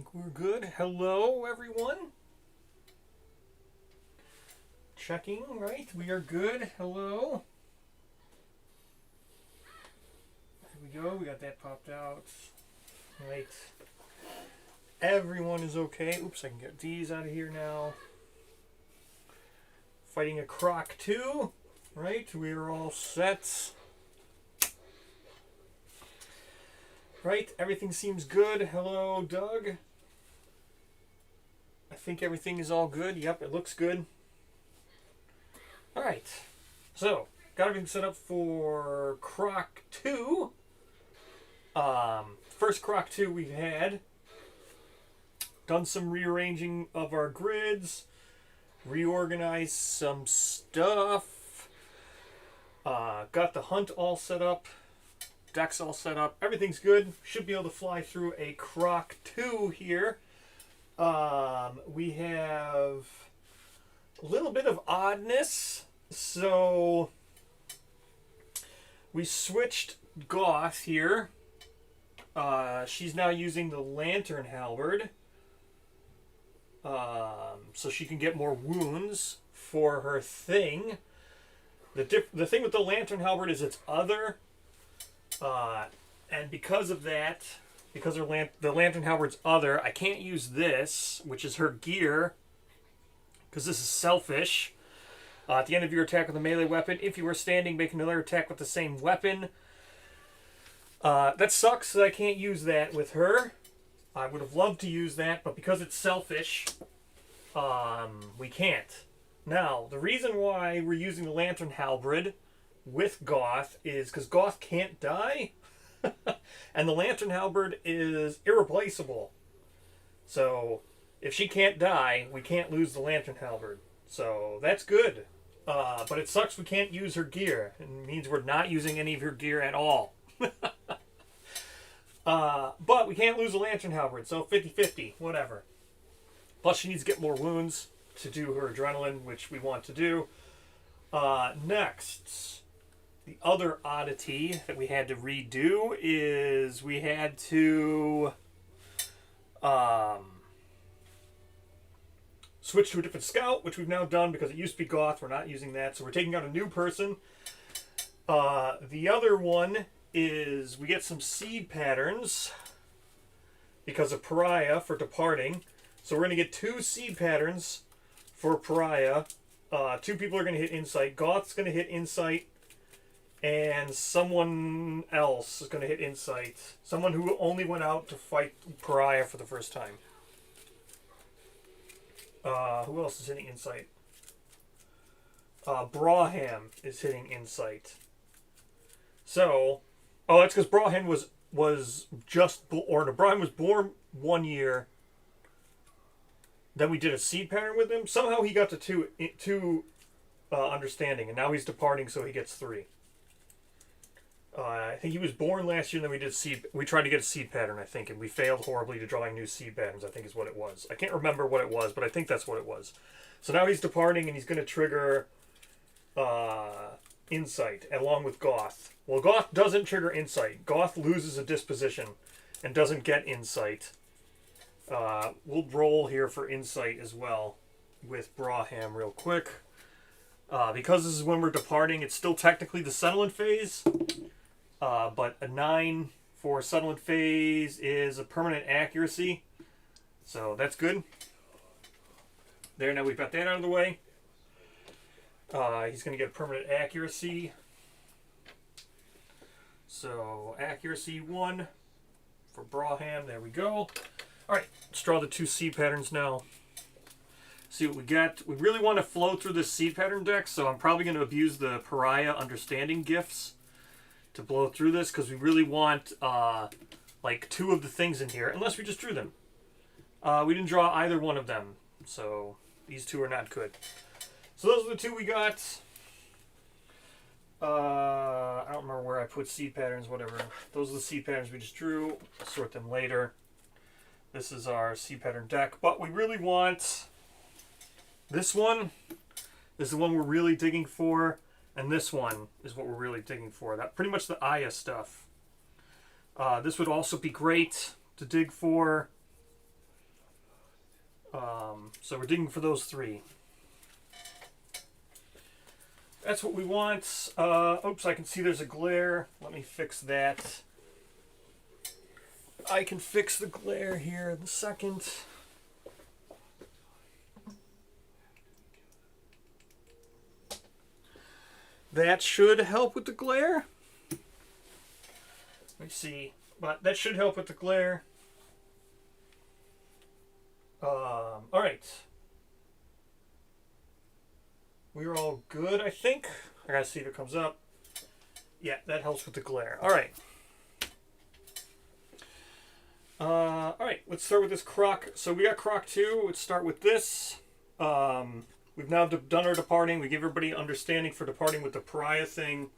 think we're good. Hello, everyone. Checking, right? We are good. Hello. Here we go. We got that popped out. Right. Everyone is okay. Oops, I can get these out of here now. Fighting a croc too. Right? We are all set. Right, everything seems good. Hello, Doug. I think everything is all good. Yep, it looks good. All right, so got everything set up for Croc 2. First Croc 2 we've had. Done some rearranging of our grids. Reorganized some stuff. Got the hunt all set up. Deck's all set up. Everything's good. Should be able to fly through a Croc 2 here. We have a little bit of oddness. So we switched Goth here. She's now using the Lantern Halberd. So she can get more wounds for her thing. The thing with the Lantern Halberd is it's other. And because of that, because the Lantern Halberd's other, I can't use this, which is her gear, because this is selfish. At the end of your attack with a melee weapon, if you were standing, make another attack with the same weapon. That sucks that I can't use that with her. I would have loved to use that, but because it's selfish, we can't. Now, the reason why we're using the Lantern Halberd with Goth is because Goth can't die, and the Lantern Halberd is irreplaceable. So if she can't die, we can't lose the Lantern Halberd. So that's good. But it sucks we can't use her gear. It means we're not using any of her gear at all. But we can't lose the Lantern Halberd, so 50-50, whatever. Plus she needs to get more wounds to do her adrenaline, which we want to do. Next, the other oddity that we had to redo is we had to switch to a different scout, which we've now done because it used to be Goth. We're not using that, so we're taking out a new person. The other one is we get some seed patterns because of Pariah for departing. So we're going to get 2 seed patterns for Pariah. 2 people are going to hit Insight. Goth's going to hit Insight. And someone else is going to hit Insight. Someone who only went out to fight Pariah for the first time. Who else is hitting Insight? Braham is hitting Insight. So, that's because Braham was just, or no, Braham was born 1 year. Then we did a seed pattern with him. Somehow he got to two understanding, and now he's departing, so he gets 3. I think he was born last year, and then we tried to get a seed pattern, I think, and we failed horribly to drawing new seed patterns, I think is what it was. I can't remember what it was, but I think that's what it was. So now he's departing, and he's going to trigger Insight, along with Goth. Well, Goth doesn't trigger Insight. Goth loses a disposition and doesn't get Insight. We'll roll here for Insight as well with Braham real quick. Because this is when we're departing, it's still technically the settlement phase. But a 9 for settlement phase is a permanent accuracy. So that's good. There, now we've got that out of the way. He's going to get permanent accuracy. So accuracy 1 for Braham. There we go. Alright, let's draw the 2 seed patterns now. See what we get. We really want to flow through this seed pattern deck, so I'm probably going to abuse the Pariah Understanding gifts to blow through this, because we really want like 2 of the things in here, unless we just drew them. We didn't draw either one of them, so these 2 are not good. So those are the 2 we got. I don't remember where I put seed patterns, whatever. Those are the seed patterns we just drew. I'll sort them later. This is our seed pattern deck, but we really want this one. This is the one we're really digging for. And this one is what we're really digging for. That pretty much the Aya stuff. This would also be great to dig for. So we're digging for those 3. That's what we want. Oops, I can see there's a glare. Let me fix that. I can fix the glare here in a second. That should help with the glare. Let me see. But that should help with the glare. Alright. We're all good, I think. I gotta see if it comes up. Yeah, that helps with the glare. Alright. Alright, let's start with this croc. So we got croc 2. Let's start with this. We've now done our departing. We give everybody understanding for departing with the pariah thing.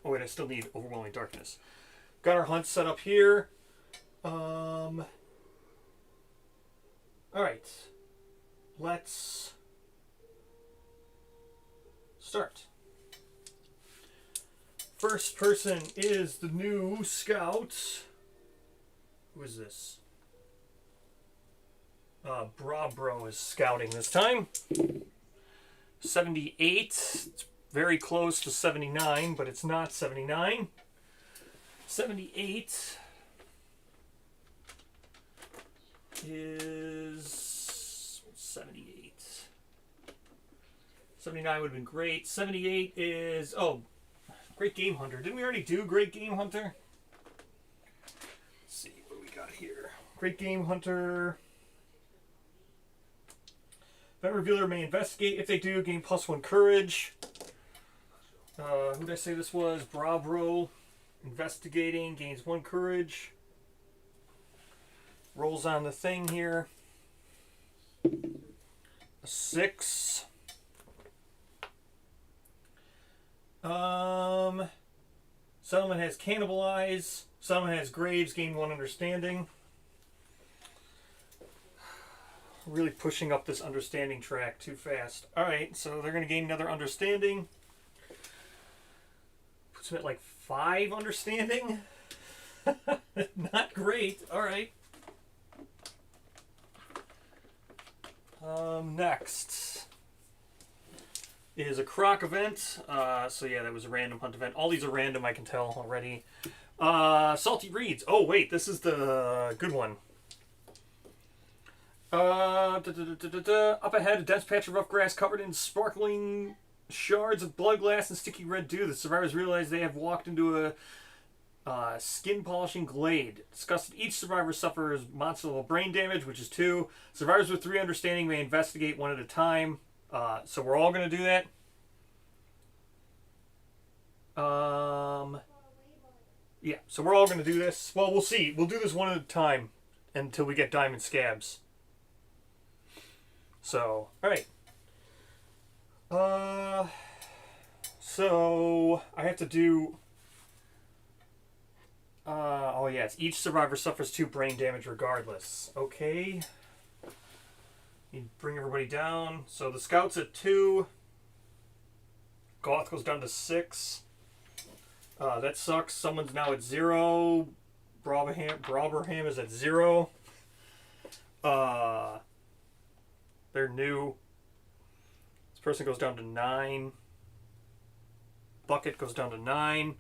Oh wait, I still need overwhelming darkness. Got our hunt set up here. Alright. Let's start. First person is the new scout. Who is this? Brabro is scouting this time. 78. It's very close to 79, but it's not 79. 78 is 78. 79 would have been great. 78 is, oh, Great Game Hunter. Didn't we already do Great Game Hunter? Let's see what we got here. Great Game Hunter. Event Revealer may investigate. If they do, gain +1 courage. Who did I say this was? Brabro. Investigating. Gains 1 courage. Rolls on the thing here. A 6. Settlement has Cannibalize. Settlement has Graves. Gain 1 understanding. Really pushing up this understanding track too fast. Alright, so they're going to gain another understanding. Puts them at like 5 understanding. Not great. Alright. Next is a croc event. So yeah, that was a random hunt event. All these are random, I can tell already. Salty Reeds. Oh wait, this is the good one. Up ahead, a dense patch of rough grass covered in sparkling shards of blood glass and sticky red dew. The survivors realize they have walked into a skin polishing glade. Disgusted, each survivor suffers monster level brain damage, which is 2. Survivors with 3 understanding may investigate 1 at a time. So we're all going to do that. Yeah, so we're all going to do this. Well, we'll see. We'll do this 1 at a time until we get diamond scabs. So, alright. So I have to do... oh yeah, it's each survivor suffers 2 brain damage regardless. Okay. You bring everybody down. So the scout's at 2. Goth goes down to 6. That sucks. Someone's now at 0. Broberham is at 0. They're new. This person goes down to 9. Bucket goes down to 9.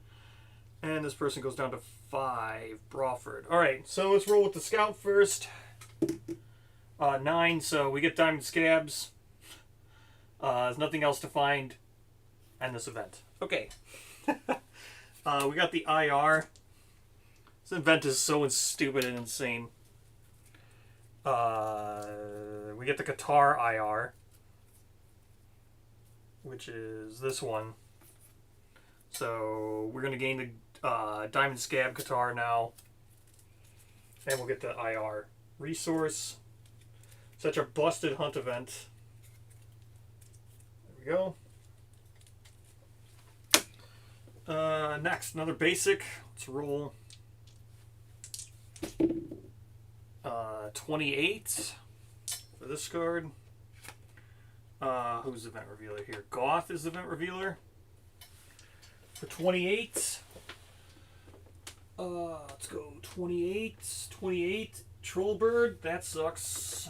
And this person goes down to 5. Brawford. Alright, so let's roll with the scout first. 9, so we get diamond scabs. There's nothing else to find in this event. Okay. We got the IR. This event is so stupid and insane. We get the Qatar IR, which is this one. So we're going to gain the Diamond Scab Qatar now. And we'll get the IR resource. Such a busted hunt event. There we go. Next, another basic. Let's roll. 28 for this card. Who's the event revealer here? Goth is the event revealer. For 28. Let's go 28. 28. Trollbird, that sucks.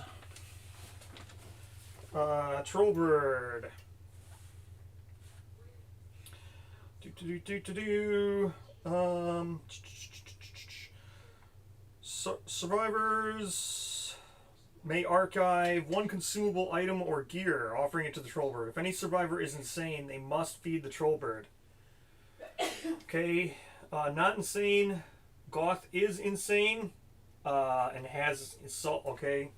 Trollbird. Survivors may archive one consumable item or gear, offering it to the Trollbird. If any survivor is insane, they must feed the Trollbird. Okay, not insane. Goth is insane, and has insult. Okay.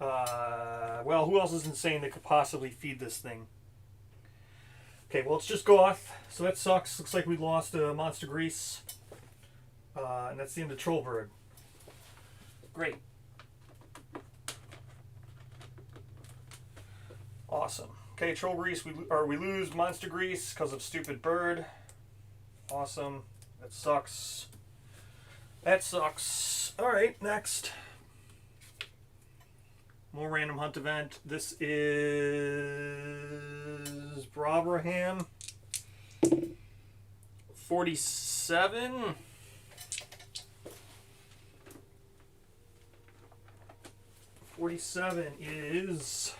Well, who else is insane that could possibly feed this thing? Okay, well, it's just Goth, so that sucks. Looks like we lost Monster Grease. And that's the end of Trollbird. Great. Awesome. Okay, Troll Grease, we lose Monster Grease because of stupid bird. Awesome. That sucks. That sucks. Alright, next. More random hunt event. This is Brabraham. 47. Is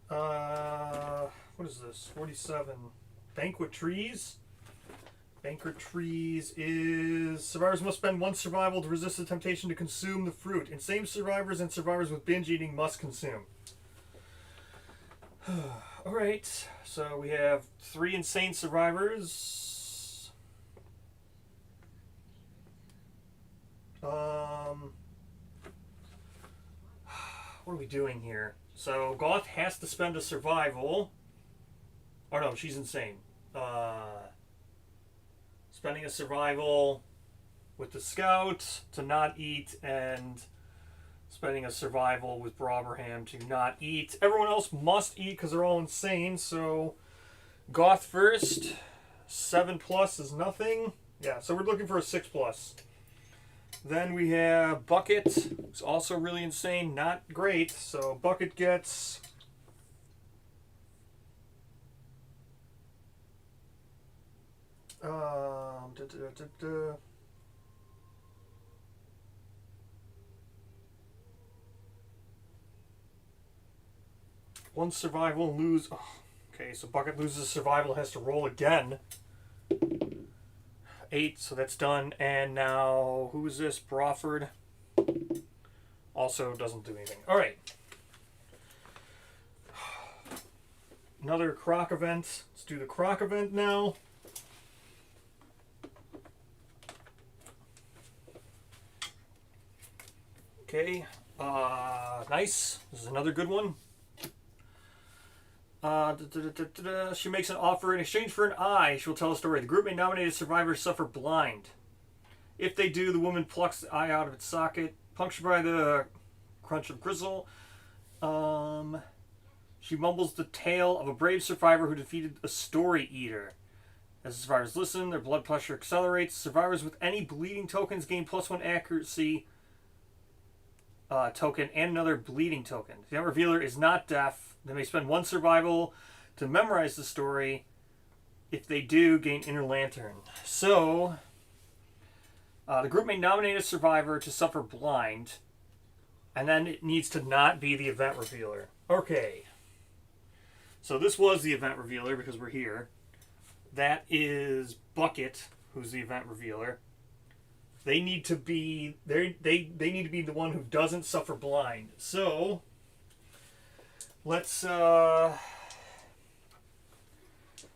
what is this? 47. Banquet Trees. Banquet Trees is survivors must spend one survival to resist the temptation to consume the fruit. Insane survivors and survivors with binge eating must consume. Alright, so we have 3 insane survivors. What are we doing here? So Goth has to spend a survival. Oh no, she's insane. Spending a survival with the scout to not eat, and spending a survival with Brabraham to not eat. Everyone else must eat because they're all insane. So Goth first. 7+ is nothing. Yeah, so we're looking for a 6+. Then we have Bucket, who's also really insane. Not great. So Bucket gets... One survival and lose... Oh, okay, so Bucket loses survival, has to roll again. 8, so that's done. And now, who is this? Brawford. Also doesn't do anything. Alright. Another croc event. Let's do the croc event now. Okay. Nice. This is another good one. She makes an offer in exchange for an eye. She will tell a story. The group may nominate a survivor to suffer blind. If they do, the woman plucks the eye out of its socket, punctured by the crunch of gristle. She mumbles the tale of a brave survivor who defeated a story eater. As the survivors listen, their blood pressure accelerates. Survivors with any bleeding tokens gain +1 accuracy token and another bleeding token. The event revealer is not deaf. They may spend 1 survival to memorize the story. If they do, gain Inner Lantern. So, the group may nominate a survivor to suffer blind, and then it needs to not be the event revealer. Okay. So this was the event revealer because we're here. That is Bucket, who's the event revealer. They need to be they need to be the one who doesn't suffer blind. So let's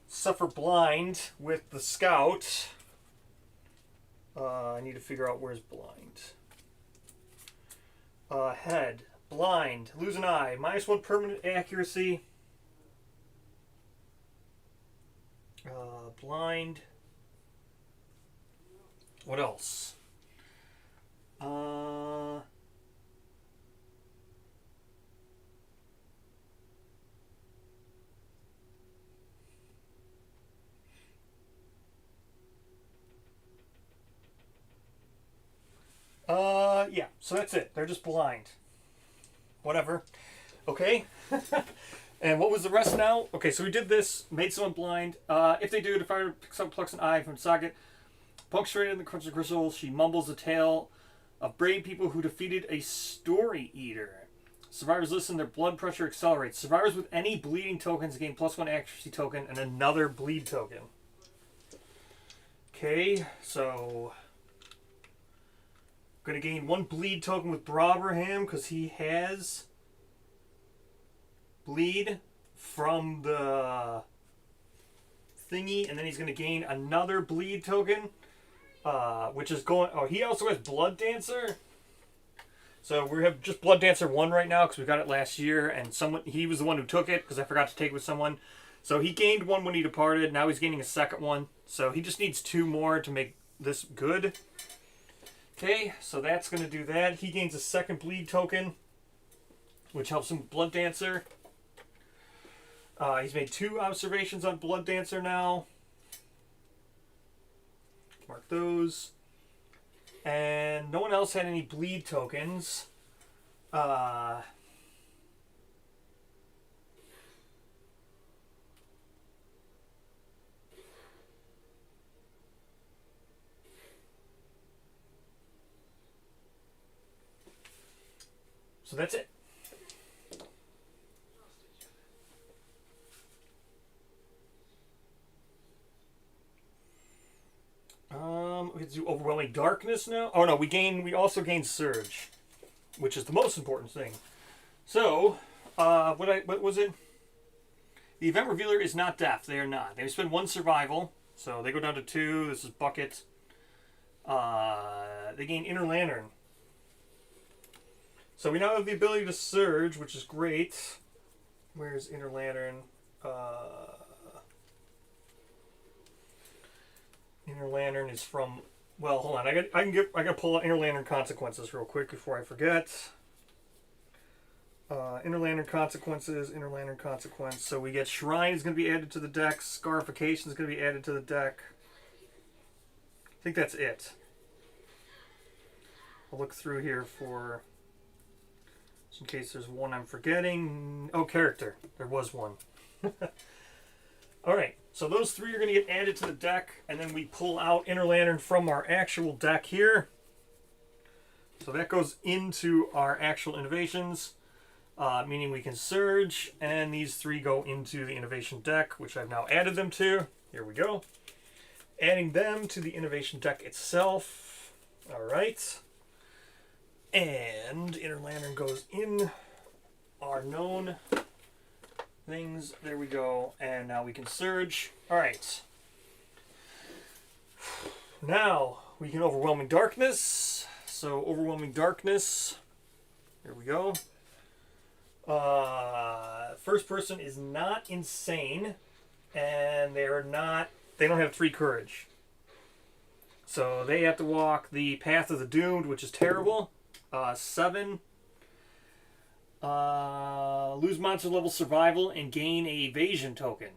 suffer blind with the scout. I need to figure out where's blind. Head. Blind. Lose an eye. -1 permanent accuracy. Blind. What else? Yeah, so that's it. They're just blind. Whatever. Okay. And what was the rest now? Okay, so we did this, made someone blind. If they do, the fire picks up, plucks an eye from the socket, punctuated in the crunch of crystal. She mumbles a tale of brave people who defeated a story eater. Survivors listen, their blood pressure accelerates. Survivors with any bleeding tokens gain +1 accuracy token and another bleed token. Okay, so I'm going to gain 1 bleed token with Brabraham because he has bleed from the thingy, and then he's going to gain another bleed token, which is going... Oh, he also has Blood Dancer. So we have just Blood Dancer 1 right now because we got it last year, and he was the one who took it because I forgot to take it with someone. So he gained 1 when he departed. Now he's gaining a second one. So he just needs 2 more to make this good. Okay, so that's going to do that. He gains a second bleed token, which helps him with Blood Dancer. He's made 2 observations on Blood Dancer now. Mark those. And no one else had any bleed tokens. So that's it. We have to do Overwhelming Darkness now. Oh no, we also gain Surge, which is the most important thing. So, what was it? The event revealer is not deaf. They are not. They spend 1 survival, so they go down to 2. This is Bucket. They gain Inner Lantern. So we now have the ability to Surge, which is great. Where's Inner Lantern? Inner Lantern is from... Well, hold on. I gotta pull out Inner Lantern Consequences real quick before I forget. Inner Lantern Consequences, Inner Lantern Consequence. So we get Shrine is going to be added to the deck. Scarification is going to be added to the deck. I think that's it. I'll look through here for... just in case there's one I'm forgetting. Oh, character. There was one. Alright, so those 3 are going to get added to the deck, and then we pull out Inner Lantern from our actual deck here. So that goes into our actual innovations, meaning we can Surge, and these 3 go into the innovation deck, which I've now added them to. Here we go. Adding them to the innovation deck itself. Alright. And Inner Lantern goes in our known things. There we go. And now we can Surge. Alright. Now we can Overwhelming Darkness. So Overwhelming Darkness. Here we go. First person is not insane. And they don't have 3 courage. So they have to walk the Path of the Doomed, which is terrible. 7. Lose monster level survival and gain a evasion token.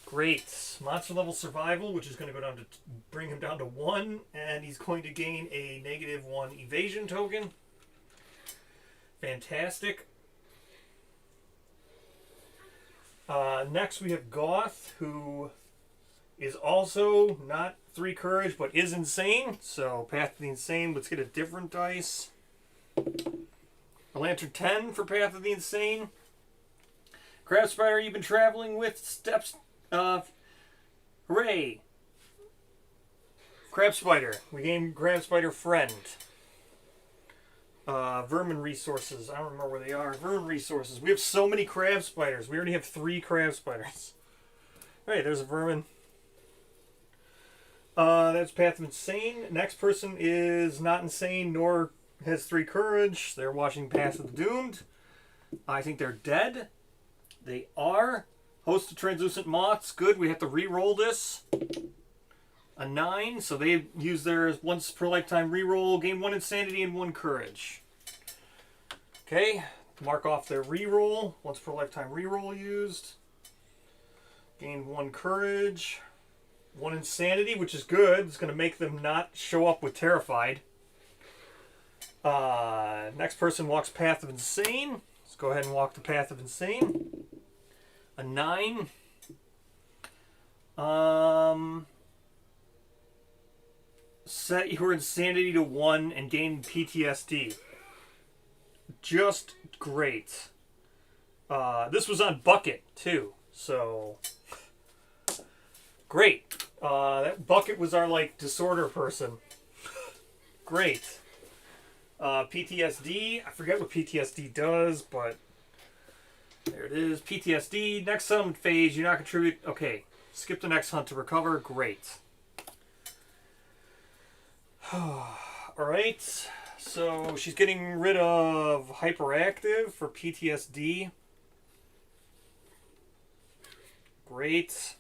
Great. Monster level survival, which is going to go down to bring him down to 1, and he's going to gain a -1 evasion token. Fantastic. Next we have Goth, who is also not 3 courage, but is insane. So Path of the Insane, let's get a different dice. A Lantern 10 for Path of the Insane. Crab Spider, you've been traveling with steps. Hooray! Crab Spider. We gain Crab Spider Friend. Vermin Resources. I don't remember where they are. Vermin Resources. We have so many Crab Spiders. We already have 3 Crab Spiders. Alright, there's a Vermin. That's Path of Insane. Next person is not insane, nor has 3 courage. They're watching Path of the Doomed. I think they're dead. They are. Host of Translucent Moths. Good. We have to re-roll this. A 9. So they use their once per lifetime re-roll. Gain 1 insanity and 1 courage. Okay. Mark off their re-roll. Once per lifetime re-roll used. Gain 1 courage. 1 insanity, which is good. It's going to make them not show up with Terrified. Next person walks Path of Insane. go ahead and walk the path of insane. A 9. Set your insanity to 1 and gain PTSD. Just great. This was on Bucket too, so great. That Bucket was our like disorder person. Great. PTSD. I forget what PTSD does, but there it is. PTSD. Next summon phase. You not contribute. Okay. Skip the next hunt to recover. Great. Alright. So she's getting rid of hyperactive for PTSD. Great.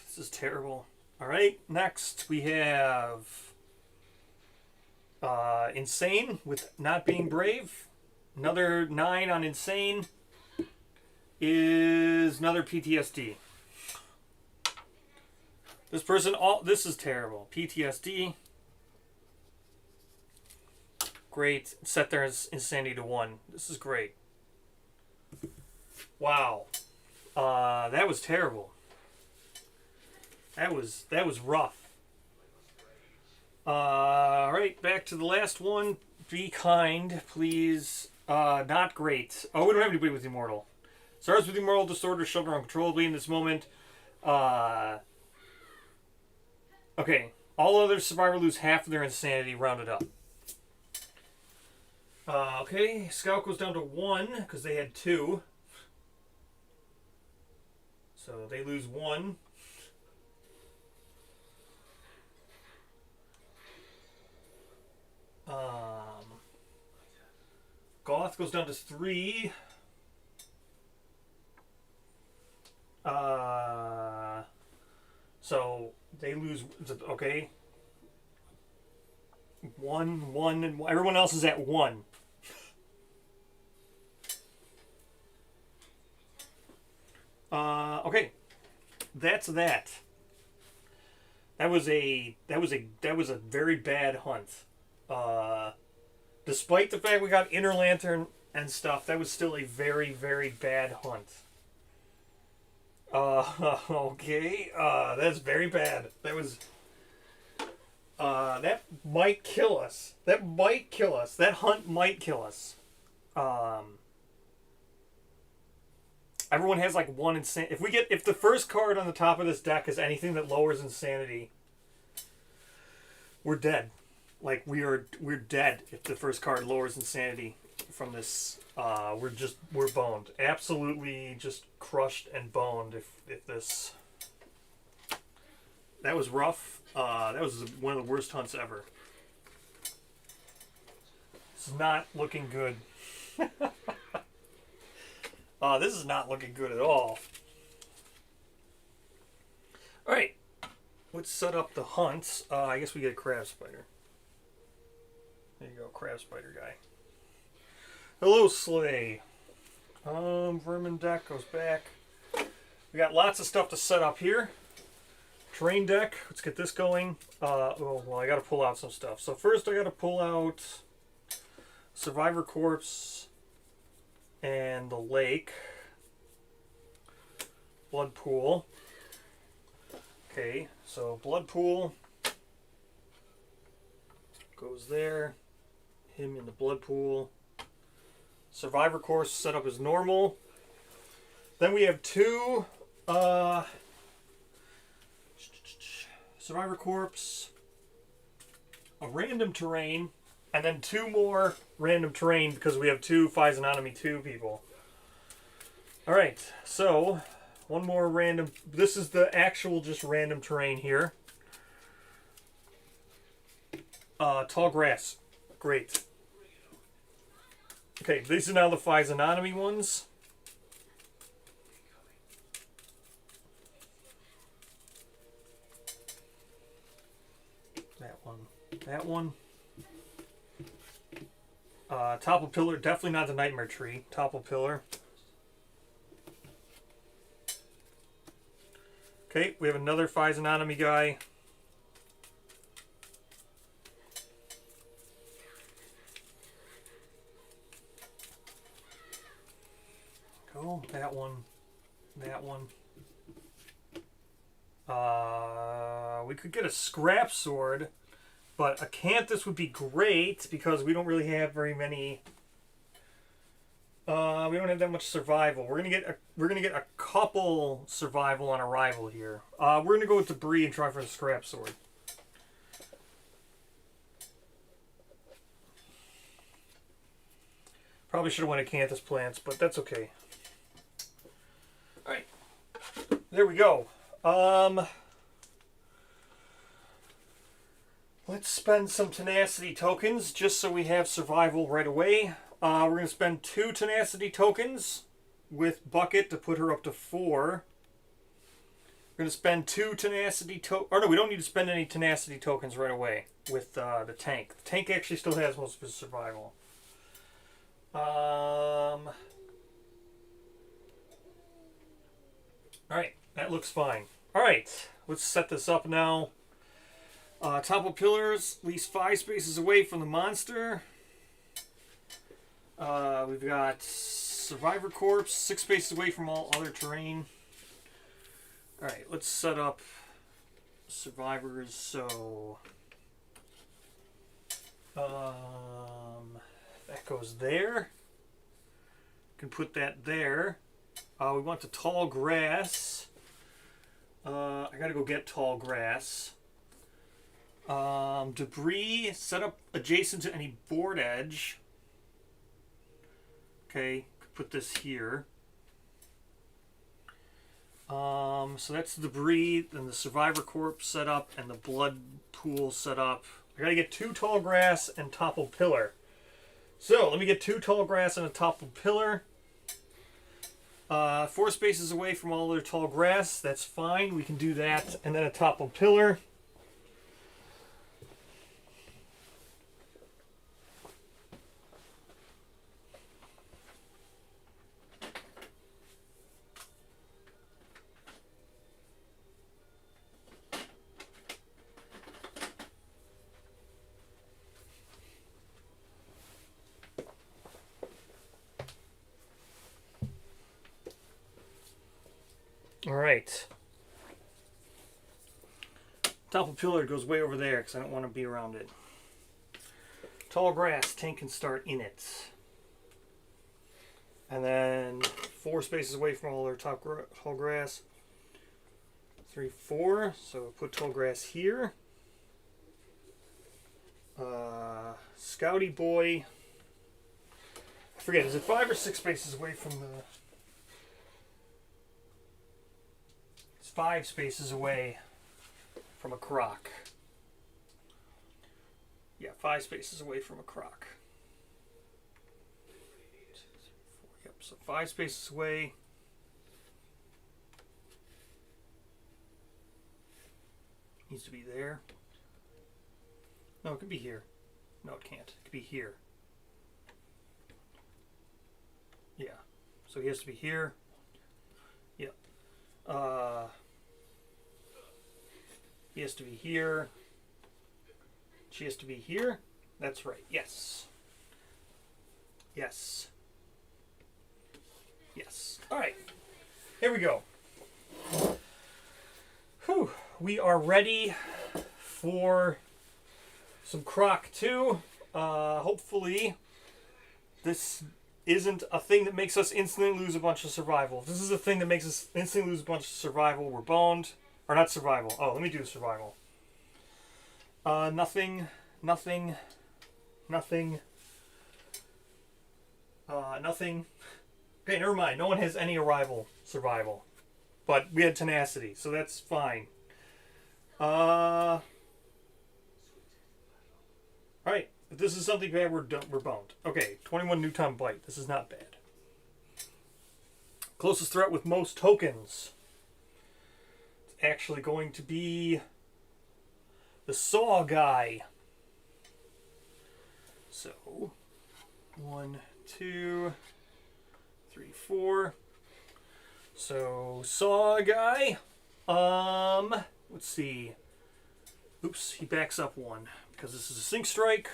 This is terrible. Alright, next we have Insane with not being brave. Another 9 on Insane is another PTSD. This person, this is terrible. PTSD. Great. Set their insanity to 1. This is great. Wow. That was terrible. That was rough. Alright, back to the last one. Be kind, please. Not great. Oh, we don't have anybody with Immortal. Starts with Immortal Disorder, shoved her uncontrollably in this moment. Okay. All other survivors lose half of their insanity, rounded up. Okay, Scout goes down to 1, because they had 2. So they lose 1. Goth goes down to 3. So they lose. Okay. 1, 1, and everyone else is at 1. Okay. That's that. That was a very bad hunt. Despite the fact we got Inner Lantern and stuff, that was still a very, very bad hunt. Okay. That's very bad. That was... that might kill us. That might kill us. That hunt might kill us. Everyone has like 1 insanity. If the first card on the top of this deck is anything that lowers insanity, we're dead. Like we're dead if the first card lowers insanity from this. We're boned. Absolutely just crushed and boned if this. That was rough. That was one of the worst hunts ever. It's not looking good. This is not looking good at all. Alright. Let's set up the hunts. I guess we get a crab spider. There you go, crab spider guy. Hello, Slay. Vermin deck goes back. We got lots of stuff to set up here. Terrain deck. Let's get this going. Well, I got to pull out some stuff. So first, I got to pull out Survivor Corpse and the Lake. Blood Pool. Okay, so Blood Pool goes there. Him in the Blood Pool. Survivor Course set up as normal. Then we have 2 Survivor Corpse, a random terrain, and then 2 more random terrain because we have 2 Physononymy 2 people. Alright, so 1 more random. This is the actual just random terrain here. Tall grass. Great. Okay, these are now the Physononymy ones. That one. That one. Topple Pillar, definitely not the Nightmare Tree. Topple Pillar. Okay, we have another Physiognomy guy. Go, that one, that one. We could get a scrap sword, but a Canthus would be great because we don't really have very many. We don't have that much survival. We're gonna get a couple survival on arrival here. We're gonna go with debris and try for the scrap sword. Probably should have went Acanthus plants, but that's okay. All right, there we go. Let's spend some tenacity tokens just so we have survival right away. We're going to spend 2 tenacity tokens with Bucket to put her up to 4. We're going to spend 2 tenacity tokens. Or no, we don't need to spend any tenacity tokens right away with the tank. The tank actually still has most of his survival. Alright, that looks fine. Alright, let's set this up now. Topple pillars, at least 5 spaces away from the monster. We've got Survivor Corpse, 6 spaces away from all other terrain. Alright, let's set up survivors, so that goes there. Can put that there. We want the tall grass. I gotta go get tall grass. Debris set up adjacent to any board edge. Okay, put this here. So that's the debris, then the survivor corpse set up, and the blood pool set up. I gotta get 2 tall grass and topple pillar. So let me get 2 tall grass and a topple pillar. 4 spaces away from all other tall grass. That's fine. We can do that, and then a topple pillar. All right. Topple pillar goes way over there because I don't want to be around it. Tall grass, tank can start in it. And then 4 spaces away from all their tall grass. 3, 4. So put tall grass here. Scouty boy. I forget, is it 5 or 6 spaces away from the... 5 spaces away from a croc. Yeah, 5 spaces away from a croc. Yep, so 5 spaces away. Needs to be there. No, it could be here. No, it can't. It could be here. Yeah. So he has to be here. Yep. He has to be here. She has to be here. That's right. Yes. Yes. Yes. All right. Here we go. Whew. We are ready for some Croc 2. Hopefully this isn't a thing that makes us instantly lose a bunch of survival. If this is a thing that makes us instantly lose a bunch of survival, we're boned. Or not survival. Oh, let me do survival. Nothing. Nothing. Nothing. Nothing. Okay, never mind. No one has any arrival survival. But we had tenacity, so that's fine. Alright. If this is something bad, we're boned. Okay, 21 Newton bite. This is not bad. Closest threat with most tokens. It's actually going to be the saw guy. So, 1, 2, 3, 4. So, saw guy. Let's see. Oops, he backs up one because this is a sync strike.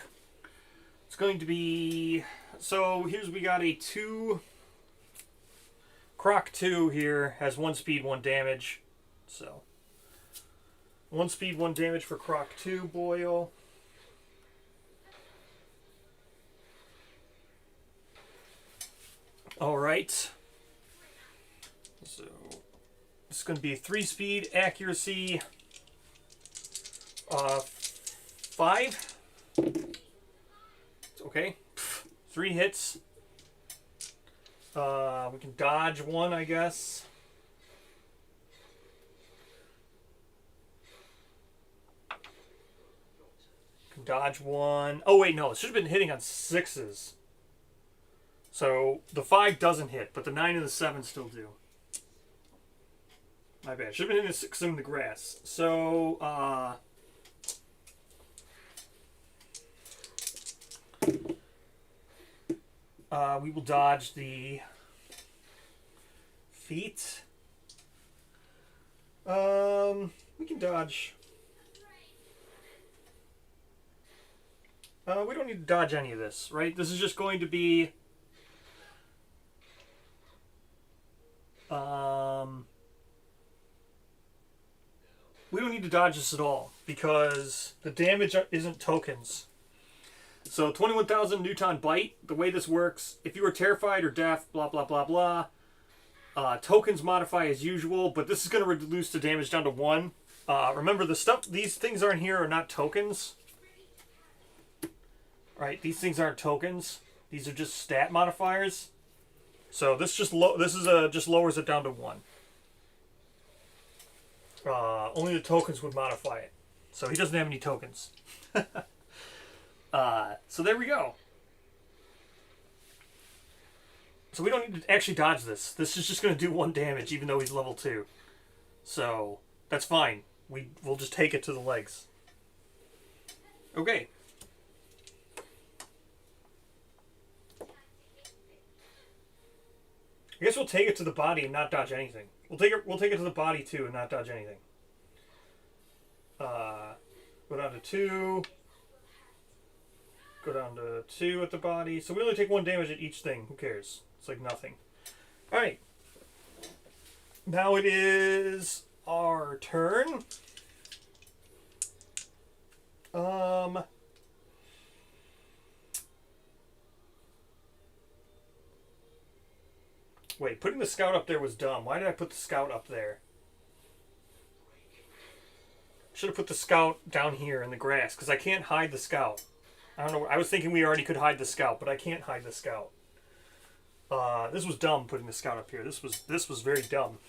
It's going to be, so here's, we got a 2. Croc 2 here has 1 speed, 1 damage. So 1 speed, 1 damage for Croc 2 Boyle. Alright. So this is going to be 3 speed, accuracy 5. Okay. 3 hits. We can dodge 1, I guess. Can dodge 1. Oh, wait, no. It should have been hitting on 6s. So the 5 doesn't hit, but the 9 and the 7 still do. My bad. Should have been hitting the 6 in the grass. So, we will dodge the feet. We can dodge. We don't need to dodge any of this, right? This is just going to be we don't need to dodge this at all because the damage isn't tokens. So 21,000 Newton bite. The way this works, if you are terrified or deaf, blah blah blah blah, tokens modify as usual, but this is going to reduce the damage down to 1. Remember, the stuff, these things aren't here are not tokens. Right, these things aren't tokens. These are just stat modifiers. So this just just lowers it down to 1. Only the tokens would modify it. So he doesn't have any tokens. So there we go. So we don't need to actually dodge this. This is just going to do 1 damage, even though he's level 2. So that's fine. We'll just take it to the legs. Okay. I guess we'll take it to the body and not dodge anything. We'll take it to the body too and not dodge anything. Go down to 2. Go down to 2 at the body. So we only take 1 damage at each thing. Who cares? It's like nothing. Alright. Now it is our turn. Wait, putting the scout up there was dumb. Why did I put the scout up there? Should have put the scout down here in the grass, because I can't hide the scout. I don't know. I was thinking we already could hide the scout, but I can't hide the scout. This was dumb putting the scout up here. This was very dumb.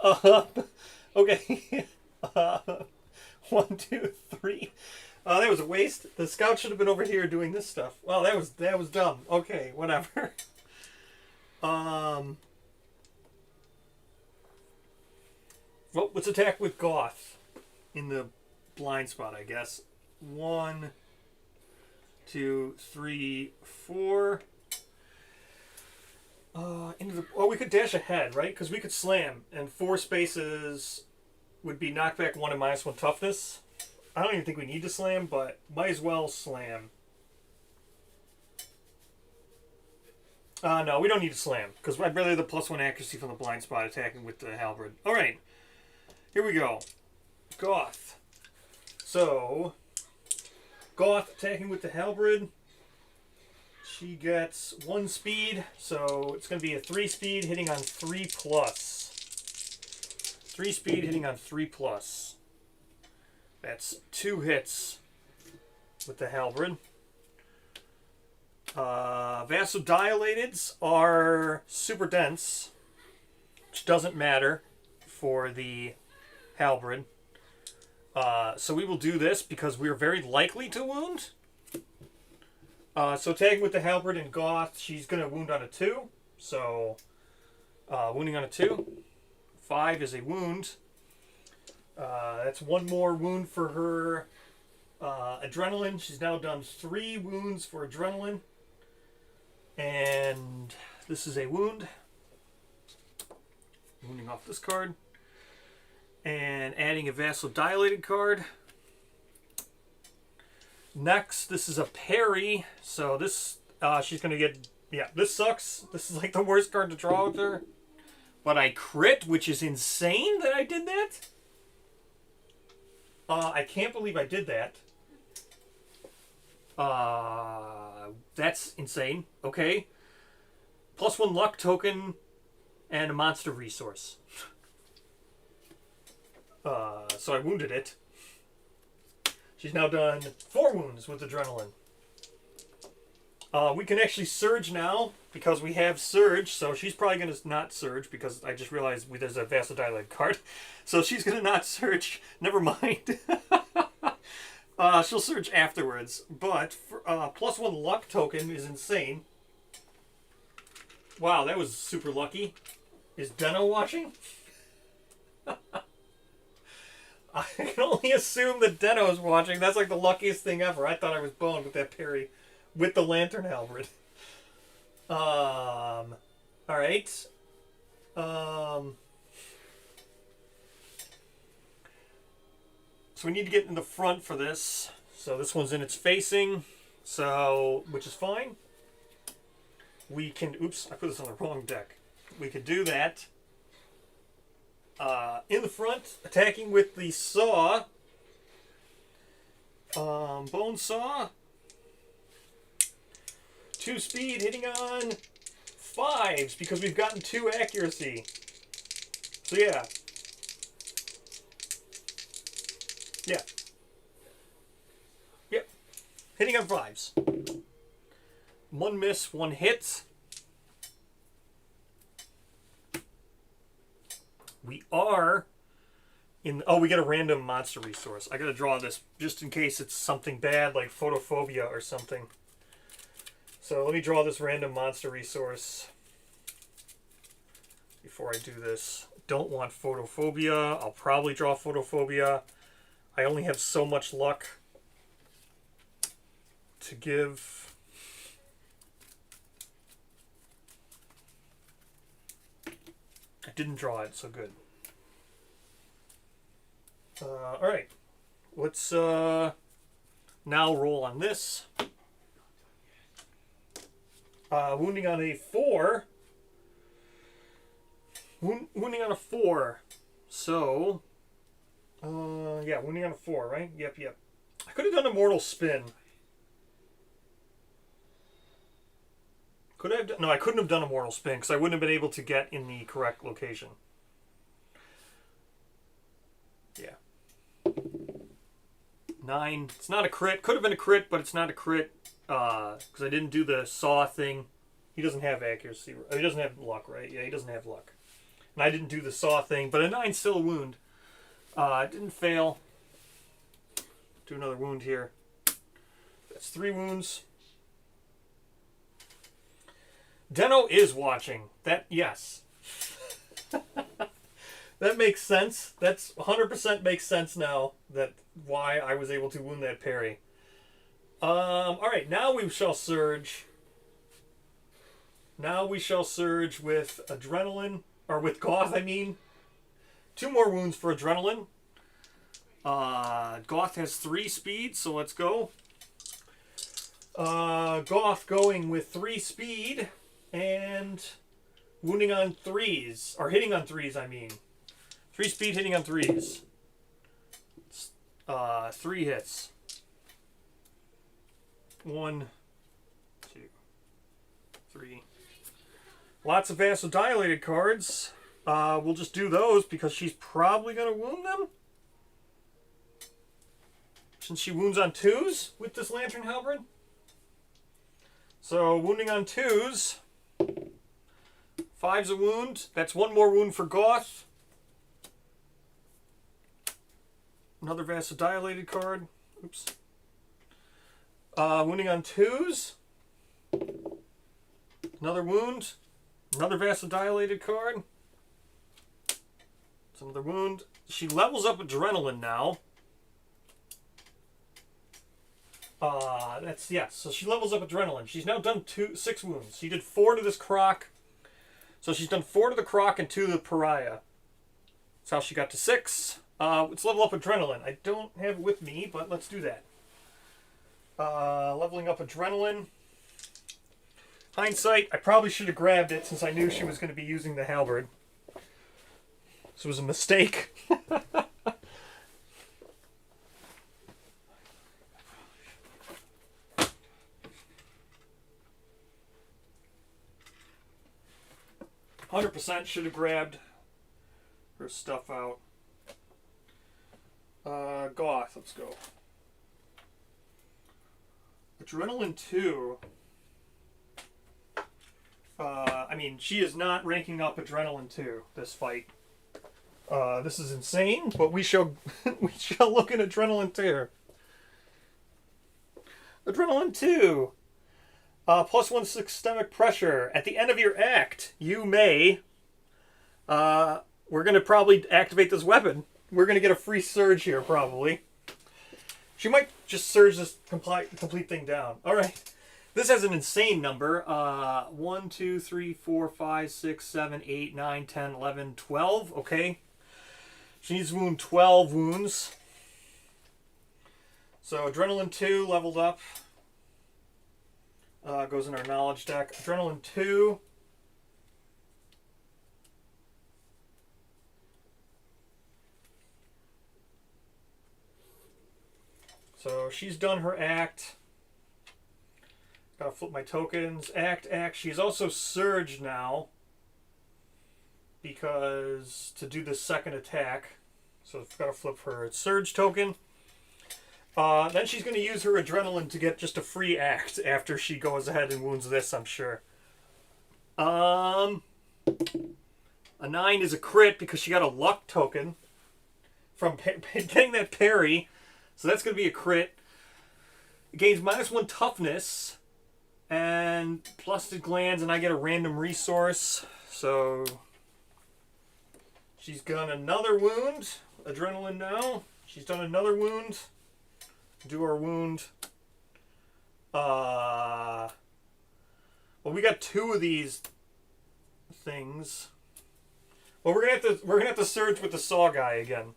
Okay. 1, 2, 3. That was a waste. The scout should have been over here doing this stuff. Well, that was dumb. Okay, whatever. Well, let's attack with Goth in the blind spot, I guess. 1, 2, 3, 4. We could dash ahead, right? Because we could slam, and 4 spaces would be knockback 1 and -1 toughness. I don't even think we need to slam, but might as well slam. No, we don't need to slam, because I'd rather the +1 accuracy from the blind spot attacking with the halberd. Alright, here we go. Goth. So, Goth attacking with the halberd. She gets 1 speed, so it's going to be a 3 speed hitting on 3+. 3 speed hitting on 3+. That's 2 hits with the halberd. Vasodilateds are super dense, which doesn't matter for the halberd. So we will do this because we are very likely to wound. So tagging with the halberd and Goth, she's going to wound on a 2. So wounding on a 2. 5 is a wound. That's 1 more wound for her adrenaline. She's now done 3 wounds for adrenaline. And this is a wound. Wounding off this card. And adding a vasodilated card. Next, this is a parry. So this, she's going to get, yeah, this sucks. This is like the worst card to draw with her. But I crit, which is insane that I did that. I can't believe I did that. That's insane. Okay. +1 luck token and a monster resource. So I wounded it. She's now done 4 wounds with adrenaline. We can actually surge now because we have surge. So she's probably going to not surge because I just realized there's a vasodilated card. So she's going to not surge. Never mind. She'll surge afterwards. But for, +1 luck token is insane. Wow, that was super lucky. Is Deno watching? I can only assume that Deno is watching. That's like the luckiest thing ever. I thought I was boned with that parry. With the Lantern Halberd. Alright. So we need to get in the front for this. So this one's in its facing. So, which is fine. We can, oops, I put this on the wrong deck. We could do that. In the front, attacking with the saw. Bone saw. 2 speed, hitting on 5s because we've gotten 2 accuracy. So yeah. Yeah. Yep. Hitting on 5s. 1 miss, 1 hit. We are in... Oh, we get a random monster resource. I gotta draw this just in case it's something bad like photophobia or something. So let me draw this random monster resource before I do this. Don't want photophobia. I'll probably draw photophobia. I only have so much luck to give. I didn't draw it, so good. Alright. Let's now roll on this. Wounding on a 4. Wounding on a 4. So, yeah, wounding on a 4, right? Yep. I could have done a mortal spin. Could I have done... No, I couldn't have done a mortal spin because I wouldn't have been able to get in the correct location. Yeah. 9. It's not a crit. Could have been a crit, but it's not a crit. Because I didn't do the saw thing. He doesn't have accuracy. He doesn't have luck, right? Yeah, he doesn't have luck. And I didn't do the saw thing, but a 9's still a wound. It didn't fail. Do another wound here. That's 3 wounds. Deno is watching. That, yes. That makes sense. That's 100% makes sense now. That why I was able to wound that parry. Alright, now we shall surge. Now we shall surge with adrenaline. Or with Goth, I mean. 2 more wounds for adrenaline. Goth has 3 speed, so let's go. Goth going with 3 speed. And wounding on 3s. Or hitting on 3s, I mean. 3 speed hitting on 3s. 3 hits. 1, 2, 3. Lots of vasodilated cards. We'll just do those because she's probably going to wound them. Since she wounds on 2s with this Lantern Halberd. So, wounding on 2s. 5's a wound. That's 1 more wound for Goth. Another vasodilated card. Oops. Wounding on 2s. Another wound. Another vasodilated card. It's another wound. She levels up adrenaline now. That's, yeah, so she levels up adrenaline. She's now done 6 wounds. She did 4 to this croc. So she's done 4 to the croc and 2 to the pariah. That's how she got to 6. Let's level up Adrenaline. I don't have it with me, but let's do that. Leveling up Adrenaline. Hindsight, I probably should have grabbed it since I knew she was going to be using the halberd. This was a mistake. 100% should have grabbed her stuff out. Goth, let's go. Adrenaline 2. I mean, she is not ranking up Adrenaline 2 this fight. This is insane, but we shall we shall look at Adrenaline 2. Adrenaline 2. +1 systemic pressure. At the end of your act, you may... we're going to probably activate this weapon. We're going to get a free surge here, probably. She might just surge this complete thing down. Alright. This has an insane number. 1, 2, 3, 4, 5, 6, 7, 8, 9, 10, 11, 12. Okay. She needs to wound 12 wounds. So Adrenaline 2 leveled up. Goes in our knowledge deck. Adrenaline 2. So she's done her act. Gotta flip my tokens. Act. She's also surged now. Because to do the second attack. So I've got to flip her surge token. Then she's going to use her adrenaline to get just a free act after she goes ahead and wounds this, I'm sure. A 9 is a crit because she got a luck token from getting that parry. So that's going to be a crit. It gains -1 toughness and plused glands, and I get a random resource. So she's done another wound. Adrenaline now. She's done another wound. Do our wound. Well, we got 2 of these things. Well, we're gonna have to surge with the saw guy again.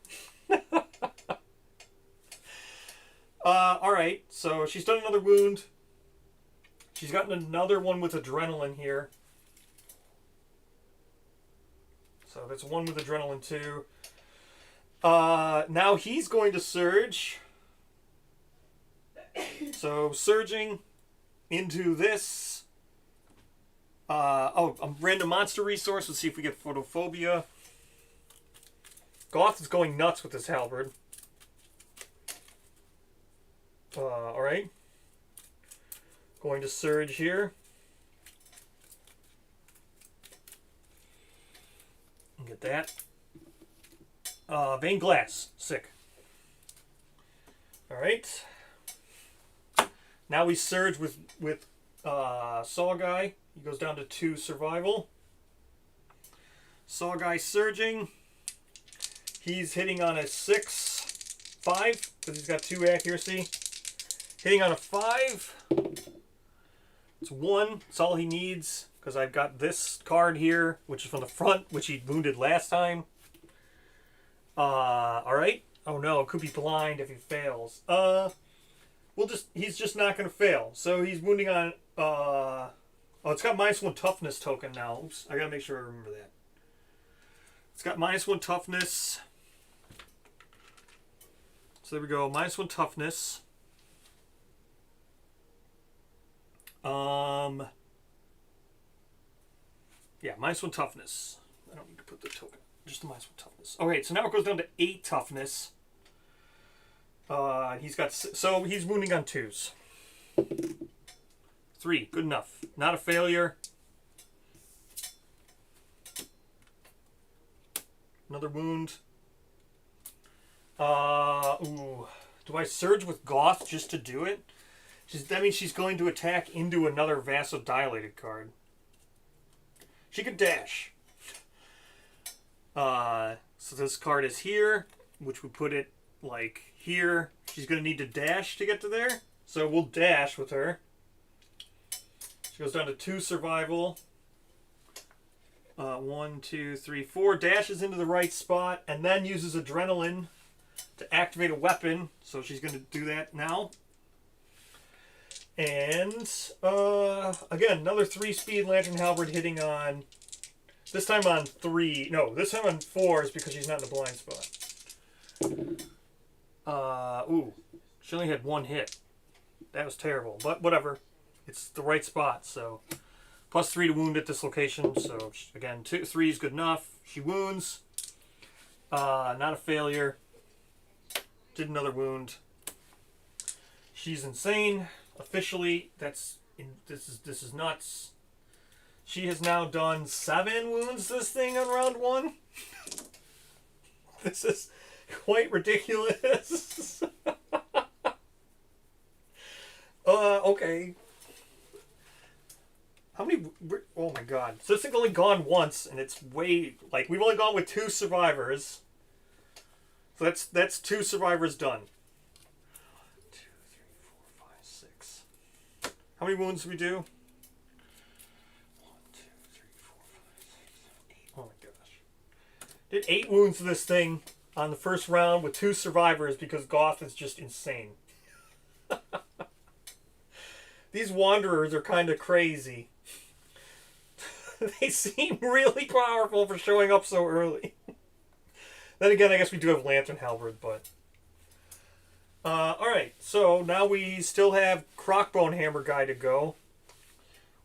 All right. So she's done another wound. She's gotten another one with adrenaline here. So that's one with adrenaline too. Now he's going to surge. So surging into this. A random monster resource. Let's see if we get photophobia. Goth is going nuts with this halberd. Alright. Going to surge here. Get that. Vein glass. Sick. Alright. Now we surge with Saw Guy. He goes down to 2 survival. Saw Guy surging. He's hitting on a 6, 5, because he's got 2 accuracy. Hitting on a 5. It's 1. That's all he needs, because I've got this card here, which is from the front, which he wounded last time. Alright. Oh no, it could be blind if he fails. He's just not going to fail. So he's wounding on, oh, it's got -1 toughness token now. Oops, I got to make sure I remember that. It's got -1 toughness. So there we go, -1 toughness. Yeah, -1 toughness. I don't need to put the token, just the -1 toughness. Okay, so now it goes down to 8 toughness. He's got, so he's wounding on 2s. 3, good enough. Not a failure. Another wound. Ooh. Do I surge with Goth just to do it? That means she's going to attack into another vasodilated card. She could dash. So this card is here, which would put it like here. She's going to need to dash to get to there. So we'll dash with her. She goes down to 2 survival. 1, 2, 3, 4. Dashes into the right spot and then uses adrenaline to activate a weapon. So she's going to do that now. And again, another 3-speed Lantern Halberd hitting on, this time on 3. No, this time on 4s because she's not in the blind spot. Ooh, she only had 1 hit. That was terrible, but whatever. It's the right spot, so +3 to wound at this location. So again, 3 is good enough. She wounds. Not a failure. Did another wound. She's insane. Officially, this is nuts. She has now done 7 wounds this thing on round 1. This is quite ridiculous. Okay. How many? Oh my god. So this thing's only gone once, and it's way, like, we've only gone with 2 survivors. So that's 2 survivors done. 2, 3, 4, 5, 6. How many wounds do we do? 1, 2, 3, 4, 5, 6, 7, 8. Oh my gosh. Did 8 wounds to this thing on the first round with 2 survivors because Goth is just insane. These Wanderers are kind of crazy. They seem really powerful for showing up so early. Then again, I guess we do have Lantern Halberd, but... Alright, so now we still have Crockbone Hammer guy to go.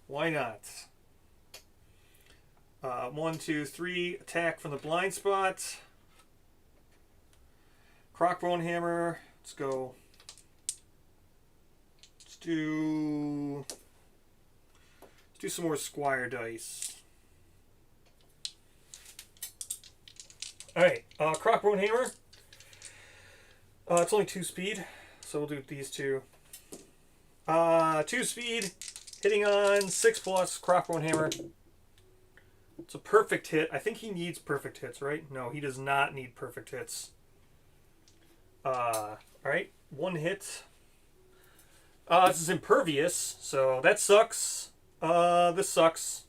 Why not? 1, 2, 3, attack from the blind spot. Crockbone Hammer, let's go. Let's do some more Squire dice. Alright, Crockbone Hammer. It's only 2 speed, so we'll do these 2. 2 speed, hitting on 6+, Crockbone Hammer. It's a perfect hit. I think he needs perfect hits, right? No, he does not need perfect hits. Alright, 1 hit. This is impervious, so that sucks. This sucks.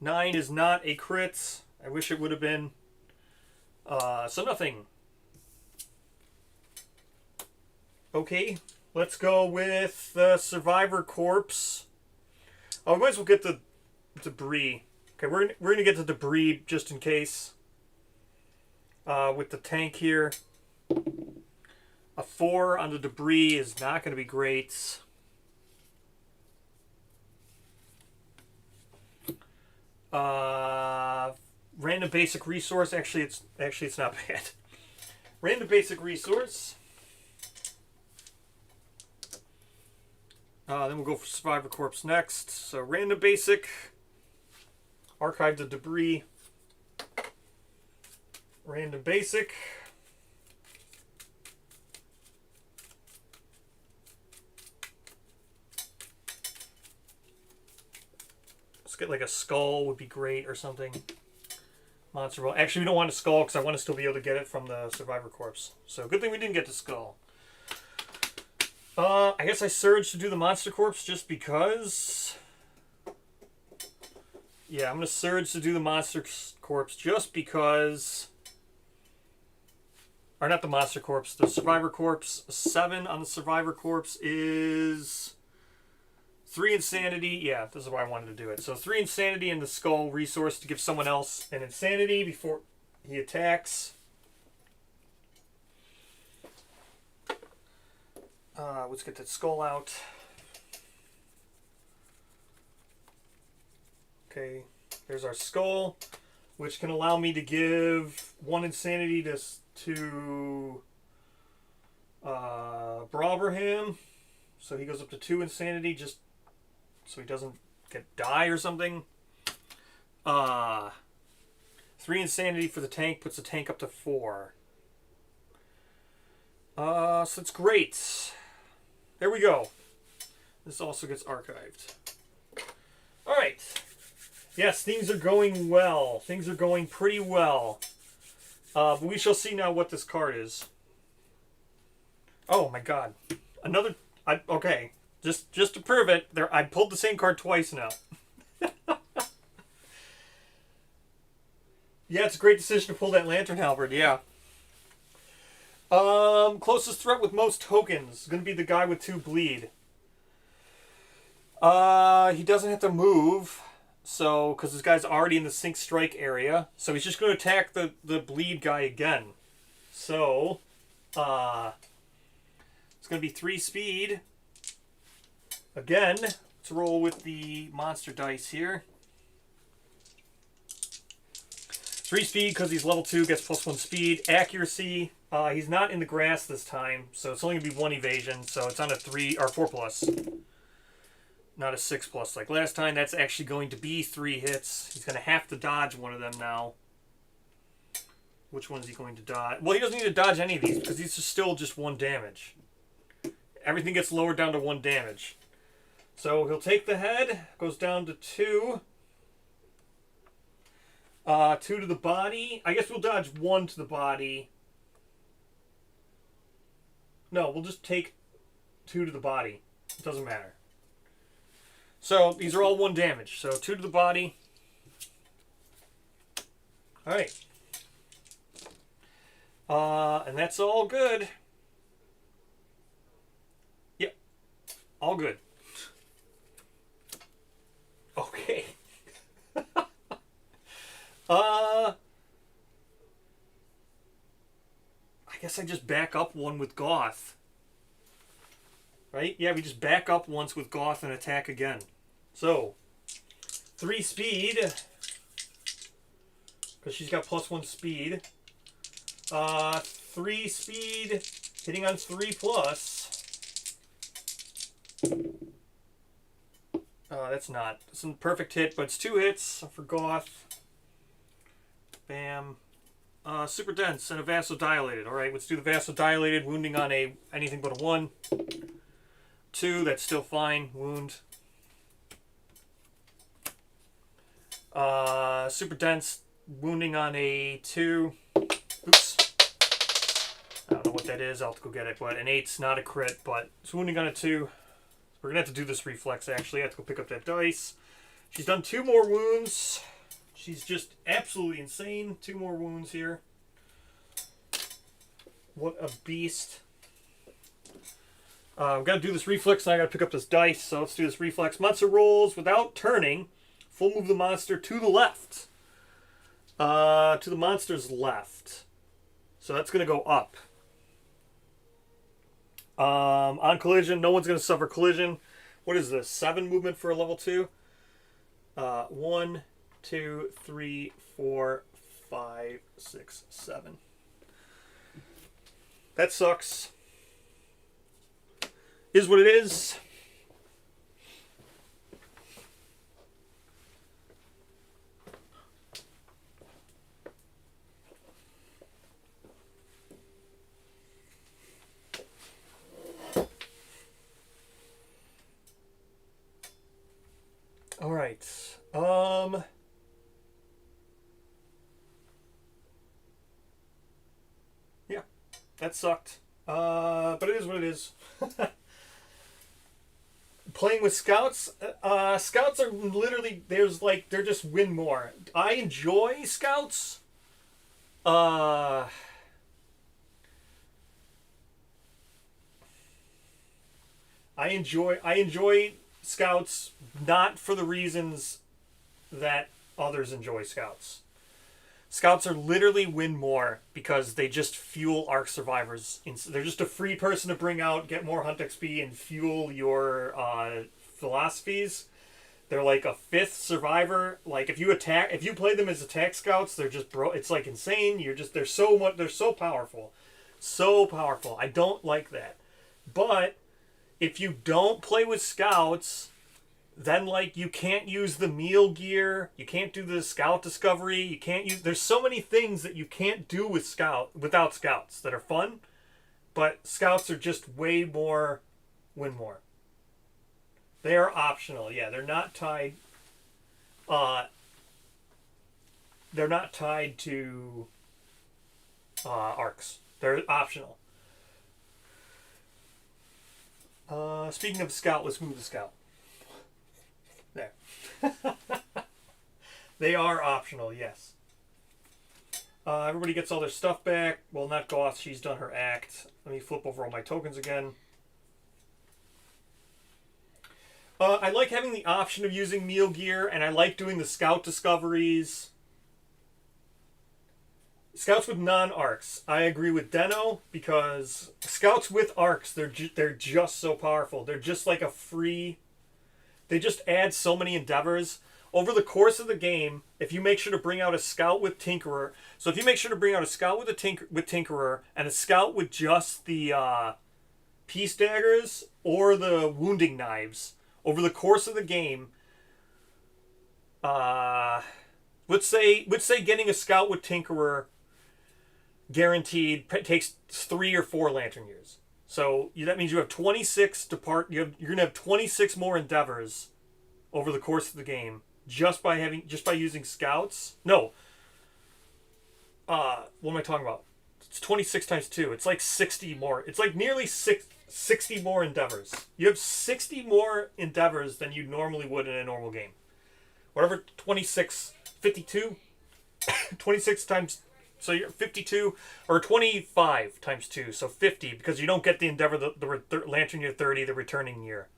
9 is not a crit. I wish it would have been. So nothing. Okay, let's go with the Survivor Corpse. Oh, we might as well get the debris. Okay, we're gonna get the debris just in case. With the tank here. A 4 on the debris is not going to be great. Random basic resource. Actually, it's not bad. Random basic resource. Then we'll go for Survivor Corpse next. So random basic. Archive the debris. Random basic. Let's get like a skull would be great or something. Monster roll. Actually, we don't want a skull because I want to still be able to get it from the Survivor Corpse. So good thing we didn't get the skull. I guess I surged to do the Monster Corpse just because. Yeah, I'm going to surge to do the Monster Corpse just because. Or not the Monster Corpse, the Survivor Corpse. 7 on the Survivor Corpse is 3 Insanity. Yeah, this is why I wanted to do it. So 3 Insanity and the Skull resource to give someone else an Insanity before he attacks. Let's get that Skull out. Okay, there's our Skull, which can allow me to give 1 Insanity to Braverham. So he goes up to 2 Insanity just so he doesn't die or something. 3 Insanity for the tank puts the tank up to 4. So it's great. There we go. This also gets archived. Alright. Yes, things are going well. Things are going pretty well. But we shall see now what this card is. Oh my god. Another... okay. Just to prove it, I pulled the same card twice now. Yeah, it's a great decision to pull that Lantern Halberd, yeah. Closest threat with most tokens is going to be the guy with 2 bleed. He doesn't have to move, so, because this guy's already in the Sync Strike area, so he's just going to attack the bleed guy again. So, it's going to be 3 speed. Again, let's roll with the monster dice here. 3 speed because he's level 2, gets +1 speed. Accuracy, he's not in the grass this time, so it's only going to be 1 evasion, so it's on a 3 or 4+. Not a 6+ like last time. That's actually going to be 3 hits. He's going to have to dodge one of them now. Which one is he going to dodge? Well, he doesn't need to dodge any of these because these are still just 1 damage. Everything gets lowered down to 1 damage. So he'll take the head, goes down to 2. 2 to the body. I guess we'll dodge 1 to the body. No, we'll just take 2 to the body. It doesn't matter. So these are all 1 damage. So 2 to the body. Alright. And that's all good. Yep. All good. Okay. I guess I just back up 1 with Goth. Right? Yeah, we just back up once with Goth and attack again. So, 3 speed. Because she's got +1 speed. 3 speed, hitting on 3+. That's not. It's a perfect hit, but it's 2 hits for Goth. Bam. Super dense and a vasodilated. Alright, let's do the vasodilated, wounding on a anything but a 1. 2, that's still fine. Wound. Super dense, wounding on a 2. Oops. I don't know what that is. I'll have to go get it. But an 8's not a crit, but it's wounding on a 2. We're going to have to do this reflex, actually. I have to go pick up that dice. She's done 2 more wounds. She's just absolutely insane. 2 more wounds here. What a beast. I've got to do this reflex, and I got to pick up this dice. So let's do this reflex. Monster rolls without turning. Full move the monster to the left. To the monster's left. So that's going to go up. On collision, no one's going to suffer collision. What is this? 7 movement for a level 2? 1, 2, 3, 4, 5, 6, 7. That sucks. Is what it is. All right. Yeah, that sucked. But it is what it is. Playing with scouts, scouts are literally, they're just win more. I enjoy scouts. I enjoy scouts not for the reasons that others enjoy scouts. Scouts are literally win more because they just fuel Ark survivors. They're just a free person to bring out, get more hunt XP, and fuel your philosophies. They're like a 5th survivor. Like if you play them as attack scouts, they're just it's like insane. They're so powerful, so powerful. I don't like that, but if you don't play with scouts, then like you can't use the meal gear, you can't do the scout discovery, you can't use, there's so many things that you can't do without scouts that are fun, but scouts are just way more win more. They are optional. Yeah, they're not tied to arcs. They're optional. Speaking of scout, let's move the scout. There. They are optional, yes. Everybody gets all their stuff back. Well, not Goth. She's done her act. Let me flip over all my tokens again. I like having the option of using meal gear, and I like doing the scout discoveries. Scouts with non-arcs. I agree with Deno, because scouts with arcs, they're just so powerful. They're just like a free... They just add so many endeavors. Over the course of the game, if you make sure to bring out a scout with Tinkerer... So if you make sure to bring out a scout with Tinkerer, and a scout with just the Peace Daggers or the Wounding Knives... Over the course of the game, let's say getting a scout with Tinkerer guaranteed takes 3 or 4 lantern years. So that means you have 26 you're gonna have 26 more endeavors over the course of the game just by using scouts. No. What am I talking about? It's 26 times 2. It's like 60 more. It's like nearly 60 more endeavors. You have 60 more endeavors than you normally would in a normal game. Whatever, 26, 52, 26 times, so you're 52, or 25 times 2, so 50, because you don't get the endeavor, the Lantern Year 30, the returning year.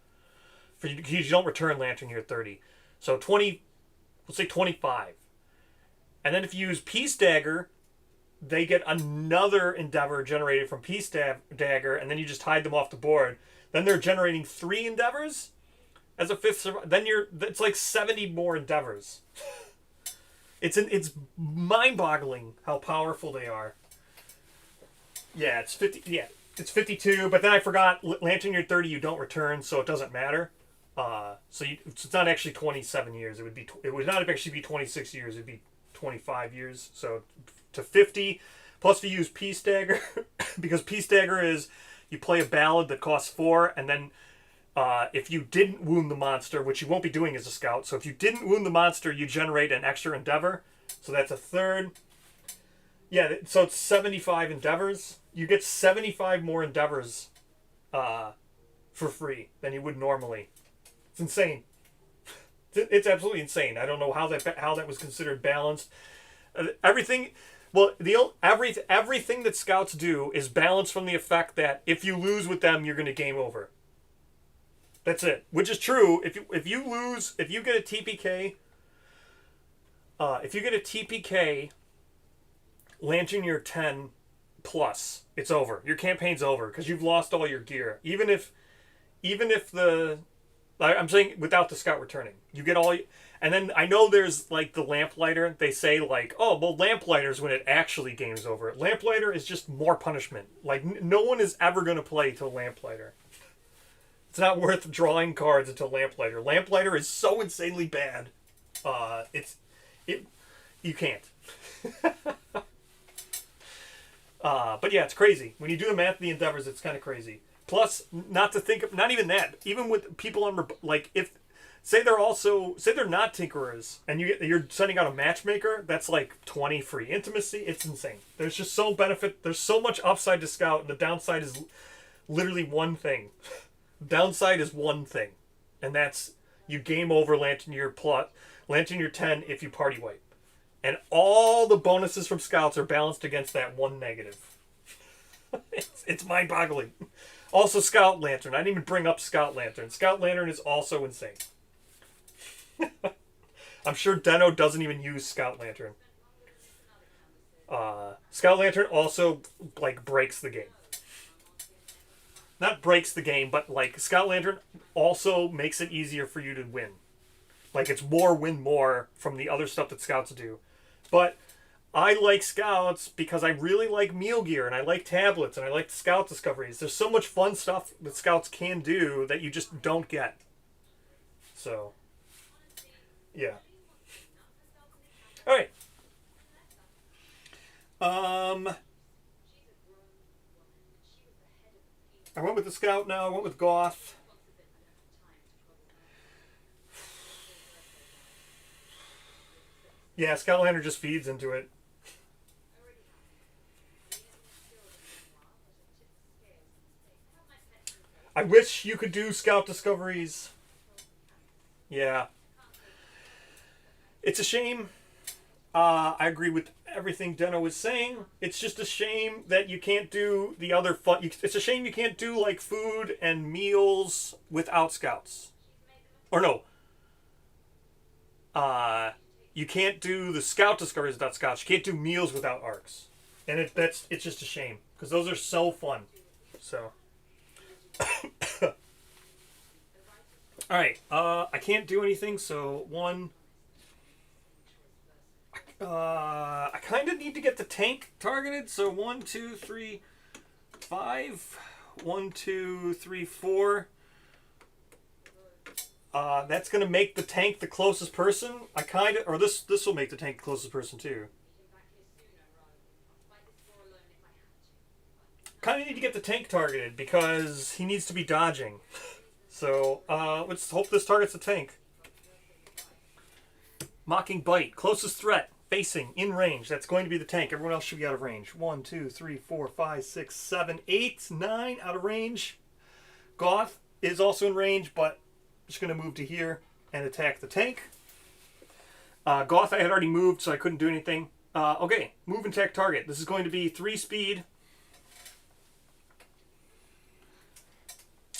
You don't return Lantern Year 30. So 20, let's say 25. And then if you use Peace Dagger, they get another endeavor generated from Peace Dagger, and then you just hide them off the board. Then they're generating 3 endeavors as a 5th. Then it's like 70 more endeavors. It's mind-boggling how powerful they are. Yeah, it's 50. Yeah, it's 52. But then I forgot Lantern Year 30 you don't return, so it doesn't matter. So it's not actually 27 years. It would not actually be 26 years. It'd be 25 years. So to 50, plus if you use Peace Dagger, because Peace Dagger is you play a ballad that costs 4, and then if you didn't wound the monster, which you won't be doing as a scout, so if you didn't wound the monster, you generate an extra endeavor. So that's a third. Yeah, so it's 75 endeavors. You get 75 more endeavors for free than you would normally. It's insane. It's absolutely insane. I don't know how that was considered balanced. Everything. Well, everything that scouts do is balanced from the effect that if you lose with them, you're going to game over. That's it. Which is true. If you lose, if you get a TPK, Lantern Year 10 plus, it's over. Your campaign's over because you've lost all your gear. Even if I'm saying without the scout returning, you get all. And then I know there's like the Lamplighter. They say like, oh, well, Lamplighter's when it actually game's over. Lamplighter is just more punishment. Like no one is ever going to play to Lamplighter. It's not worth drawing cards until Lamplighter. Lamplighter is so insanely bad. You can't. But yeah, it's crazy. When you do the math of the endeavors, it's kind of crazy. Plus, not even that. Even with people on, like, say they're not Tinkerers, and you're sending out a matchmaker, that's like 20 free intimacy. It's insane. There's just there's so much upside to Scout, and the downside is literally one thing. Downside is one thing, and that's you game over Lantern Year 10 if you party wipe. And all the bonuses from Scouts are balanced against that one negative. It's mind-boggling. Also, Scout Lantern. I didn't even bring up Scout Lantern. Scout Lantern is also insane. I'm sure Deno doesn't even use Scout Lantern. Scout Lantern also, like, breaks the game. Not breaks the game, but, like, Scout Lantern also makes it easier for you to win. Like, it's win more from the other stuff that Scouts do. But I like Scouts because I really like meal gear, and I like tablets, and I like Scout discoveries. There's so much fun stuff that Scouts can do that you just don't get. So, yeah. All right. I went with the Scout now. I went with Goth. Yeah, Scout Lantern just feeds into it. I wish you could do Scout discoveries. Yeah. It's a shame. I agree with everything Deno was saying. It's just a shame that you can't do the other fun. It's a shame you can't do like food and meals without scouts. Or no, you can't do the scout discoveries without scouts. You can't do meals without arcs, and it's just a shame because those are so fun. So, all right, I can't do anything. So one. I kind of need to get the tank targeted. So 1, 2, 3, 5. 1, 2, 3, 4. That's gonna make the tank the closest person. This will make the tank the closest person too. Kind of need to get the tank targeted because he needs to be dodging. So let's hope this targets the tank. Mocking Bite, closest threat, facing, in range. That's going to be the tank. Everyone else should be out of range. 1, 2, 3, 4, 5, 6, 7, 8, 9 out of range. Goth is also in range, but I'm just going to move to here and attack the tank. Goth I had already moved, so I couldn't do anything. Okay, move and attack target. This is going to be 3 speed.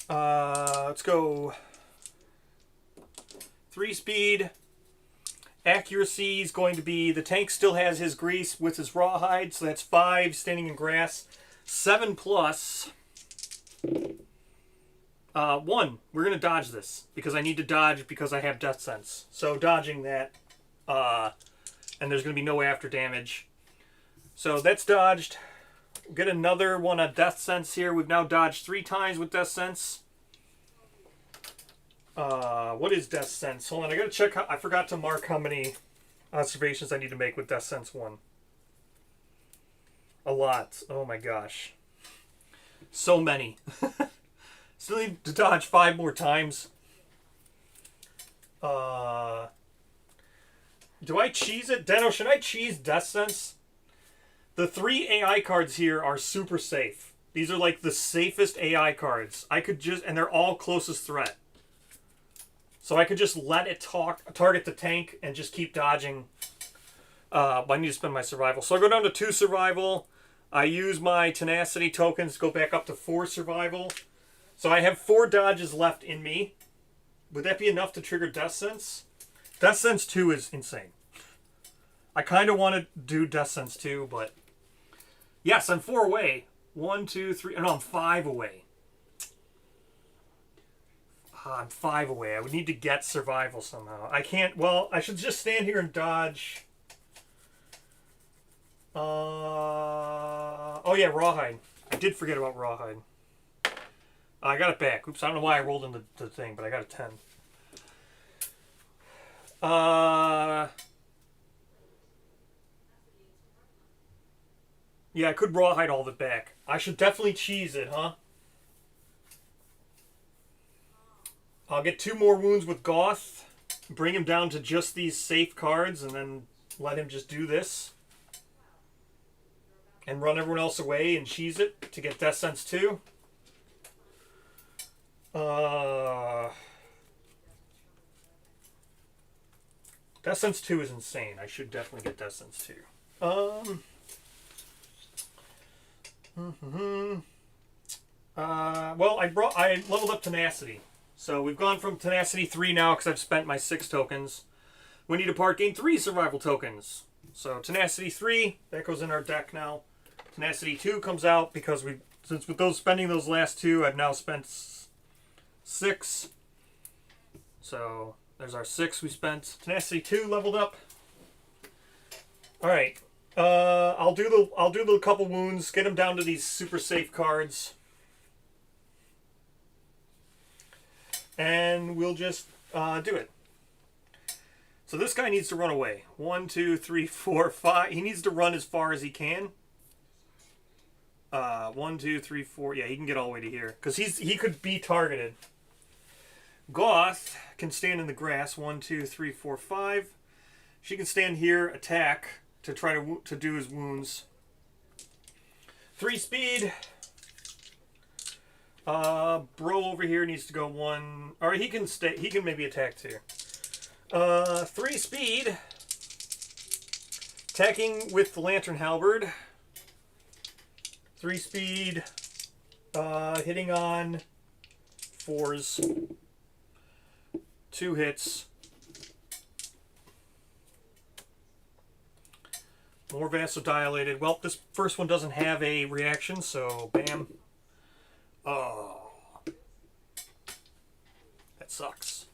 Let's go 3 speed. Accuracy is going to be, the tank still has his grease with his rawhide, so that's 5 standing in grass. 7 plus 1. We're going to dodge this because I need to dodge because I have Death Sense. So dodging that, and there's going to be no after damage. So that's dodged. Get another one on Death Sense here. We've now dodged 3 times with Death Sense. What is Death Sense? Hold on, I gotta check. I forgot to mark how many observations I need to make with Death Sense 1. A lot. Oh my gosh. So many. Still need to dodge 5 more times. Do I cheese it? Deno, should I cheese Death Sense? The 3 AI cards here are super safe. These are like the safest AI cards. I could just, and they're all closest threat. So I could just let it target the tank and just keep dodging. But I need to spend my survival. So I go down to 2 survival. I use my tenacity tokens to go back up to 4 survival. So I have 4 dodges left in me. Would that be enough to trigger Death Sense? Death Sense 2 is insane. I kind of want to do Death Sense 2, but... Yes, I'm 4 away. 1, 2, 3... No, I'm 5 away. I'm 5 away. I would need to get survival somehow. I can't... Well, I should just stand here and dodge. Oh yeah, Rawhide. I did forget about Rawhide. I got it back. Oops, I don't know why I rolled in the thing, but I got a 10. Yeah, I could Rawhide all of it back. I should definitely cheese it, huh? I'll get 2 more wounds with Goth, bring him down to just these safe cards, and then let him just do this. And run everyone else away and cheese it to get Death Sense 2. Death Sense 2 is insane. I should definitely get Death Sense 2. Well, I leveled up Tenacity. So we've gone from Tenacity 3 now because I've spent my 6 tokens. We need to part gain 3 survival tokens. So Tenacity 3, that goes in our deck now. Tenacity 2 comes out because since with those spending those last 2, I've now spent 6. So there's our 6 we spent. Tenacity 2 leveled up. All right. I'll do the couple wounds, get them down to these super safe cards. And we'll just do it. So this guy needs to run away. 1, 2, 3, 4, 5. He needs to run as far as he can. 1, 2, 3, 4. Yeah, he can get all the way to here because he could be targeted. Goth can stand in the grass. 1, 2, 3, 4, 5. She can stand here, attack to try to do his wounds. 3 speed. Bro over here needs to go 1. Or he can stay. He can maybe attack 2. 3 speed. attacking with the Lantern Halberd. 3-speed, hitting on 4s. 2 hits. More vasodilated. Well, this first one doesn't have a reaction, so bam. Oh. That sucks.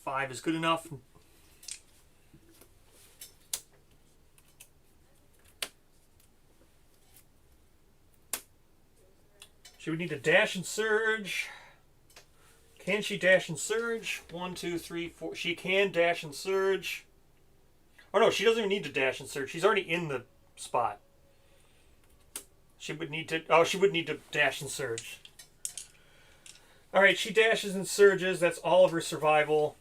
Five is good enough. She would need to dash and surge. Can she dash and surge? 1, 2, 3, 4. She can dash and surge. Oh no, she doesn't even need to dash and surge. She's already in the spot. She would need to. Oh, she would need to dash and surge. Alright, she dashes and surges. That's all of her survival.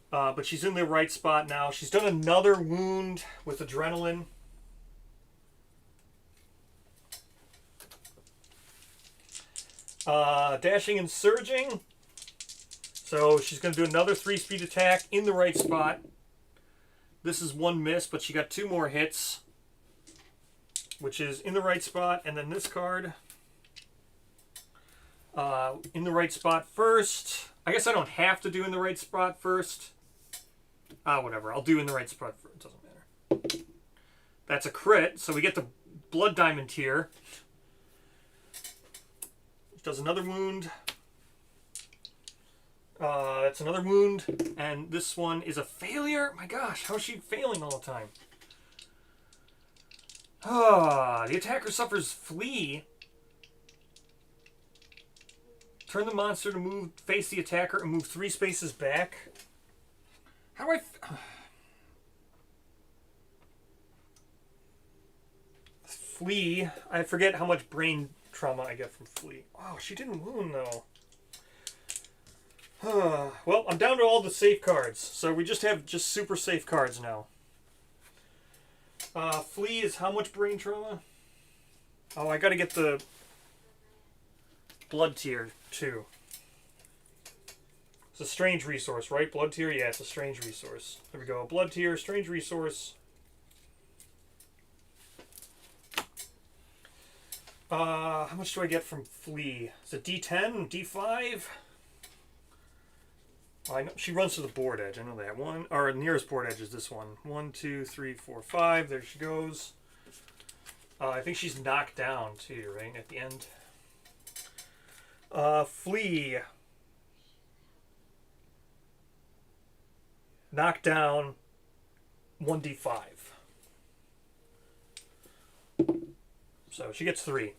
But she's in the right spot now. She's done another wound with adrenaline. Dashing and surging. So she's going to do another 3-speed attack in the right spot. This is 1 miss, but she got 2 more hits, which is in the right spot. And then this card, in the right spot first. I guess I don't have to do in the right spot first. Whatever. I'll do in the right spot first. It doesn't matter. That's a crit, so we get the Blood Diamond here. Does another wound. That's another wound. And this one is a failure. My gosh, how is she failing all the time? The attacker suffers flee. Turn the monster to move, face the attacker, and move 3 spaces back. How do I... Flee. I forget how much brain trauma I get from flee. Oh, she didn't wound, though. Well, I'm down to all the safe cards. So we just have super safe cards now. Flee is how much brain trauma? Oh, I gotta get the blood tier, too. It's a strange resource, right? Blood tier? Yeah, it's a strange resource. There we go. Blood tier, strange resource. How much do I get from flee? Is it D10? D5? I know she runs to the board edge. I know that one. Or nearest board edge is this one. 1, 2, 3, 4, 5. There she goes. I think she's knocked down too, right at the end. Flee. Knocked down. 1d5. So she gets 3.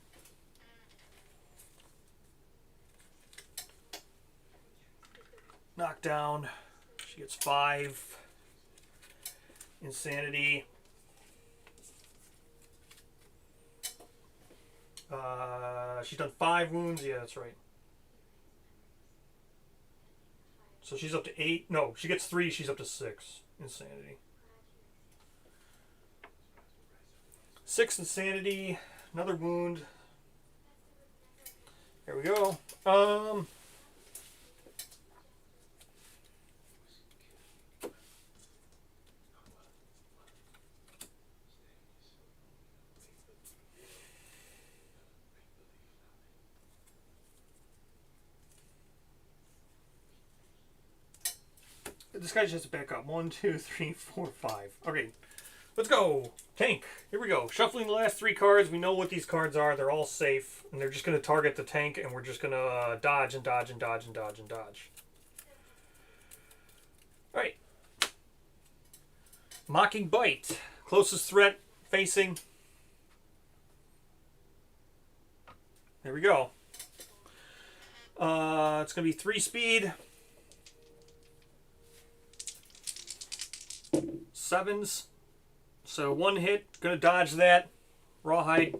Knockdown. She gets 5. Insanity. She's done 5 wounds. Yeah, that's right. So she's up to 8. No, she gets 3. She's up to 6. Insanity. 6 insanity. Another wound. There we go. This guy just has to back up. 1, 2, 3, 4, 5. Okay. Let's go. Tank. Here we go. Shuffling the last 3 cards. We know what these cards are. They're all safe. And they're just going to target the tank. And we're just going to dodge and dodge and dodge and dodge and dodge. Alright. Mocking Bite. Closest threat facing. There we go. It's going to be 3 speed. 7s. So 1 hit, gonna dodge that. Rawhide.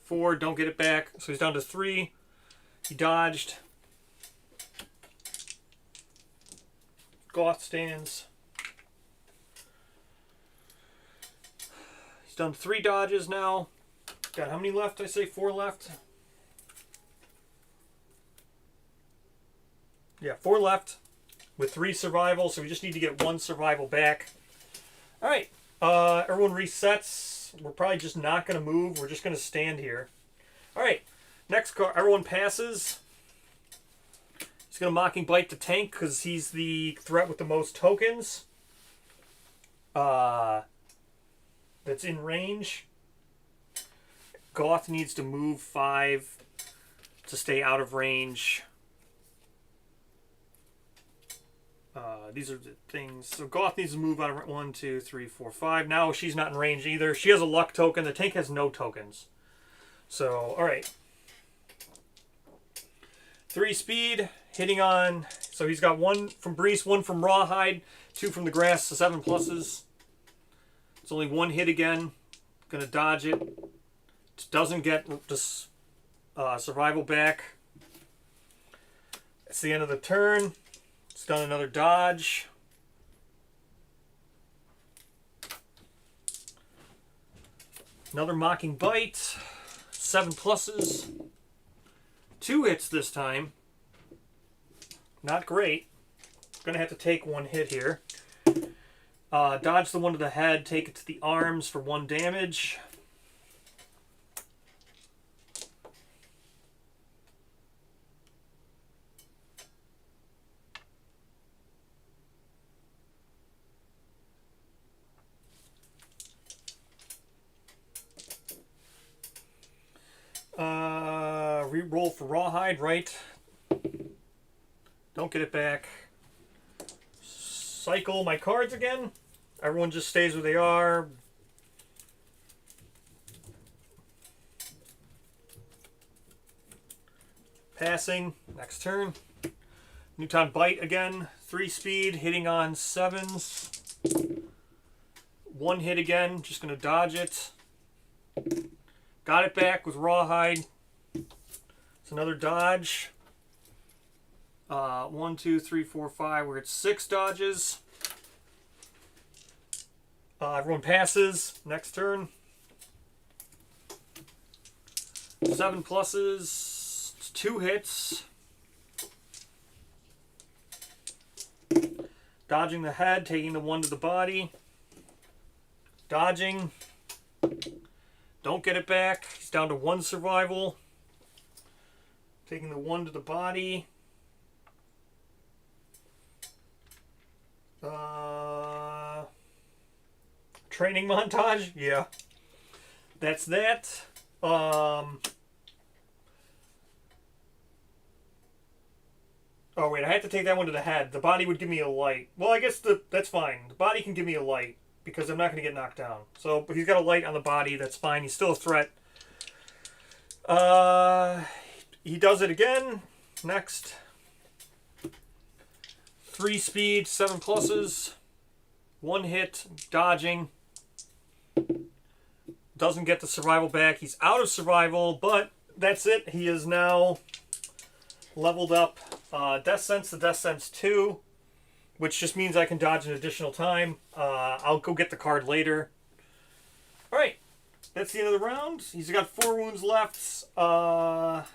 4, don't get it back. So he's down to 3. He dodged. Goth stands. He's done 3 dodges now. Got how many left? I say 4 left. Yeah, 4 left. with 3 survival, so we just need to get 1 survival back. All right, everyone resets. We're probably just not going to move. We're just going to stand here. All right, next card. Everyone passes. He's going to Mocking Bite the tank because he's the threat with the most tokens. That's in range. Goth needs to move 5 to stay out of range. These are the things. So Goth needs to move out of 1, 2, 3, 4, 5. Now she's not in range either. She has a luck token. The tank has no tokens. So, all right. 3 speed, hitting on. So he's got 1 from Breeze, 1 from Rawhide, 2 from the Grass, so 7 pluses. It's only 1 hit again. Gonna dodge it. Doesn't get this survival back. It's the end of the turn. It's done another dodge. Another Mocking Bite. 7 pluses. 2 hits this time. Not great. Gonna have to take 1 hit here. Dodge the one to the head. Take it to the arms for 1 damage. Re-roll for Rawhide, right? Don't get it back. Cycle my cards again. Everyone just stays where they are. Passing. Next turn. Newton Bite again. 3 speed, hitting on 7s. 1 hit again. Just going to dodge it. Got it back with Rawhide. It's another dodge. 1, 2, 3, 4, 5. We're at 6 dodges. Everyone passes. Next turn. 7 pluses. 2 hits. Dodging the head, taking the 1 to the body. Dodging. Don't get it back. He's down to 1 survival. Taking the 1 to the body. Training montage? Yeah. That's that. Oh, wait. I have to take that 1 to the head. The body would give me a light. Well, I guess that's fine. The body can give me a light because I'm not going to get knocked down. So, but he's got a light on the body. That's fine. He's still a threat. He does it again. Next. 3 speed, 7 pluses. 1 hit, dodging. Doesn't get the survival back. He's out of survival, but that's it. He is now leveled up Death Sense to Death Sense 2, which just means I can dodge an additional time. I'll go get the card later. All right. That's the end of the round. He's got 4 wounds left. Got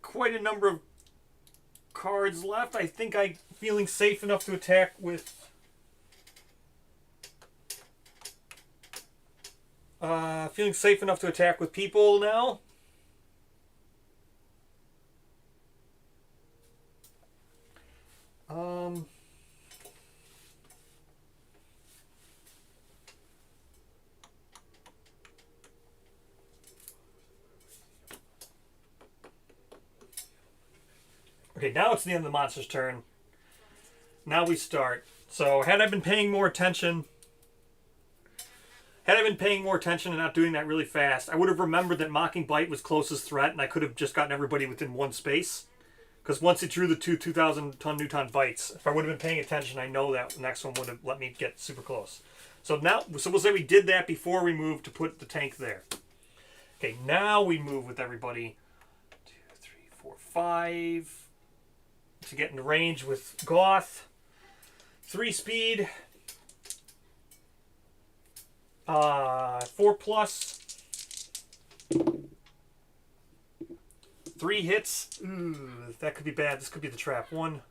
quite a number of cards left. I think I'm feeling safe enough to attack with... feeling safe enough to attack with people now. Okay, now it's the end of the monster's turn. Now we start. So, had I been paying more attention... Had I been paying more attention and not doing that really fast, I would have remembered that Mocking Bite was closest threat, and I could have just gotten everybody within 1 space. Because once it drew the 2,000-ton Newton bites, if I would have been paying attention, I know that the next one would have let me get super close. So now, so we'll say we did that before we moved to put the tank there. Okay, now we move with everybody. 2, 3, 4, 5. To get into range with Goth. 3 speed. 4 plus. 3 hits. Ooh, that could be bad. This could be the trap. 1,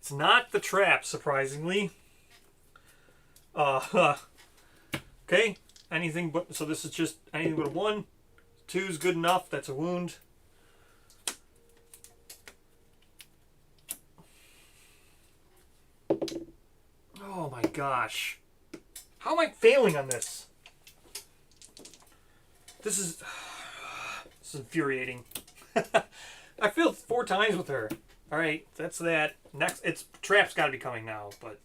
It's not the trap, surprisingly. Okay, anything but, so this is just anything but a 1. 2 is good enough, that's a wound. Oh my gosh. How am I failing on this? This is infuriating. I failed 4 times with her. Alright, that's that. Next, trap's gotta be coming now, but.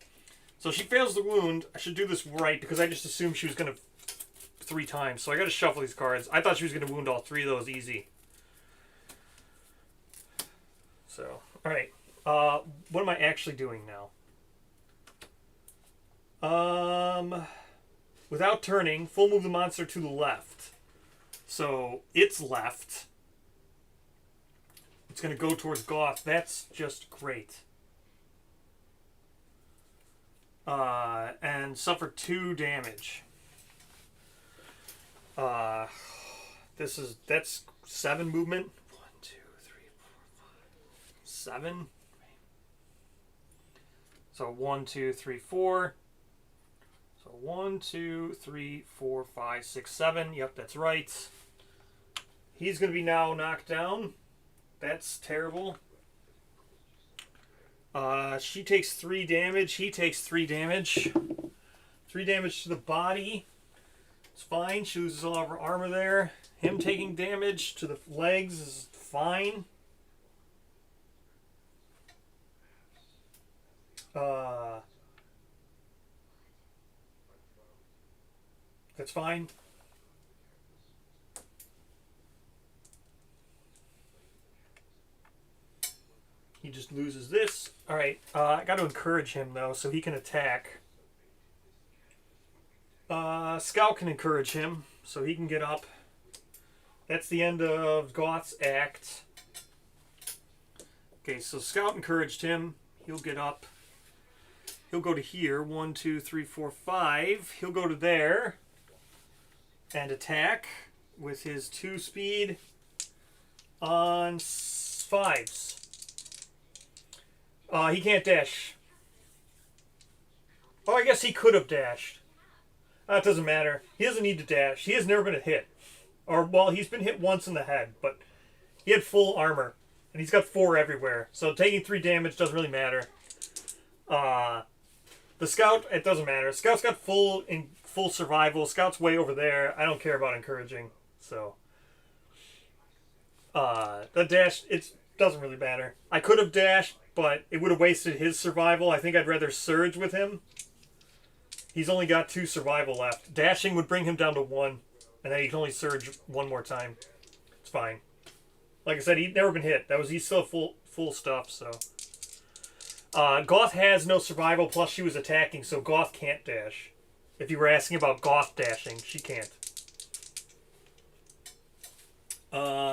So she fails the wound. I should do this right because I just assumed she was gonna 3 times. So I gotta shuffle these cards. I thought she was gonna wound all 3 of those easy. So, alright. What am I actually doing now? Without turning, full move the monster to the left. So it's left. It's going to go towards Goth. That's just great. And suffer 2 damage. That's 7 movement. 1, 2, 3, 4, 5, 7. So 1, 2, 3, 4. So 1, 2, 3, 4, 5, 6, 7. Yep, that's right. He's going to be now knocked down. That's terrible. She takes 3 damage. He takes 3 damage. 3 damage to the body. It's fine. She loses all of her armor there. Him taking damage to the legs is fine. That's fine. He just loses this. Alright, I got to encourage him, though, so he can attack. Scout can encourage him, so he can get up. That's the end of Goth's act. Okay, so Scout encouraged him. He'll get up. He'll go to here. 1, 2, 3, 4, 5. He'll go to there. And attack with his 2 speed on 5s. He can't dash. Oh, I guess he could have dashed. It doesn't matter. He doesn't need to dash. He has never been hit. Or, well, he's been hit once in the head, but he had full armor. And he's got 4 everywhere. So taking 3 damage doesn't really matter. The Scout, it doesn't matter. Scout's got full survival. Scout's way over there. I don't care about encouraging. So, the dash, it doesn't really matter. I could have dashed, but it would have wasted his survival. I think I'd rather surge with him. He's only got 2 survival left. Dashing would bring him down to 1, and then he can only surge 1 more time. It's fine. Like I said, he'd never been hit. He's still full stuff, so. Goth has no survival, plus she was attacking, so Goth can't dash. If you were asking about Goth dashing, she can't.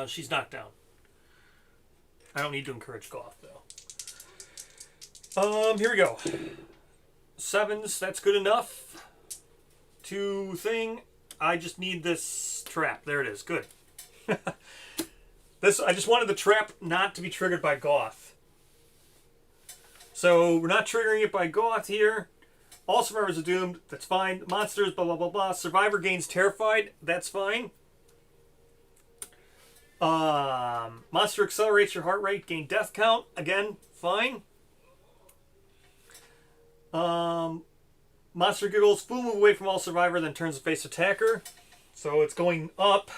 She's knocked down. I don't need to encourage Goth, though. Here we go. 7s, that's good enough. 2 thing. I just need this trap. There it is. Good. I just wanted the trap not to be triggered by Goth. So we're not triggering it by Goth here. All survivors are doomed. That's fine. Monsters, blah, blah, blah, blah. Survivor gains terrified. That's fine. Monster accelerates your heart rate. Gain death count. Again, fine. Monster giggles. Full move away from all survivor, then turns to face attacker. So it's going up.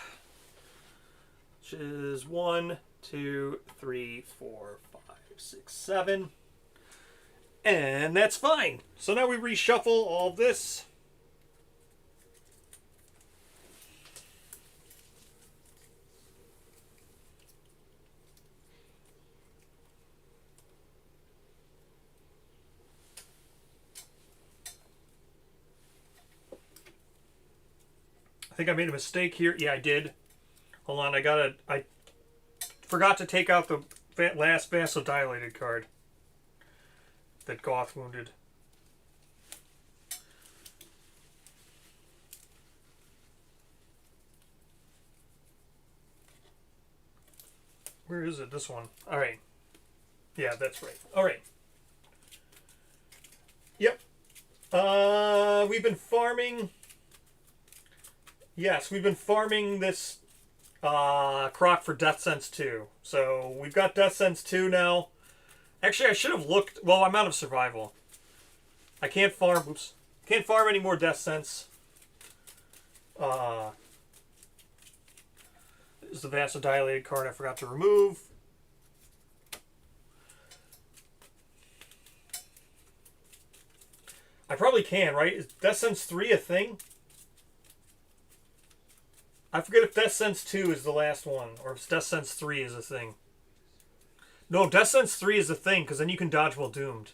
Which is 1, 2, 3, 4, 5, 6, 7. And that's fine. So now we reshuffle all of this. I think I made a mistake here. Yeah, I did. Hold on, I forgot to take out the last vasodilated card that Goth wounded. Where is it? This one. Alright. Yeah, that's right. Alright. We've been farming. Yes, we've been farming this croc for Death Sense 2. So we've got Death Sense 2 now. Actually, I should have looked. Well, I'm out of survival. I can't farm. Oops. Can't farm any more Death Sense. This is the vasodilated card I forgot to remove. I probably can, right? Is Death Sense 3 a thing? I forget if Death Sense 2 is the last one, or if Death Sense 3 is a thing. No, Death Sense 3 is a thing, because then you can dodge while doomed.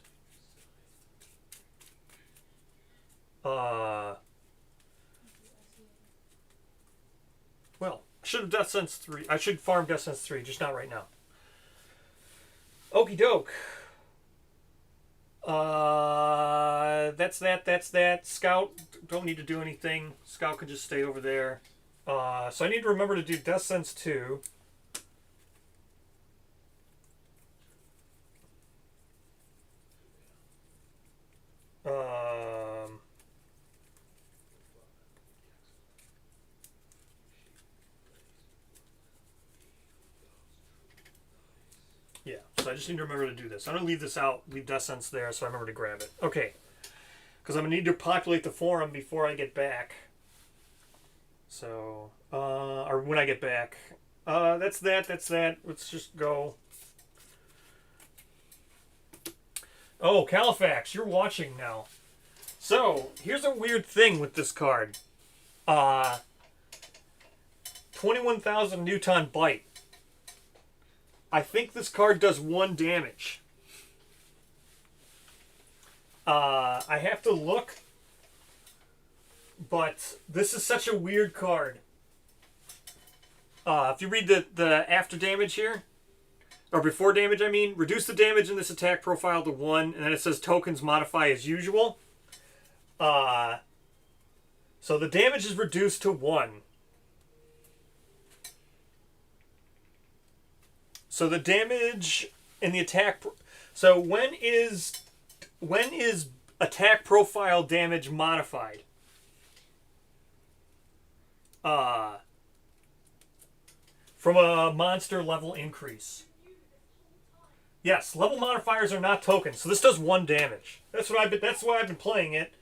Well, I should have Death Sense 3. I should farm Death Sense 3, just not right now. Okie doke. That's that. Scout, don't need to do anything. Scout can just stay over there. So I need to remember to do Death Sense 2. Yeah, so I just need to remember to do this. I'm going to leave this out, leave Death Sense there, so I remember to grab it. Okay. Because I'm going to need to populate the forum before I get back. So, or when I get back. That's that. Let's just go. Oh, Califax, you're watching now. So, here's a weird thing with this card. 21,000 Newton Bite. I think this card does 1 damage. I have to look. But this is such a weird card. If you read the after damage here, or before damage, I mean, reduce the damage in this attack profile to 1, and then it says tokens modify as usual. So the damage is reduced to 1. So the damage in the attack. So when is attack profile damage modified? From a monster level increase. Yes, level modifiers are not tokens, so this does 1 damage. That's why I've been playing it.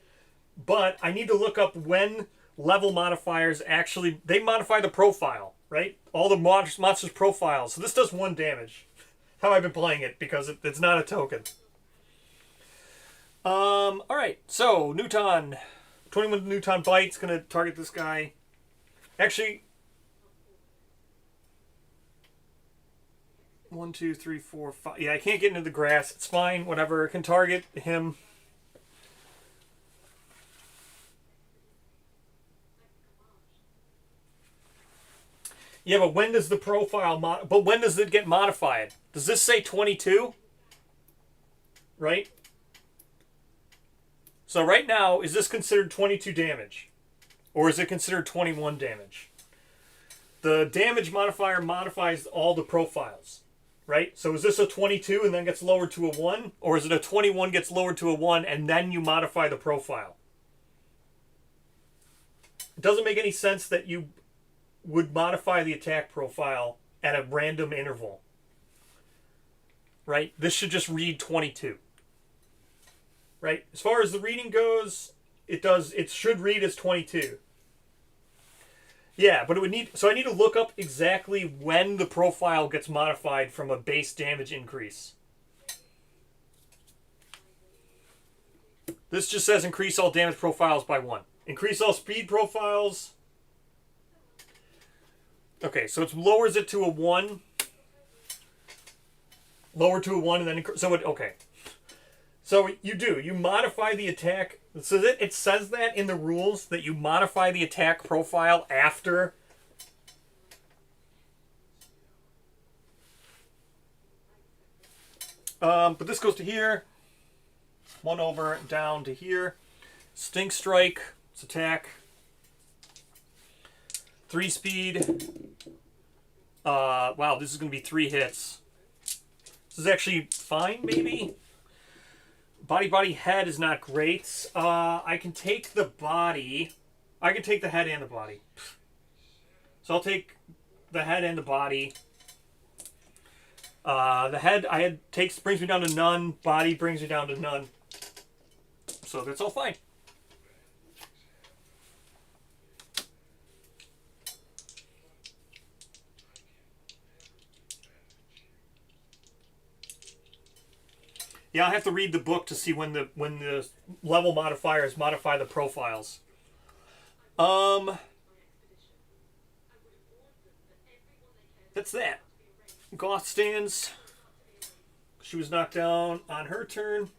But I need to look up when level modifiers actually they modify the profile, right? All the monsters' profiles. So this does 1 damage. How I've been playing it because it's not a token. All right. So Newton, 21 Newton Bite's gonna target this guy. Actually, 1, 2, 3, 4, 5. Yeah, I can't get into the grass. It's fine. Whatever. It can target him. Yeah, but when does the profile but when does it get modified? Does this say 22? Right? So right now, is this considered 22 damage? Or is it considered 21 damage? The damage modifier modifies all the profiles. Right? So is this a 22 and then gets lowered to a 1? Or is it a 21 gets lowered to a 1 and then you modify the profile? It doesn't make any sense that you would modify the attack profile at a random interval. Right? This should just read 22. Right? As far as the reading goes, it should read as 22. Yeah, but it would need so I need to look up exactly when the profile gets modified from a base damage increase. This just says increase all damage profiles by 1. Increase all speed profiles. Okay, so it lowers it to a 1. Lower to a 1 and then okay. So you modify the attack. So it says that in the rules that you modify the attack profile after. But this goes to here. 1 over down to here. Stink Strike. It's attack. 3 speed. Wow, this is going to be 3 hits. This is actually fine, maybe. Body head is not great. I can take the body. I can take the head and the body. So I'll take the head and the body. The head brings me down to none. Body brings me down to none. So that's all fine. Yeah, I have to read the book to see when the level modifiers modify the profiles. That's that. Goth stands. She was knocked down on her turn.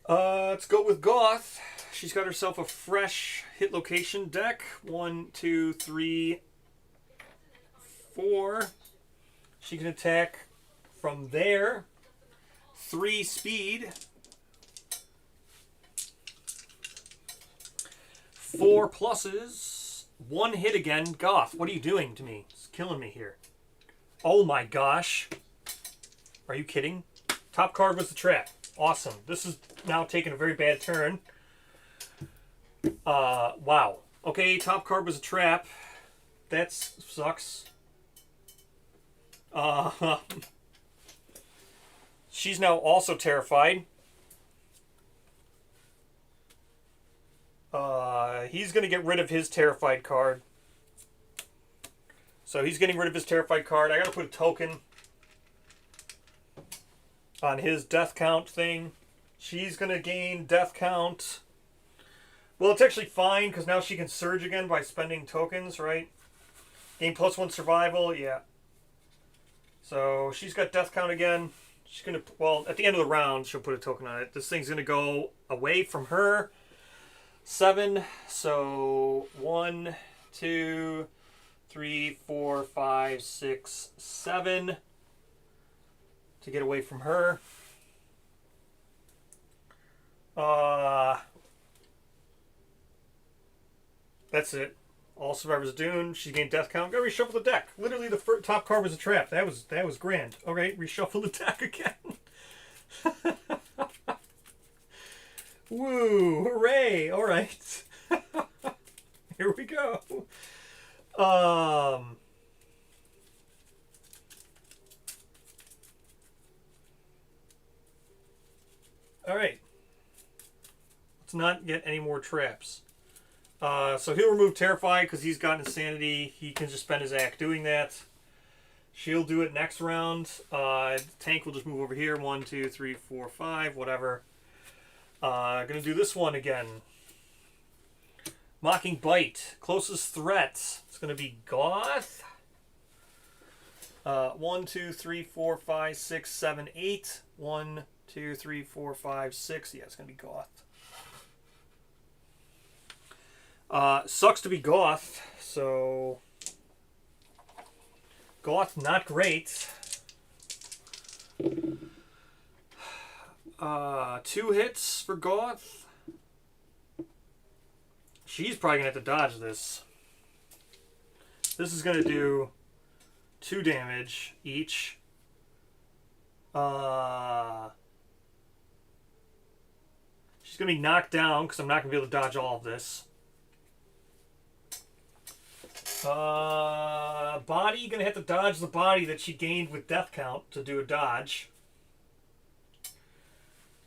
Let's go with Goth. She's got herself a fresh hit location deck. 1, 2, 3, 4. She can attack from there. 3 speed. 4 pluses. 1 hit again. Goth, what are you doing to me? It's killing me here. Oh my gosh. Are you kidding? Top card was the trap. Awesome. This is now taking a very bad turn. Wow. Okay, top card was a trap. That sucks. She's now also terrified. He's going to get rid of his terrified card. So he's getting rid of his terrified card. I got to put a token on his death count thing. She's going to gain death count. Well, it's actually fine because now she can surge again by spending tokens, right? Gain +1 survival, yeah. So she's got death count again. She's going to, well, at the end of the round, she'll put a token on it. This thing's going to go away from her. 7. So 1, 2, 3, 4, 5, 6, 7 to get away from her. That's it. All survivors doomed. She gained death count. Gotta reshuffle the deck. Literally, the top card was a trap. That was grand. Okay, reshuffle the deck again. Woo! Hooray! All right. Here we go. All right. Let's not get any more traps. So he'll remove Terrify because he's got Insanity. He can just spend his act doing that. She'll do it next round. Tank will just move over here. 1, 2, 3, 4, 5, whatever. Gonna do this one again. Mocking Bite. Closest threat. It's gonna be Goth. 1, 2, 3, 4, 5, 6, 7, 8. 1, 2, 3, 4, 5, 6. Yeah, it's gonna be Goth. Sucks to be Goth, so Goth not great. 2 hits for Goth. She's probably gonna have to dodge this. This is gonna do 2 damage each. She's gonna be knocked down because I'm not gonna be able to dodge all of this. Body, gonna have to dodge the body that she gained with death count to do a dodge.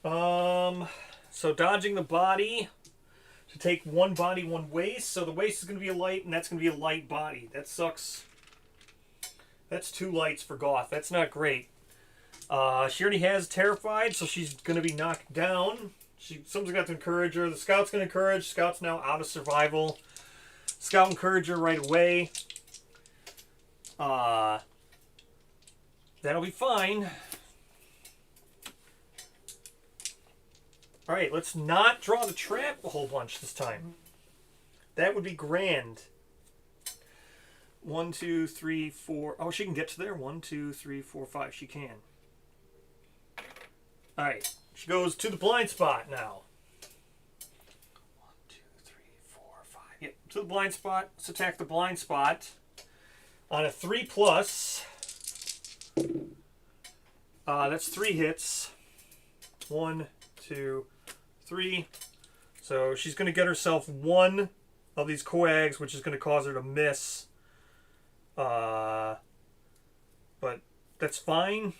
So dodging the body to take 1 body, 1 waste. So the waste is gonna be a light, and that's gonna be a light body. That sucks. That's 2 lights for Goth. That's not great. She already has Terrified, so she's gonna be knocked down. Someone's got to encourage her. The Scout's gonna encourage. Scout's now out of survival. Scout encourage her right away. That'll be fine. Alright, let's not draw the trap a whole bunch this time. That would be grand. 1, 2, 3, 4. Oh, she can get to there. 1, 2, 3, 4, 5. She can. Alright, she goes to the blind spot now. Yep, to the blind spot. Let's attack the blind spot on a 3+. That's 3 hits. 1, 2, 3. So she's going to get herself 1 of these coags, which is going to cause her to miss. But that's fine.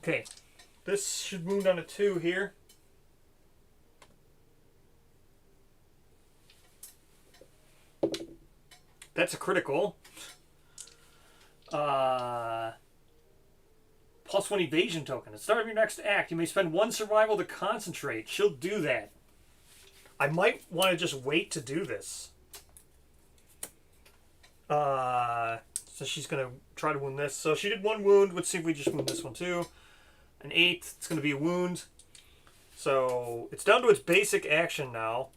Okay, this should wound on a 2 here. That's a critical. +1 evasion token. At the start of your next act, you may spend 1 survival to concentrate. She'll do that. I might want to just wait to do this. So she's going to try to wound this. So she did 1 wound. Let's see if we just wound this one too. An 8. It's going to be a wound. So it's down to its basic action now,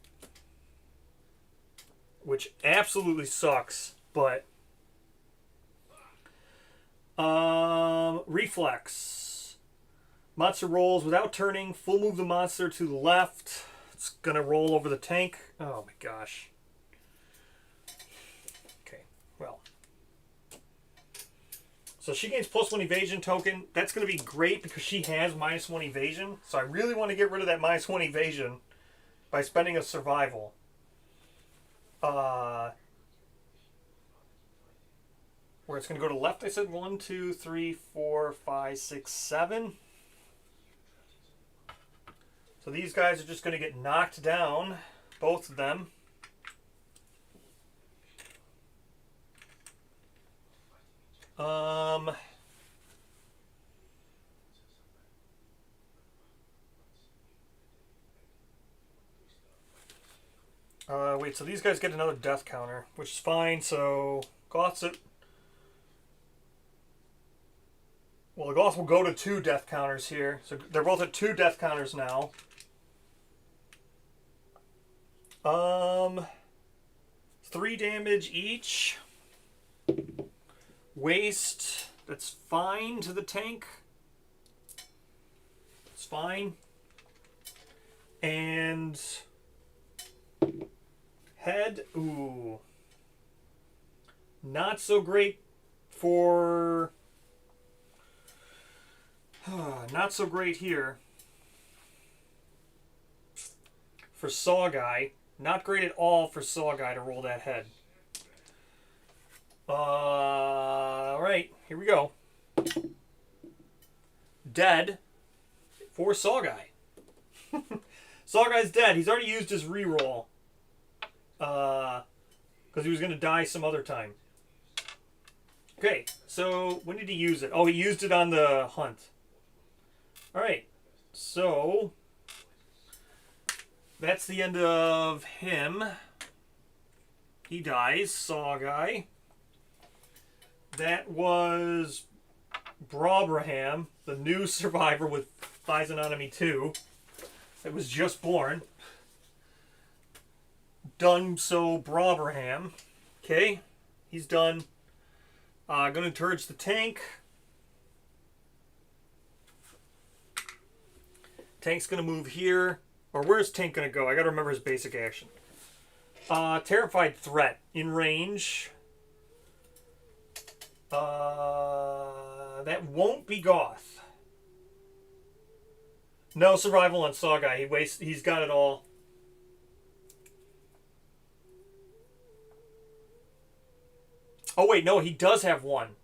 which absolutely sucks, but reflex. Monster rolls without turning. Full move the monster to the left. It's gonna roll over the tank. Oh my gosh. Okay, well. So she gains +1 evasion token. That's gonna be great because she has -1 evasion. So I really want to get rid of that -1 evasion by spending a survival. Where it's going to go to left, I said 1, 2, 3, 4, 5, 6, 7. So these guys are just going to get knocked down, both of them. Wait, so these guys get another death counter, which is fine, so Goth's it. Well, the Goth will go to 2 death counters here. So they're both at 2 death counters now. 3 damage each. Waste. That's fine to the tank. It's fine. And head. Ooh. Not so great for... not so great here. For Saw Guy. Not great at all for Saw Guy to roll that head. Alright, here we go. Dead for Saw Guy. Saw Guy's dead. He's already used his reroll. Because he was going to die some other time. Okay, so when did he use it? Oh, he used it on the hunt. Alright, so that's the end of him. He dies, Saw Guy. That was Brabraham, the new survivor with Physononymy 2. That was just born. Done, so Brabraham. Okay, he's done. Gonna encourage the tank. Tank's gonna move here. Or where's Tank gonna go? I gotta remember his basic action. Terrified threat. In range. That won't be Goth. No survival on Saw Guy. He's got it all. Oh wait, no, he does have 1.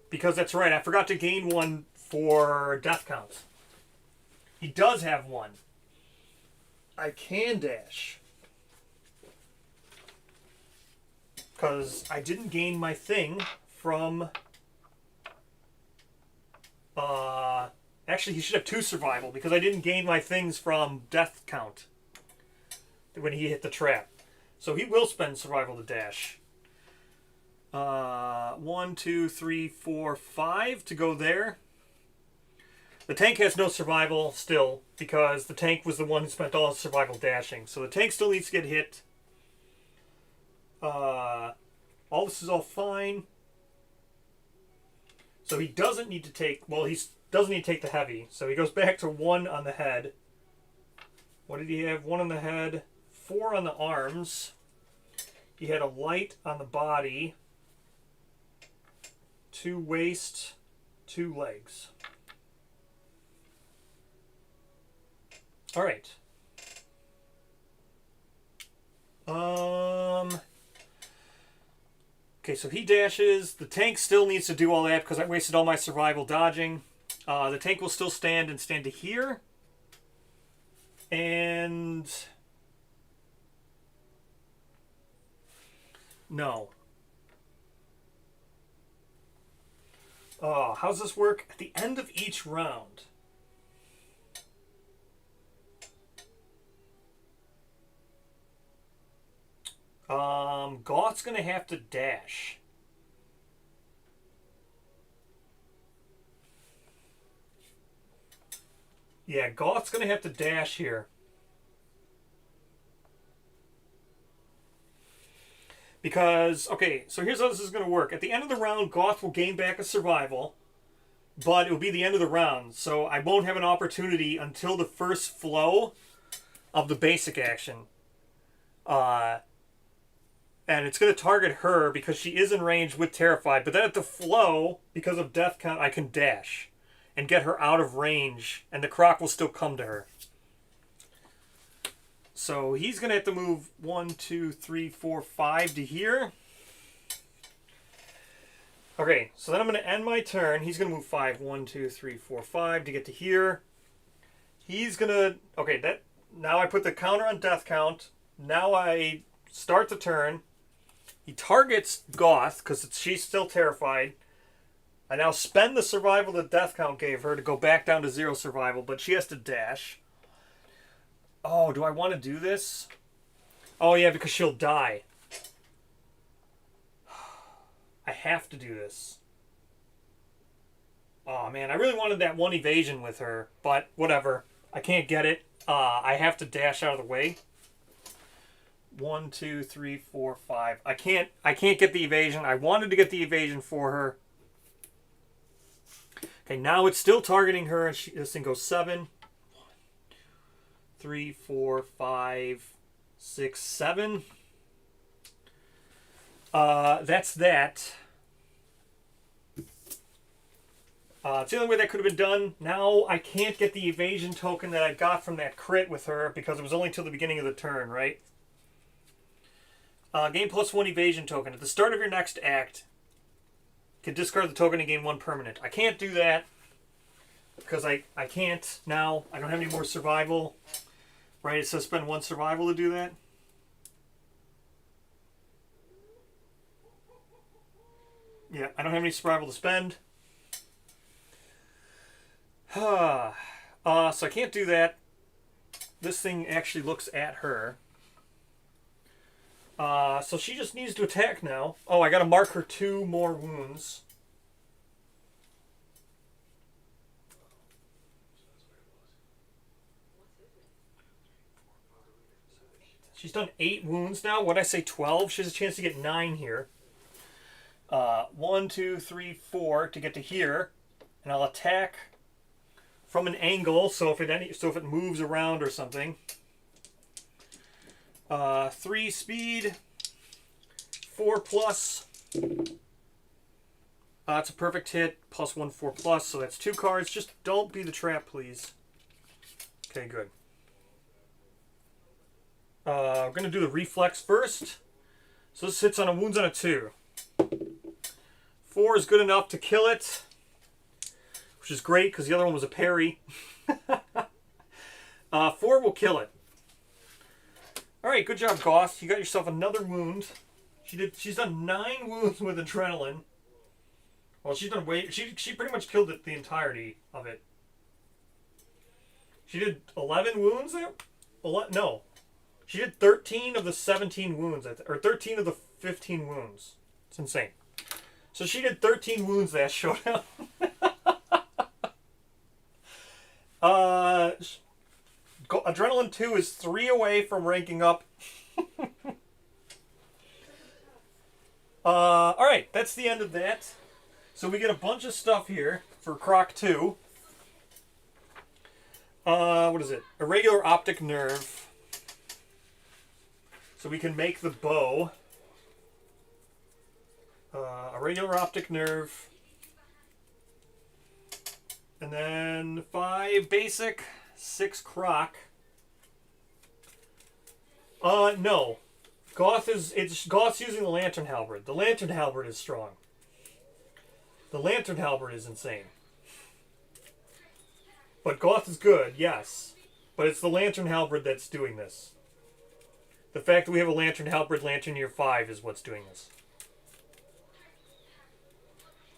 Because that's right, I forgot to gain 1 for death counts. He does have 1. I can dash. Because I didn't gain my thing from... actually, he should have 2 survival, because I didn't gain my things from death count when he hit the trap. So he will spend survival to dash. 1, 2, 3, 4, 5 to go there. The tank has no survival still, because the tank was the one who spent all his survival dashing. So the tank still needs to get hit. All this is all fine. So he doesn't need to take... Well, he doesn't need to take the heavy. So he goes back to 1 on the head. What did he have? 1 on the head. 4 on the arms. he had a light on the body, 2 waist, 2 legs. All right. Okay, so he dashes. The tank still needs to do all that because I wasted all my survival dodging. The tank will still stand and stand to here. And... no. Oh, how's this work? At the end of each round. Goth's gonna have to dash. Yeah, Goth's gonna have to dash here. Because, okay, so here's how this is going to work. At the end of the round, Goth will gain back a survival, but it will be the end of the round. So I won't have an opportunity until the first flow of the basic action. And it's going to target her because she is in range with Terrified. But then at the flow, because of death count, I can dash and get her out of range, and the croc will still come to her. So he's going to have to move 1, 2, 3, 4, 5 to here. Okay, so then I'm going to end my turn. He's going to move 5, 1, 2, 3, 4, 5 to get to here. He's going to... okay, that now I put the counter on death count. Now I start the turn. He targets Goth because she's still terrified. I now spend the survival that death count gave her to go back down to 0 survival, but she has to dash. Oh, do I want to do this? Oh, yeah, because she'll die. I have to do this. Oh, man, I really wanted that 1 evasion with her, but whatever. I can't get it. I have to dash out of the way. 1, 2, 3, 4, 5. I can't get the evasion. I wanted to get the evasion for her. Okay, now it's still targeting her, and this thing goes 7. 3, 4, 5, 6, 7. That's that. It's the only way that could have been done. Now I can't get the evasion token that I got from that crit with her because it was only till the beginning of the turn, right? Gain +1 evasion token. At the start of your next act, you can discard the token and gain 1 permanent. I can't do that because I can't now. I don't have any more survival. Right, it says spend 1 survival to do that. Yeah, I don't have any survival to spend. So I can't do that. This thing actually looks at her. So she just needs to attack now. Oh, I gotta mark her 2 more wounds. She's done 8 wounds now. What'd I say, 12? She has a chance to get 9 here. 1, 2, 3, 4 to get to here. And I'll attack from an angle, so if it moves around or something. 3 speed. 4 plus. That's a perfect hit. +1, 4 plus. So that's 2 cards. Just don't be the trap, please. Okay, good. We're going to do the reflex first. So this hits on a wounds on a 2. 4 is good enough to kill it, which is great because the other one was a parry. 4 will kill it. All right, good job, Goth. You got yourself another wound. She's done 9 wounds with adrenaline. Well, she's done way. She pretty much killed it, the entirety of it. She did 11 wounds there. No. She did 13 of the 17 wounds, or 13 of the 15 wounds. It's insane. So she did 13 wounds that showdown. Adrenaline 2 is 3 away from ranking up. Alright, that's the end of that. So we get a bunch of stuff here for Croc 2. What is it? Irregular optic nerve. So we can make the bow. A regular optic nerve. And then 5 basic, 6 croc. No. Goth's using the lantern halberd. The lantern halberd is strong. The lantern halberd is insane. But Goth is good, yes. But it's the lantern halberd that's doing this. The fact that we have a lantern halberd lantern year 5 is what's doing this.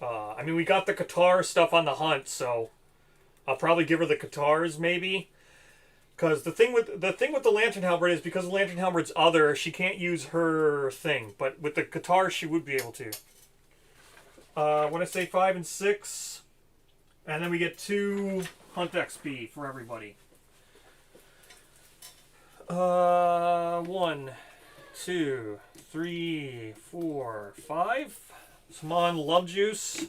I mean, we got the Qatar stuff on the hunt, so I'll probably give her the Qatars maybe. Because the thing with the lantern halberd is because the lantern halberd's other, she can't use her thing. But with the Qatar, she would be able to. When I say 5 and 6, and then we get 2 hunt XP for everybody. 1, 2, 3, 4, 5. Come on, love juice.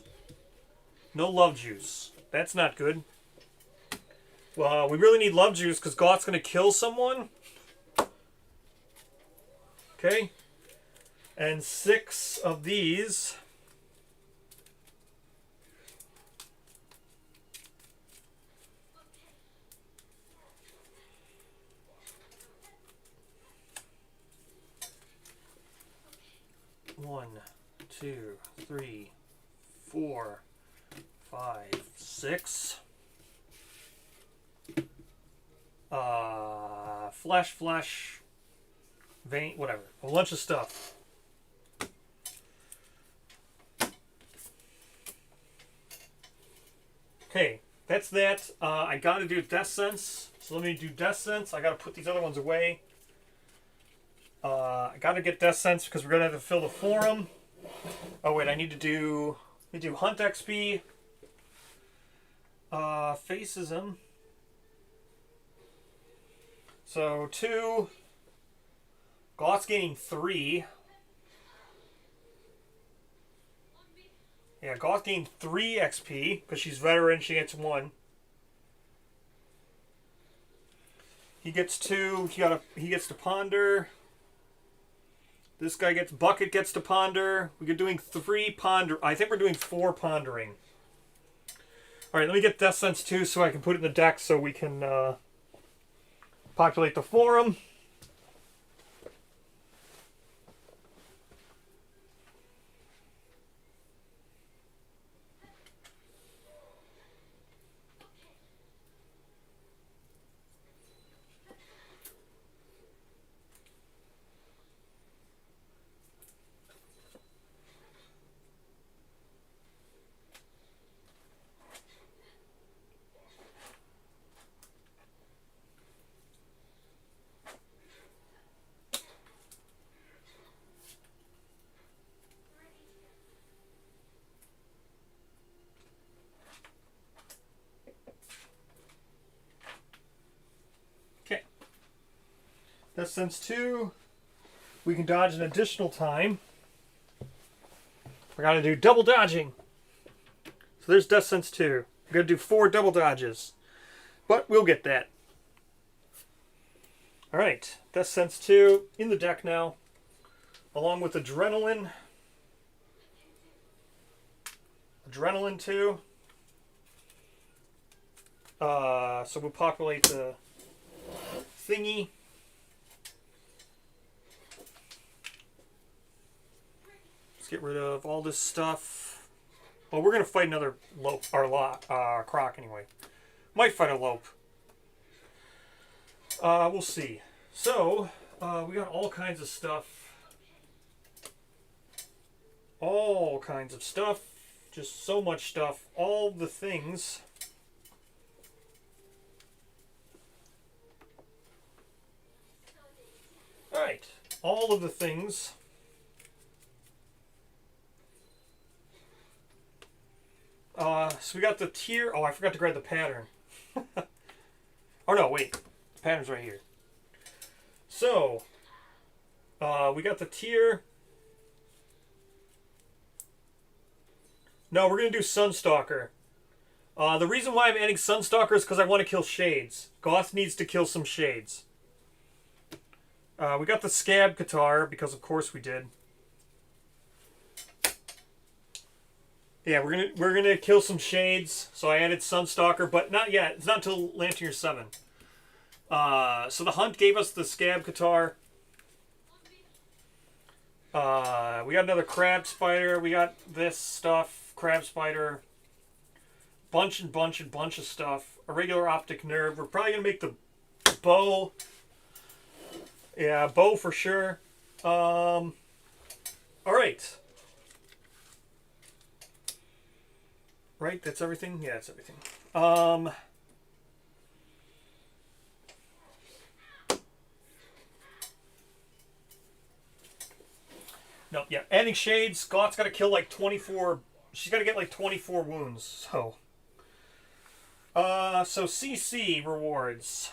No love juice. That's not good. Well, we really need love juice because Goth's going to kill someone. Okay. And 6 of these. One, 2, 3, 4, 5, 6. Flesh, vein, whatever. A bunch of stuff. Okay, that's that. I gotta do Death Sense. So let me do Death Sense. I gotta put these other ones away. I gotta get Death Sense because we're gonna have to fill the forum. Oh wait, I need to do Hunt XP. Facism. So 2. Goth's gaining 3. Yeah, Goth gained 3 XP because she's veteran. She gets 1. He gets 2. He gets to ponder. This guy gets Bucket gets to ponder. We're doing 3 ponder. I think we're doing 4 pondering. All right, let me get Death Sense 2 so I can put it in the deck so we can populate the forum. Death Sense 2, we can dodge an additional time. We're going to do double dodging. So there's Death Sense 2. We're going to do 4 double dodges. But we'll get that. Alright, Death Sense 2 in the deck now. Along with Adrenaline. Adrenaline 2. So we'll populate the thingy. Get rid of all this stuff. Well, we're going to fight another lope, or croc anyway. Might fight a lope. We'll see. So, we got all kinds of stuff. All kinds of stuff. Just so much stuff. All the things. Alright. All of the things. So we got the tier. Oh, I forgot to grab the pattern. Oh no, wait. The pattern's right here. So, we got the tier. No, we're going to do Sunstalker. The reason why I'm adding Sunstalker is because I want to kill Shades. Goth needs to kill some Shades. We got the Scab Qatar, because of course we did. Yeah, we're gonna kill some shades. So I added Sunstalker, but not yet. It's not until Lantern Year 7. So the hunt gave us the Scab Catar. We got another Crab Spider. We got this stuff, Crab Spider. Bunch of stuff. A regular Optic Nerve. We're probably gonna make the bow. Yeah, bow for sure. All right. Right, that's everything? Yeah, that's everything. Nope, yeah. Adding shades, Scott's got to kill like 24. She's got to get like 24 wounds. So CC rewards.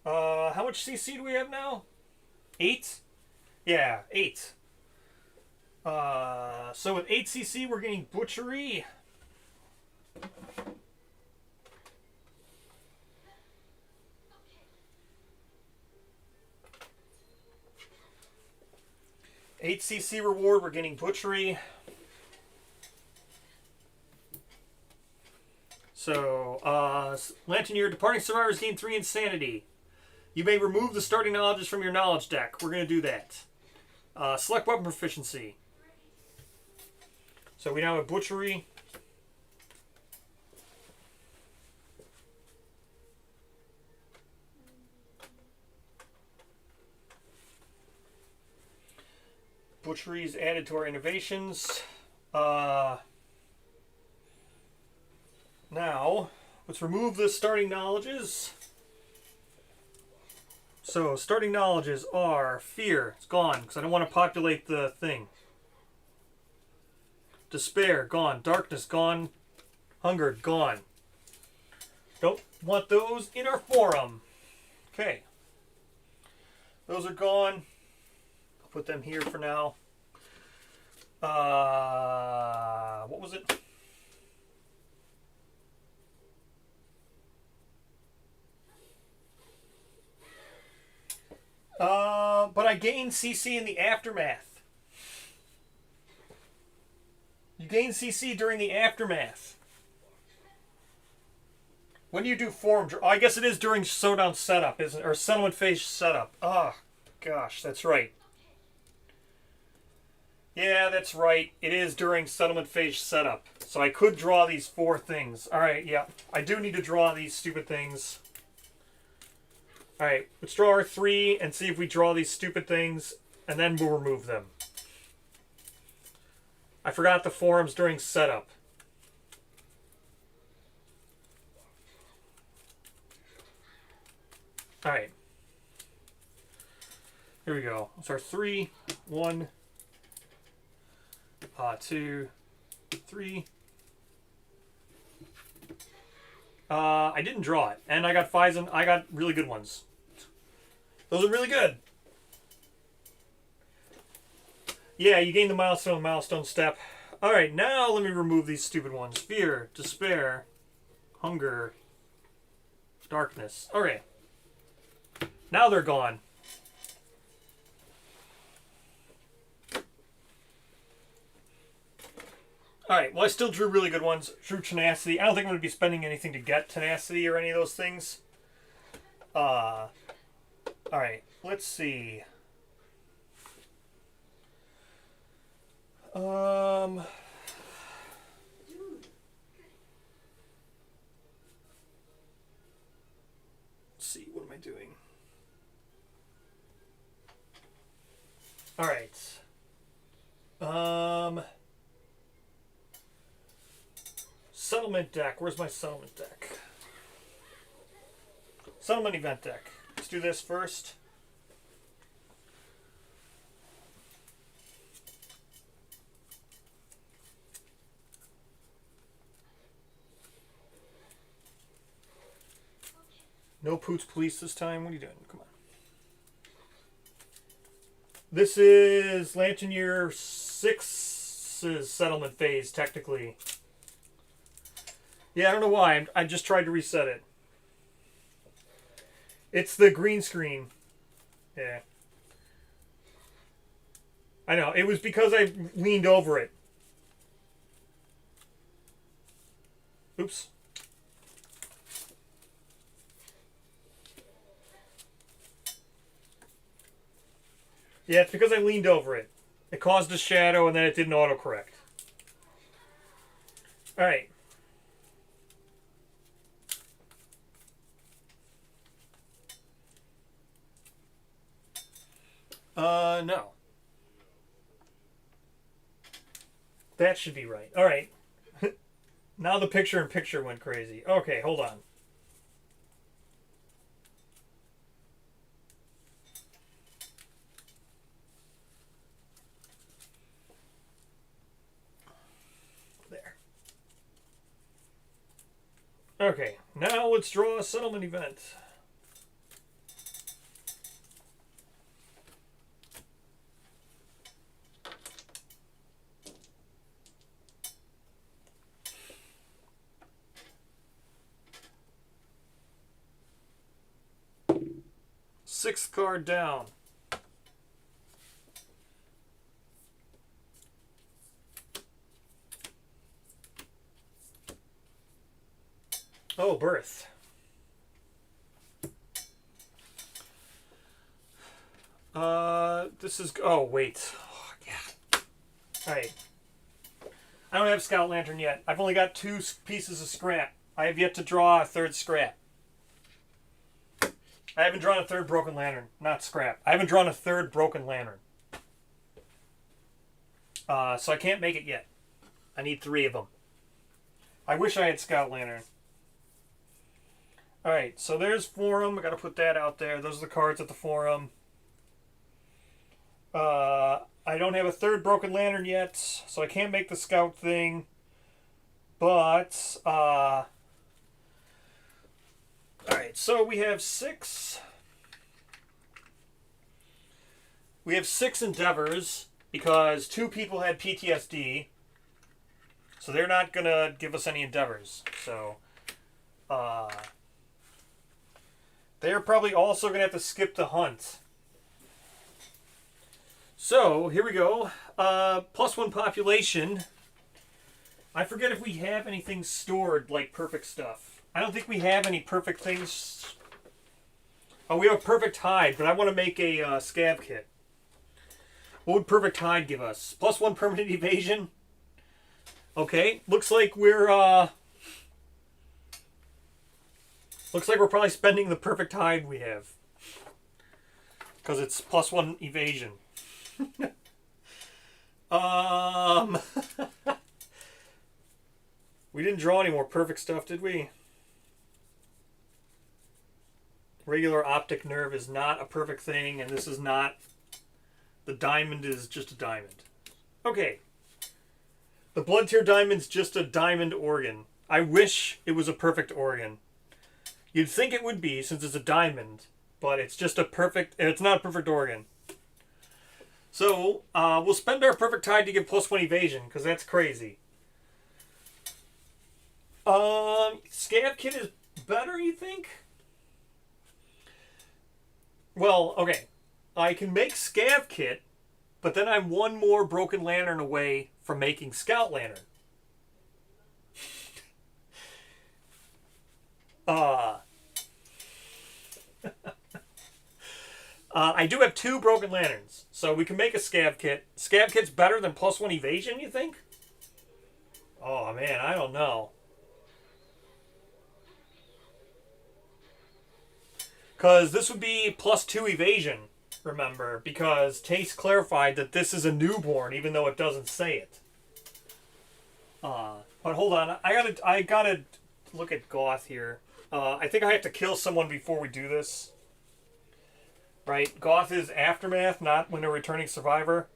How much CC do we have now? 8? Yeah, 8. So with 8 CC, we're getting Butchery. HCC reward, we're getting Butchery. So, Lantern Year, departing survivors gain 3 Insanity. You may remove the starting knowledges from your knowledge deck. We're going to do that. Select weapon proficiency. So we now have Butchery. Butchery is added to our innovations. Now, let's remove the starting knowledges. So, starting knowledges are Fear, it's gone, because I don't want to populate the thing. Despair, gone. Darkness, gone. Hunger, gone. Don't want those in our forum. Okay. Those are gone. I'll put them here for now. What was it? But I gained CC in the aftermath. You gain CC during the aftermath. When do you do form? Oh, I guess it is during Showdown setup, isn't it? Or settlement phase setup. Oh, gosh, that's right. Yeah, that's right. It is during settlement phase setup. So I could draw these 4 things. Alright, yeah. I do need to draw these stupid things. Alright, let's draw our 3 and see if we draw these stupid things, and then we'll remove them. I forgot the forums during setup. Alright. Here we go. It's our 3, 1, 2, 3. I didn't draw it, and I got Phison. I got really good ones. Those are really good. Yeah, you gain the milestone step. Alright, now let me remove these stupid ones. Fear, despair, hunger, darkness. Alright. Now they're gone. Alright, well I still drew really good ones. Drew Tenacity. I don't think I'm going to be spending anything to get Tenacity or any of those things. Alright, let's see. Let's see, what am I doing? Alright. Settlement deck. Where's my settlement deck? Settlement event deck. Let's do this first. No Poots Police this time. What are you doing? Come on. This is Lantern Year 6's settlement phase, technically. Yeah, I don't know why. I just tried to reset it. It's the green screen. Yeah. I know. It was because I leaned over it. Oops. Yeah, it's because I leaned over it. It caused a shadow and then it didn't autocorrect. Alright. No. That should be right. Alright. Now the picture-in-picture went crazy. Okay, hold on. There. Okay, now let's draw a settlement event. Sixth card down. Oh, birth. This is... Oh, wait. Oh, yeah. Alright. I don't have Scout Lantern yet. I've only got 2 pieces of scrap. I have yet to draw a 3rd scrap. I haven't drawn a 3rd Broken Lantern. Not scrap. I haven't drawn a 3rd Broken Lantern. So I can't make it yet. I need 3 of them. I wish I had Scout Lantern. Alright, so there's Forum. I gotta put that out there. Those are the cards at the Forum. I don't have a 3rd Broken Lantern yet, so I can't make the Scout thing. But, alright, so we have 6. We have 6 endeavors, because 2 people had PTSD. So they're not gonna give us any endeavors. So, they're probably also gonna have to skip the hunt. So, here we go. +1 population. I forget if we have anything stored, like perfect stuff. I don't think we have any perfect things. Oh, we have perfect hide, but I want to make a scav kit. What would perfect hide give us? +1 permanent evasion. Okay, looks like we're probably spending the perfect hide we have. Because it's +1 evasion. We didn't draw any more perfect stuff, did we? Regular optic nerve is not a perfect thing, and this is not. The diamond is just a diamond. Okay. The blood tier diamond's just a diamond organ. I wish it was a perfect organ. You'd think it would be, since it's a diamond, but it's just a perfect. It's not a perfect organ. So, we'll spend our perfect tide to give +1 evasion, because that's crazy. Scav kit is better, you think? Well, okay. I can make Scav kit, but then I'm 1 more Broken Lantern away from making Scout Lantern. I do have 2 Broken Lanterns, so we can make a Scav kit. Scav kit's better than +1 evasion, you think? Oh, man, I don't know. Because this would be +2 evasion, remember, because Taste clarified that this is a newborn, even though it doesn't say it. But hold on, I gotta look at Goth here. I think I have to kill someone before we do this. Right? Goth is Aftermath, not when a returning survivor.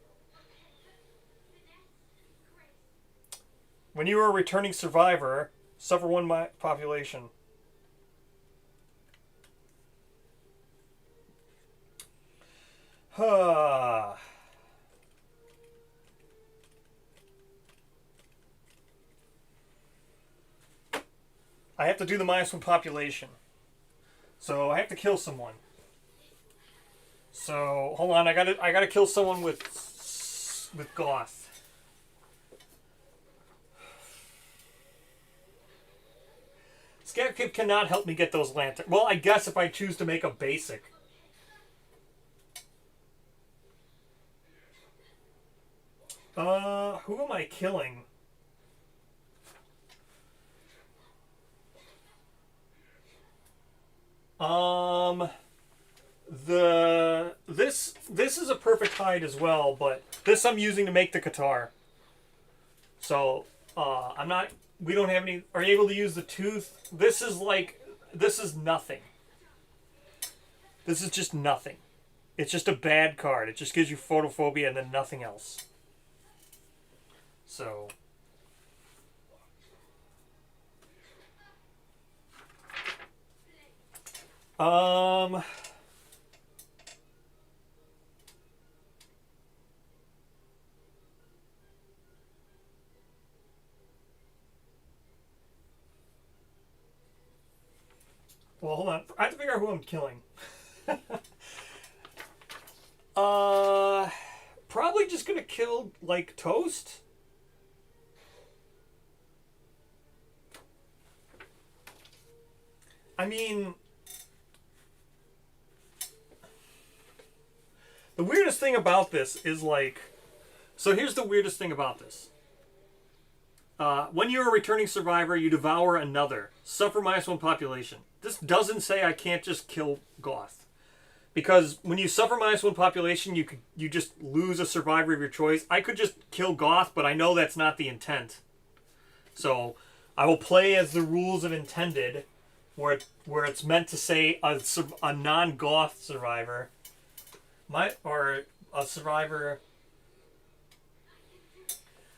When you are a returning survivor, suffer 1 population. I have to do the -1 population. So I have to kill someone. So hold on, I gotta kill someone with Goth. Scav Cape cannot help me get those lanterns. Well, I guess if I choose to make a basic. Who am I killing? This is a perfect hide as well, but this I'm using to make the Qatar. So, I'm not, we don't have any, are you able to use the tooth? This is nothing. This is just nothing. It's just a bad card. It just gives you photophobia and then nothing else. So, well, hold on. I have to figure out who I'm killing. Probably just gonna kill, like, Toast. I mean, the weirdest thing about this is, like, so here's the weirdest thing about this. When you're a returning survivor, you devour another. Suffer -1 population. This doesn't say I can't just kill Goth. Because when you suffer -1 population, you just lose a survivor of your choice. I could just kill Goth, but I know that's not the intent. So I will play as the rules have intended, where it's meant to say a non-Goth survivor, or a survivor.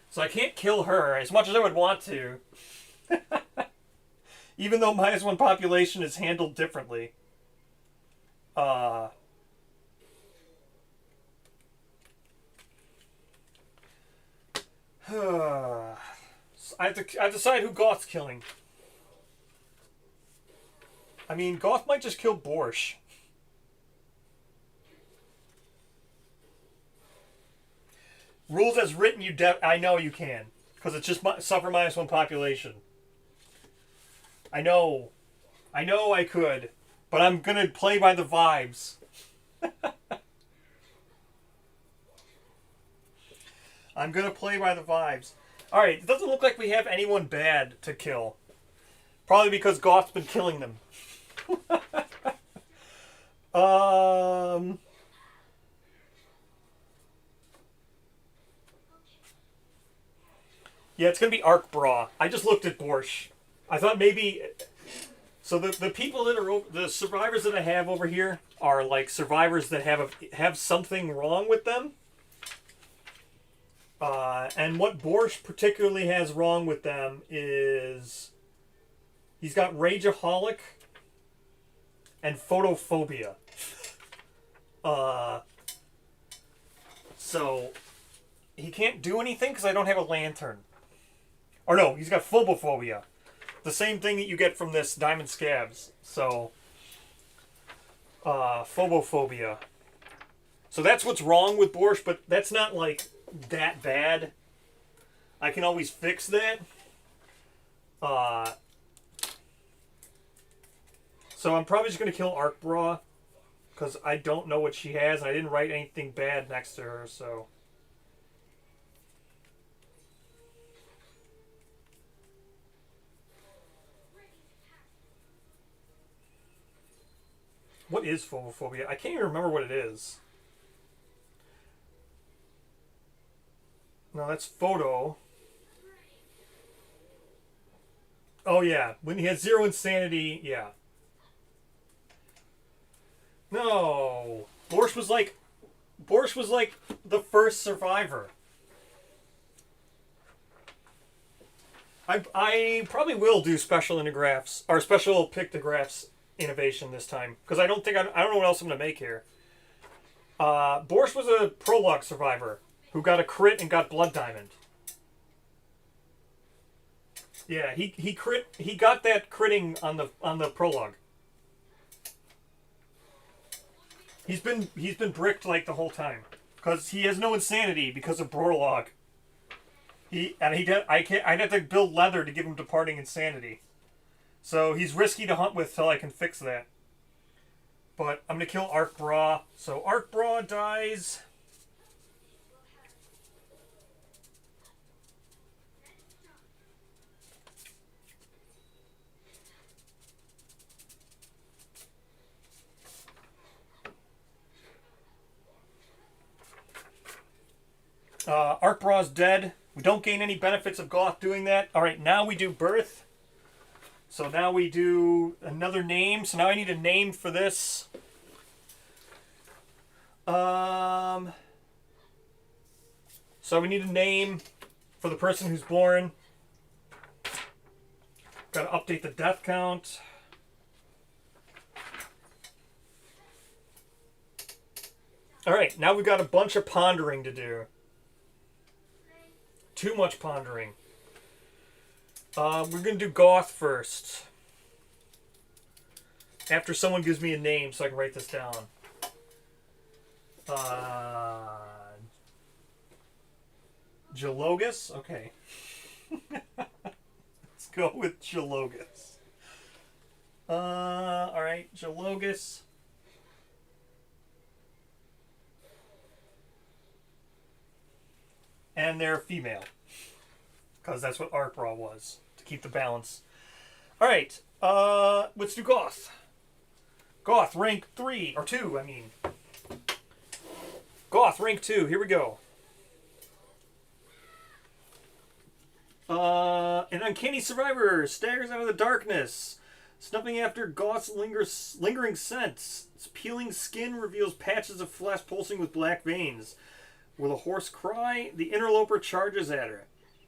So I can't kill her as much as I would want to. Even though -1 population is handled differently. I have to decide who Goth's killing. I mean, Goth might just kill Borscht. Rules as written, I know you can. Because it's just suffer -1 population. I know I could. But I'm going to play by the vibes. I'm going to play by the vibes. Alright, it doesn't look like we have anyone bad to kill. Probably because Goth's been killing them. Yeah, it's going to be Arc Bra. I just looked at Borscht. I thought maybe... So the people that are the survivors that I have over here are like survivors that have something wrong with them. And what Borscht particularly has wrong with them is he's got Rageaholic and photophobia. So he can't do anything because I don't have a lantern. Or no, he's got phobophobia. The same thing that you get from this Diamond Scabs. So, phobophobia. So that's what's wrong with Borscht, but that's not, like, that bad. I can always fix that. So I'm probably just going to kill Arc Bra, because I don't know what she has, and I didn't write anything bad next to her, so... What is phobophobia? I can't even remember what it is. No, that's photo. Oh, yeah. When he has 0 insanity, yeah. No. Borscht was like the first survivor. I probably will do special innographs, or special pictographs innovation this time, because I don't know what else I'm going to make here. Borscht was a prologue survivor who got a crit and got Blood Diamond. Yeah, he got that critting on the prologue. He's been bricked like the whole time because he has no insanity because of prologue. I'd have to build leather to give him departing insanity. So he's risky to hunt with till I can fix that. But I'm going to kill Arc Bra. So Arc Bra dies. Arc Bra's dead. We don't gain any benefits of Goth doing that. Alright, now we do Birth. So now we do another name. So now I need a name for this. So we need a name for the person who's born. Got to update the death count. Alright, now we've got a bunch of pondering to do. Too much pondering. We're going to do Goth first. After someone gives me a name so I can write this down. Jalogus? Okay. Let's go with Jalogus. Alright, Jalogus. And they're female. Because that's what Arc Bra was. To keep the balance. Alright, let's do Goth. Goth, rank 3, or 2, I mean. Goth, rank 2, here we go. An uncanny survivor staggers out of the darkness, snuffing after Goth's lingering scent. Its peeling skin reveals patches of flesh pulsing with black veins. With a hoarse cry, the interloper charges at her.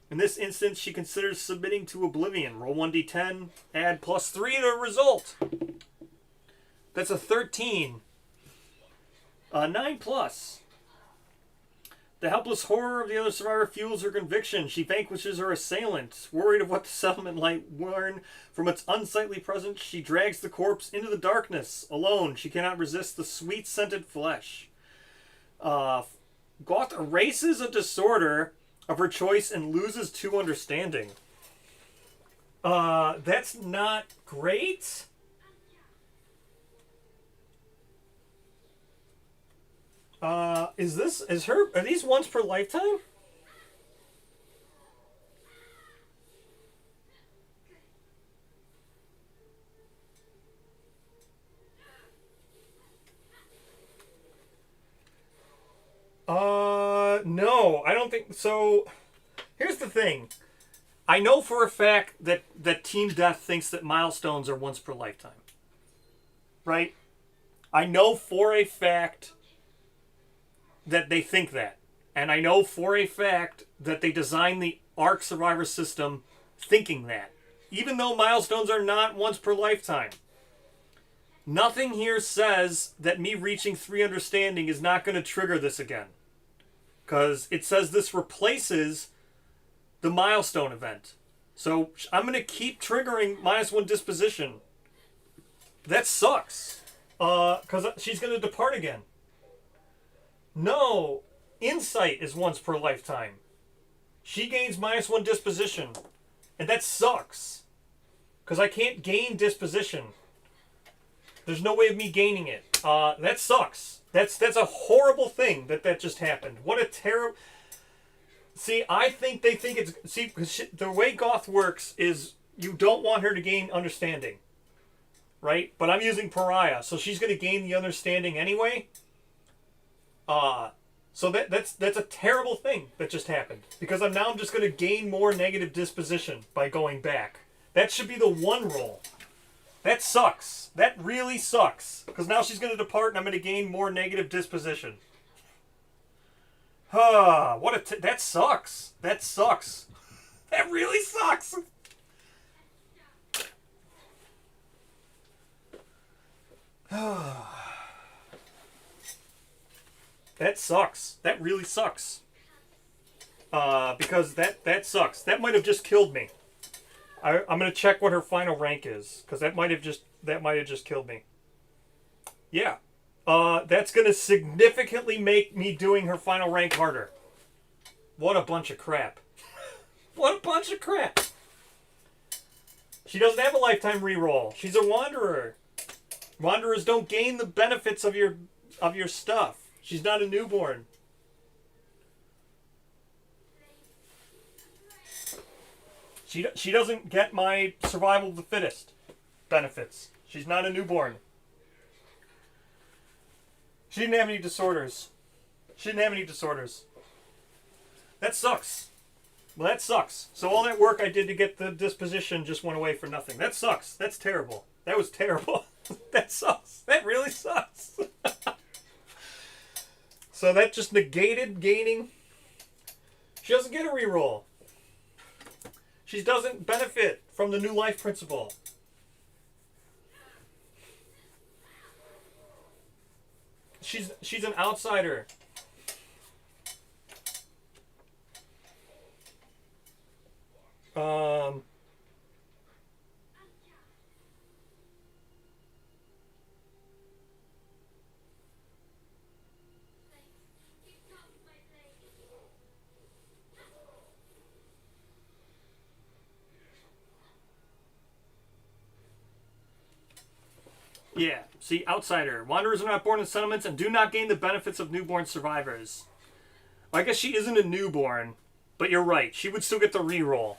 In this instance, she considers submitting to oblivion. Roll 1d10, add +3 to the result. That's a 13. 9+. The helpless horror of the other survivor fuels her conviction. She vanquishes her assailant. Worried of what the settlement might learn from its unsightly presence, she drags the corpse into the darkness. Alone, she cannot resist the sweet-scented flesh. Goth erases a disorder of her choice and loses 2 understanding. That's not great. Are these once per lifetime? No, I don't think so. Here's the thing. I know for a fact that Team Death thinks that milestones are once per lifetime. Right? I know for a fact that they think that. And I know for a fact that they designed the Ark Survivor system thinking that. Even though milestones are not once per lifetime. Nothing here says that me reaching 3 understanding is not going to trigger this again. Because it says this replaces the milestone event. So I'm going to keep triggering -1 disposition. That sucks. Because she's going to depart again. No. Insight is once per lifetime. She gains -1 disposition. And that sucks. Because I can't gain disposition. There's no way of me gaining it. That sucks. That's a horrible thing that just happened. What a terrible... See, I think they think it's... See, the way Goth works is you don't want her to gain understanding. Right? But I'm using Pariah, so she's going to gain the understanding anyway. So that's a terrible thing that just happened. Because I'm just going to gain more negative disposition by going back. That should be the one roll. That sucks. That really sucks. Because now she's going to depart and I'm going to gain more negative disposition. That sucks. That sucks. That really sucks. That sucks. That really sucks. Because that sucks. That might have just killed me. I'm gonna check what her final rank is, because that might have just killed me. Yeah. That's gonna significantly make me doing her final rank harder. What a bunch of crap. What a bunch of crap. She doesn't have a lifetime reroll. She's a wanderer. Wanderers don't gain the benefits of your stuff. She's not a newborn. She doesn't get my survival of the fittest benefits. She's not a newborn. She didn't have any disorders. That sucks. Well, that sucks. So all that work I did to get the disposition just went away for nothing. That sucks. That's terrible. That was terrible. That sucks. That really sucks. So that just negated gaining. She doesn't get a reroll. She doesn't benefit from the new life principle. She's an outsider. Yeah, see, outsider. Wanderers are not born in settlements and do not gain the benefits of newborn survivors. I guess she isn't a newborn, but you're right. She would still get the reroll.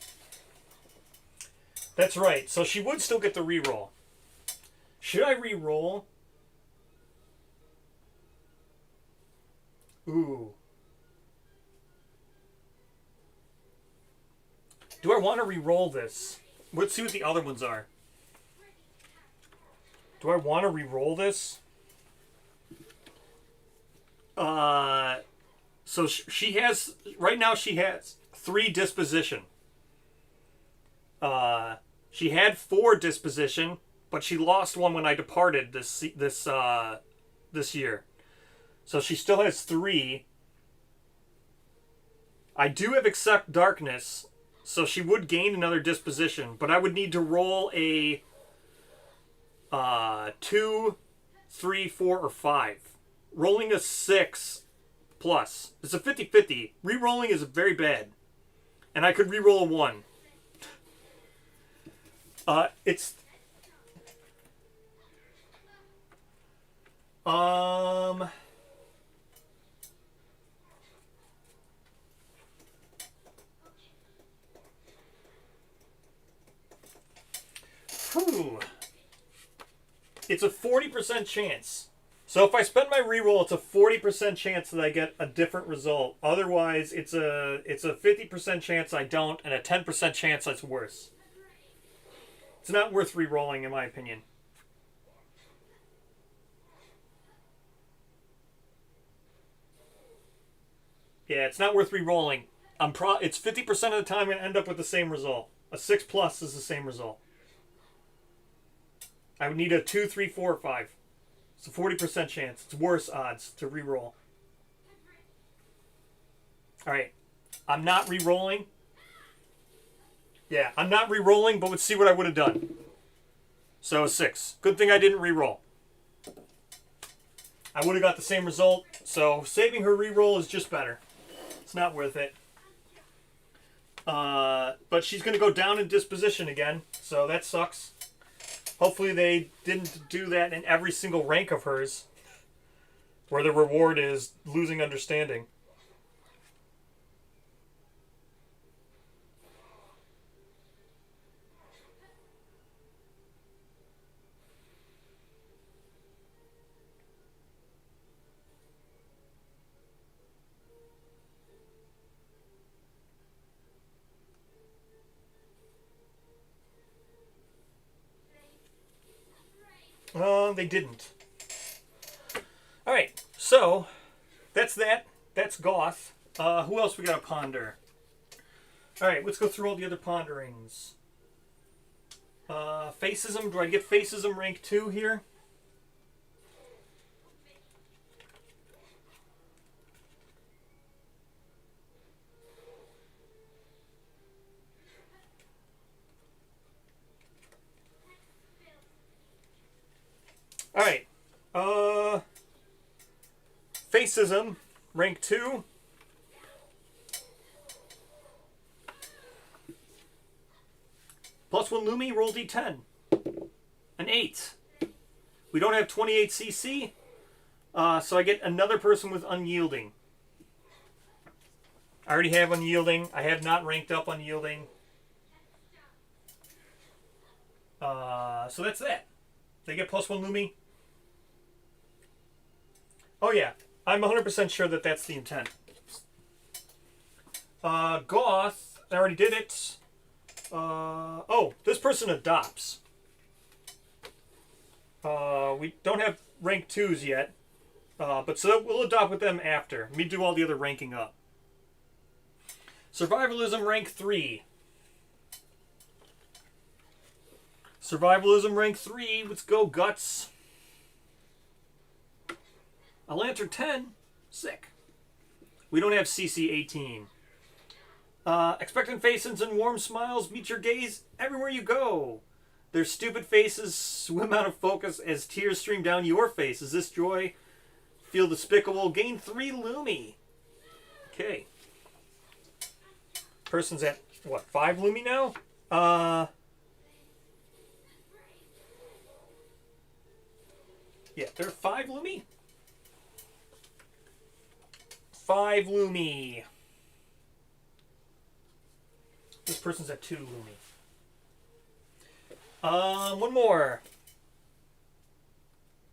That's right. So she would still get the reroll. Should I reroll? Ooh. Do I want to reroll this? Let's see what the other ones are. Do I want to re-roll this? So she has, right now she has 3 disposition. She had 4 disposition, but she lost 1 when I departed this year. So she still has 3. I do have accept darkness, so she would gain another disposition, but I would need to roll a 2, 3, 4, or 5. Rolling a 6 plus. It's a 50-50. Rerolling is very bad. And I could reroll a 1. It's... Whew. It's a 40% chance. So if I spend my reroll, it's a 40% chance that I get a different result. Otherwise, it's a 50% chance I don't, and a 10% chance it's worse. It's not worth rerolling, in my opinion. Yeah, it's not worth rerolling. It's 50% of the time I'm going to end up with the same result. A 6 plus is the same result. I would need a 2, 3, 4, or 5. It's a 40% chance. It's worse odds to reroll. Alright. I'm not rerolling. Yeah, I'm not rerolling, but let's see what I would have done. So a 6. Good thing I didn't reroll. I would have got the same result. So saving her reroll is just better. It's not worth it. But she's going to go down in disposition again. So that sucks. Hopefully they didn't do that in every single rank of hers, where the reward is losing understanding. They didn't. Alright, so that's that. That's Goth. Who else we gotta ponder? Alright, let's go through all the other ponderings. Facism. Do I get Facism rank 2 here? Alright. Facism, rank 2. +1 Lumi, roll D10. An 8. We don't have 28 CC, so I get another person with Unyielding. I already have Unyielding. I have not ranked up Unyielding. So that's that. They get +1 Lumi. Oh yeah, I'm 100% sure that that's the intent. Goth, I already did it. Oh, this person adopts. We don't have rank 2s yet, but so we'll adopt with them after. We do all the other ranking up. Survivalism rank 3. Survivalism rank 3. Let's go, Guts. A Lantern 10. Sick. We don't have CC 18. Expectant faces and warm smiles meet your gaze everywhere you go. Their stupid faces swim out of focus as tears stream down your face. Is this joy? Feel despicable. Gain 3 Lumi. Okay. Person's at, what, 5 Lumi now? Yeah, they're 5 Lumi? 5 Lumi. This person's at 2 Lumi. One more.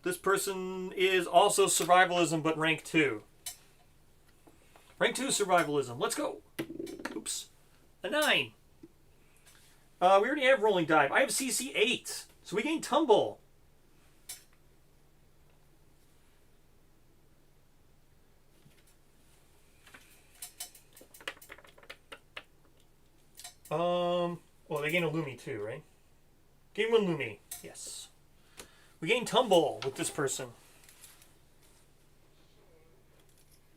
This person is also survivalism, but rank 2. Rank 2 survivalism. Let's go. Oops. A 9. We already have rolling dive. I have CC 8. So we gain tumble. Well, they gain a Lumi too, right? Gain 1 Lumi. Yes. We gain tumble with this person.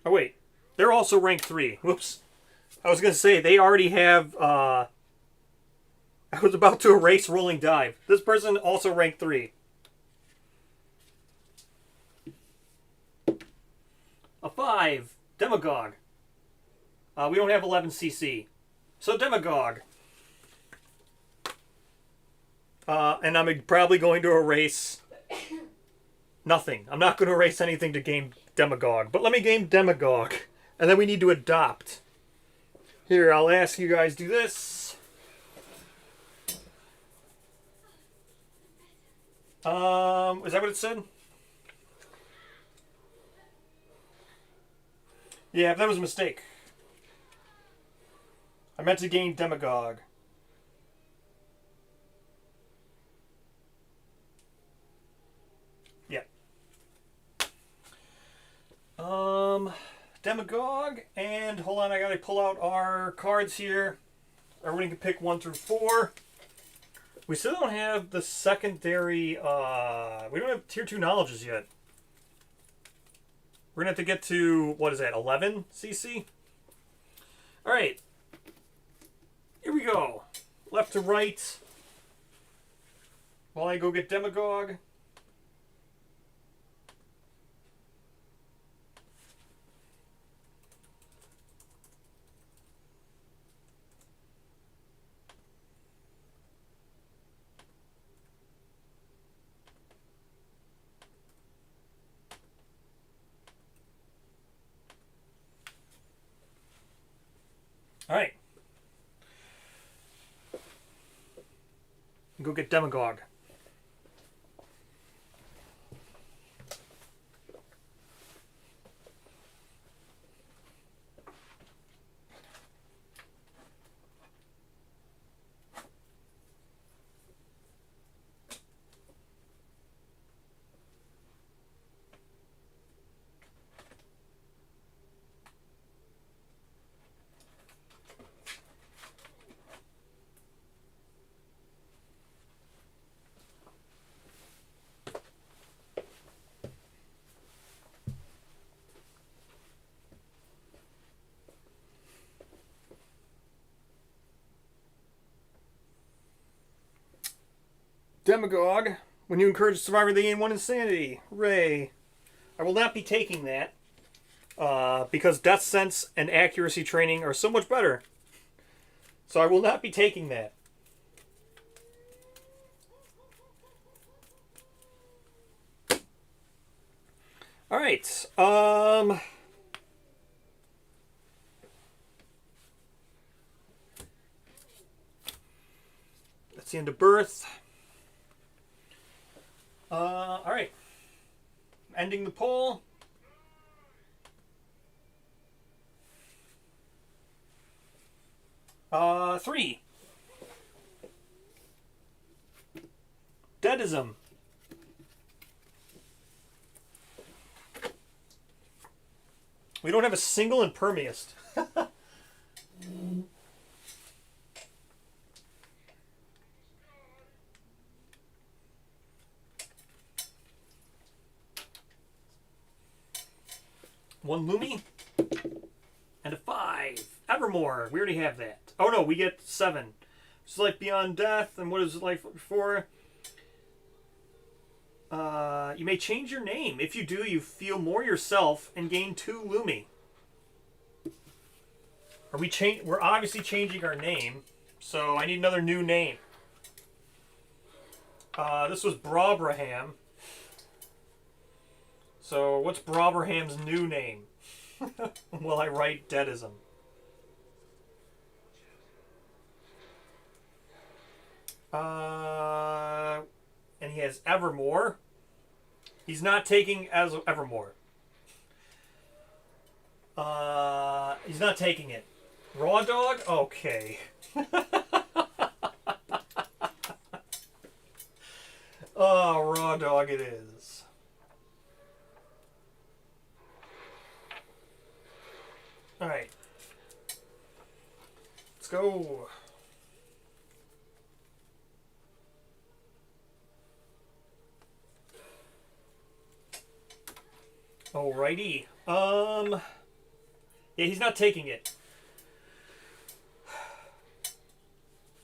Oh, wait. They're also rank 3. Whoops. I was going to say, they already have, I was about to erase rolling dive. This person also rank 3. A 5. Demagogue. We don't have 11 CC. So Demagogue. And I'm probably going to erase nothing. I'm not going to erase anything to game Demagogue. But let me game Demagogue. And then we need to adopt. Here, I'll ask you guys do this. Is that what it said? Yeah, that was a mistake. I meant to gain Demagogue. Yeah. Demagogue, and hold on, I gotta pull out our cards here. Everybody can pick 1 through 4. We still don't have the secondary, we don't have tier 2 knowledges yet. We're gonna have to get to, what is that, 11 CC? Alright. Here we go. Left to right. While I go get Demagogue. Alright. Go get Demagogue. Demagogue. When you encourage a survivor, they gain 1 insanity. Hooray. I will not be taking that. Because Death Sense and Accuracy training are so much better. So I will not be taking that. All right. That's the end of birth. All right. Ending the poll. Three. Deadism. We don't have a single impermeist. One Lumi and a 5. Evermore. We already have that. Oh no, we get 7. It's like Beyond Death, and what is it like before? You may change your name. If you do, you feel more yourself and gain 2 Lumi. We're obviously changing our name, so I need another new name. This was Brobraham. So what's Brobraham's new name? Will I write Deadism? And he has Evermore. He's not taking as Evermore. He's not taking it. Raw Dog? Okay. Oh, Raw Dog it is. Alright. Let's go. Alrighty. Yeah, he's not taking it.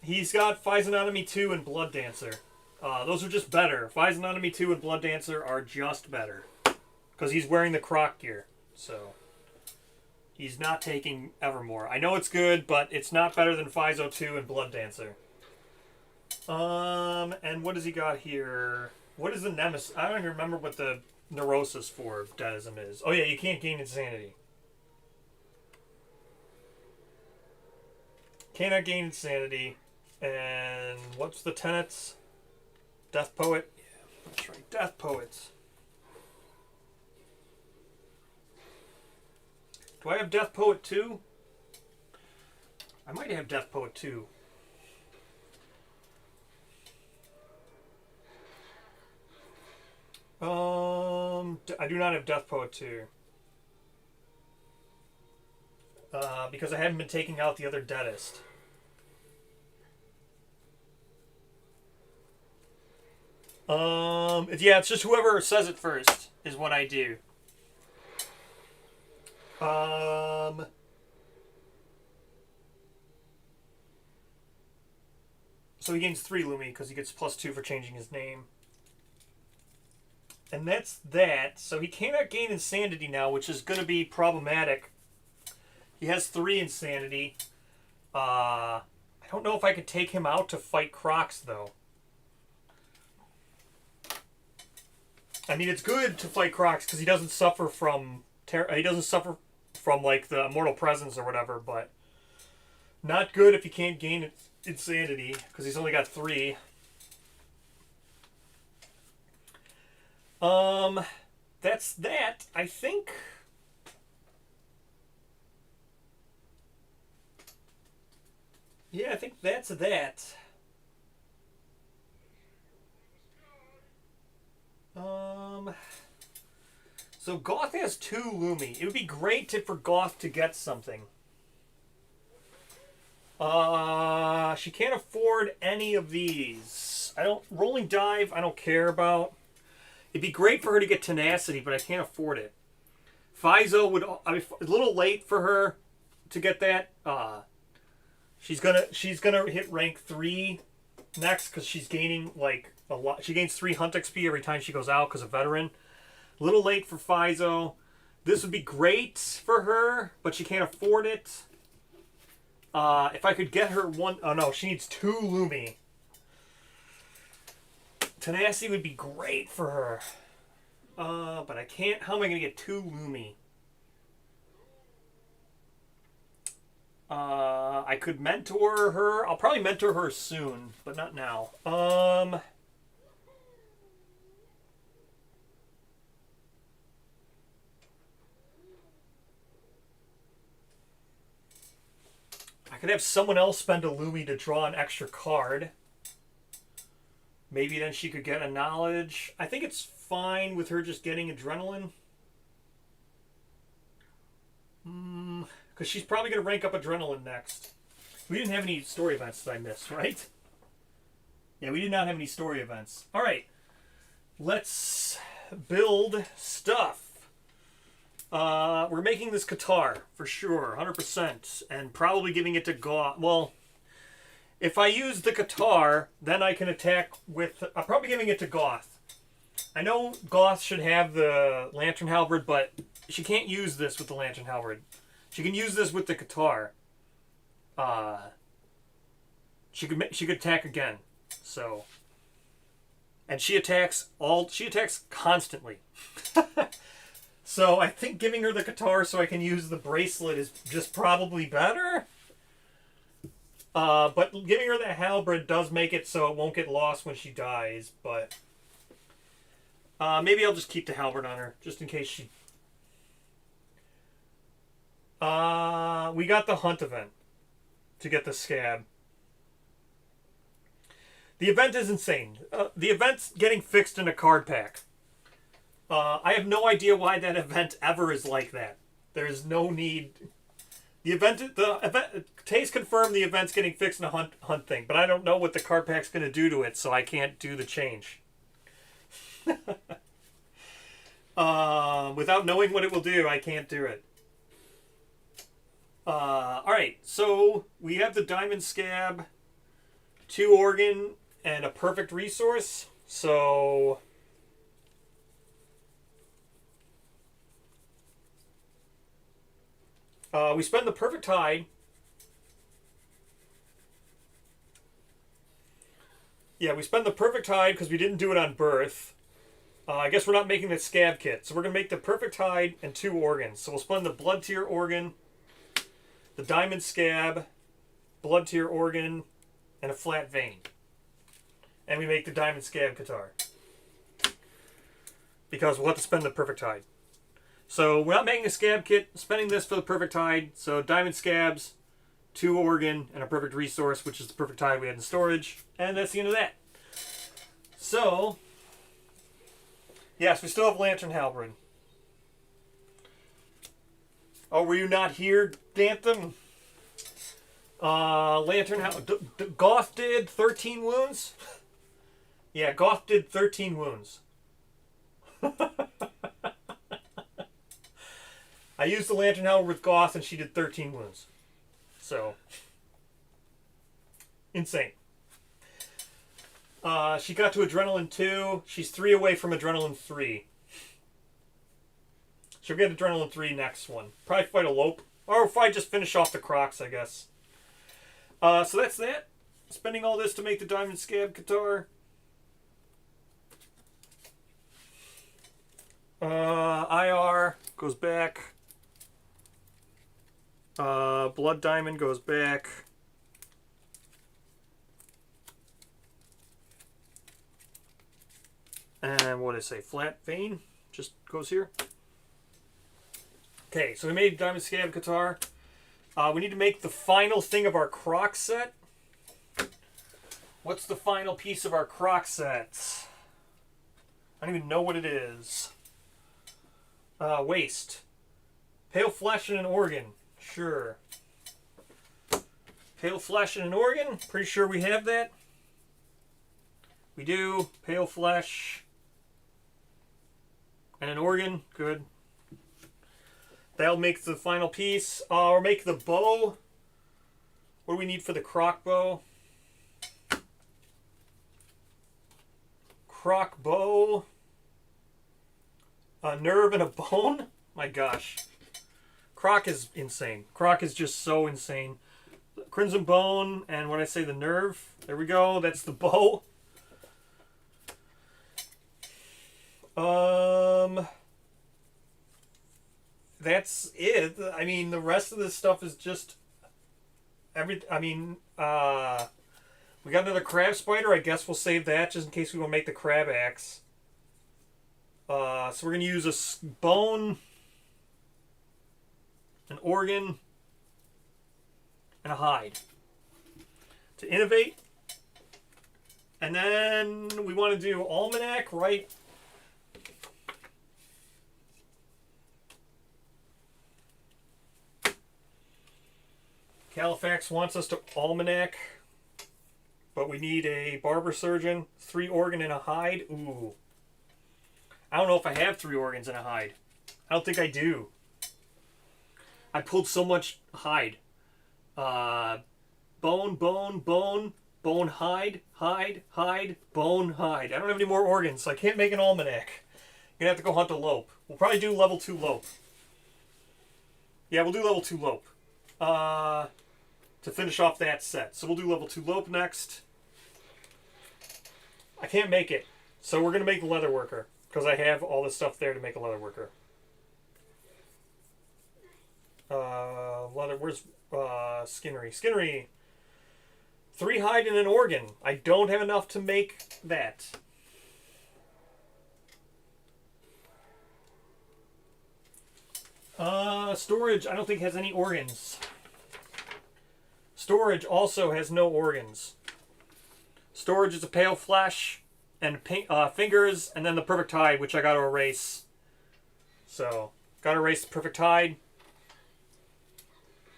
He's got Physiognomy 2 and Blood Dancer. Those are just better. Physiognomy 2 and Blood Dancer are just better. Because he's wearing the croc gear. So, he's not taking Evermore. I know it's good, but it's not better than Physo 2 and Blood Dancer. And what does he got here? What is the Nemesis? I don't even remember what the Neurosis for Deadism is. Oh yeah, you can't gain Insanity. Cannot gain Insanity. And what's the tenets? Death Poet? Yeah, that's right. Death Poets. Do I have Death Poet 2? I might have Death Poet 2. I do not have Death Poet 2. Because I haven't been taking out the other Deadist. Yeah, it's just whoever says it first is what I do. So he gains 3 Lumi because he gets +2 for changing his name. And that's that. So he cannot gain Insanity now, which is going to be problematic. He has 3 Insanity. I don't know if I could take him out to fight Crocs, though. I mean, it's good to fight Crocs because he doesn't suffer from like the Immortal Presence or whatever, but not good if he can't gain Insanity because he's only got 3. That's that. I think. Yeah, I think that's that. So Goth has 2 Lumi. It would be great for Goth to get something. She can't afford any of these. Rolling Dive, I don't care about. It'd be great for her to get Tenacity, but I can't afford it. Physo would. I mean, a little late for her to get that. She's gonna hit rank 3 next because she's gaining like a lot. She gains 3 Hunt XP every time she goes out because of Veteran. A little late for Physo. This would be great for her, but she can't afford it. If I could get her one. Oh no, she needs 2 Lumi. Tenacity would be great for her. But I can't. How am I going to get 2 Lumi? I could mentor her. I'll probably mentor her soon, but not now. I could have someone else spend a Lumi to draw an extra card. Maybe then she could get a knowledge. I think it's fine with her just getting adrenaline. Because she's probably going to rank up adrenaline next. We didn't have any story events that I missed, right? Yeah, we did not have any story events. All right. Let's build stuff. We're making this Qatar, for sure, 100%. And probably giving it to Goth. Well, if I use the Qatar, then I can attack with... I'm probably giving it to Goth. I know Goth should have the Lantern Halberd, but she can't use this with the Lantern Halberd. She can use this with the Qatar. She could attack again. So, and she attacks constantly. So I think giving her the Qatar so I can use the bracelet is just probably better. But giving her the halberd does make it so it won't get lost when she dies. But maybe I'll just keep the halberd on her just in case she. We got the hunt event to get the scab. The event is insane. The event's getting fixed in a card pack. I have no idea why that event ever is like that. There is no need. The event, Taze confirmed the event's getting fixed in a hunt thing, but I don't know what the card pack's going to do to it, so I can't do the change. Without knowing what it will do, I can't do it. Alright, so we have the Diamond Scab, 2 Organ, and a perfect resource. So we spend the perfect hide. Yeah, we spend the perfect hide because we didn't do it on birth. I guess we're not making the scab kit. So we're going to make the perfect hide and 2 organs. So we'll spend the blood tier organ, the diamond scab, blood tier organ, and a flat vein. And we make the diamond scab Qatar. Because we'll have to spend the perfect hide. So we're not making a scab kit, spending this for the perfect hide. So diamond scabs, 2 organ, and a perfect resource, which is the perfect hide we had in storage. And that's the end of that. So, yes, we still have Lantern Halberd. Oh, were you not here, Dantham? Lantern Halberd. Goth did 13 wounds? Yeah, Goth did 13 wounds. I used the Lantern Halberd with Goth and she did 13 wounds. So, insane. She got to Adrenaline 2. She's 3 away from Adrenaline 3. She'll get Adrenaline 3 next one. Probably fight a Lope. Or if I just finish off the Crocs, I guess. So that's that. Spending all this to make the Diamond Scab Qatar. IR goes back. Blood Diamond goes back. And what did I say? Flat Vein just goes here. Okay, so we made Diamond Scab Qatar. We need to make the final thing of our Croc set. What's the final piece of our Croc set? I don't even know what it is. Waste. Pale flesh and an organ. Sure. Pale flesh and an organ. Pretty sure we have that. We do. Pale flesh and an organ. Good. That'll make the final piece. Or make the bow. What do we need for the croc bow? Croc bow. A nerve and a bone? My gosh. Croc is insane. Croc is just so insane. Crimson bone, and when I say the nerve, there we go. That's the bow. That's it. I mean, the rest of this stuff is just we got another crab spider. I guess we'll save that just in case we want to make the crab axe. So we're gonna use a bone, an organ, and a hide to innovate. And then we want to do almanac, right? Califax wants us to almanac, but we need a barber surgeon, 3 organ and a hide. Ooh. I don't know if I have 3 organs and a hide. I don't think I do. I pulled so much hide. Bone, bone, bone, bone, hide, hide, hide, bone, hide. I don't have any more organs, so I can't make an almanac. You're gonna have to go hunt a lope. We'll probably do level 2 lope. Yeah, we'll do level 2 lope. To finish off that set. So we'll do level 2 lope next. I can't make it. So we're going to make the leather worker. Because I have all this stuff there to make a leather worker. Where's Skinnery? Skinnery! 3 hide and an organ. I don't have enough to make that. Storage, I don't think has any organs. Storage also has no organs. Storage is a pale flesh and fingers, and then the perfect hide, which I got to erase. So, got to erase the perfect hide.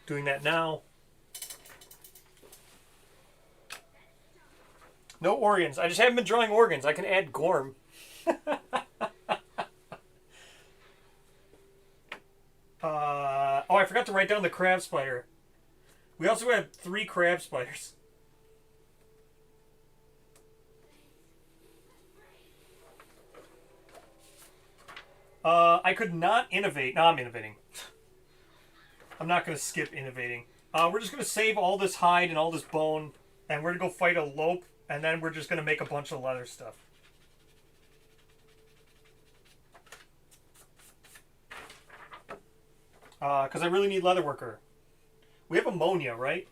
Doing that now. No organs. I just haven't been drawing organs. I can add Gorm. Oh, I forgot to write down the crab spider. We also have 3 crab spiders. I could not innovate. No, I'm innovating. I'm not going to skip innovating. We're just going to save all this hide and all this bone, and we're going to go fight a lope, and then we're just going to make a bunch of leather stuff. Because I really need leather worker. We have ammonia, right?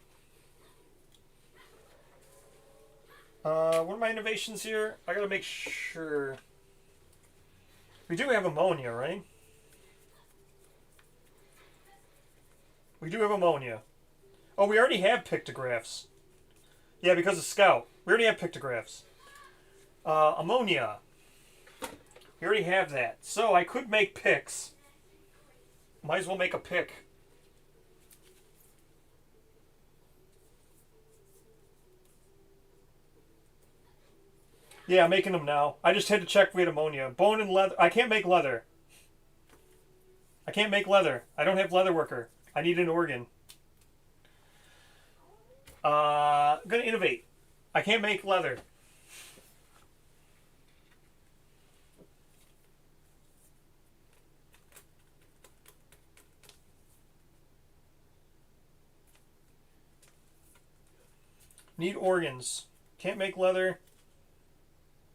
What are my innovations here? I gotta make sure. We do have ammonia, right? We do have ammonia. Oh, we already have pictographs. Yeah, because of Scout. We already have pictographs. Ammonia. We already have that. So I could make picks. Might as well make a pick. Yeah, I'm making them now. I just had to check if we had ammonia. Bone and leather. I can't make leather. I can't make leather. I don't have leather worker. I need an organ. I'm going to innovate. I can't make leather. Need organs. Can't make leather.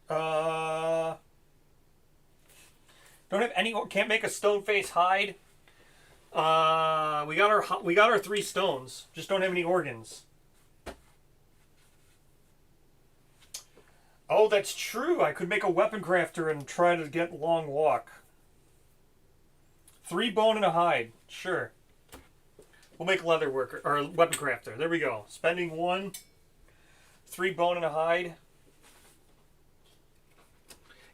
Don't have any. Can't make a stone face hide. We got our 3 stones. Just don't have any organs. Oh, that's true. I could make a weapon crafter and try to get long walk. 3 bone and a hide. Sure. We'll make leather worker or weapon crafter. There we go. Spending 1. 3 bone and a hide.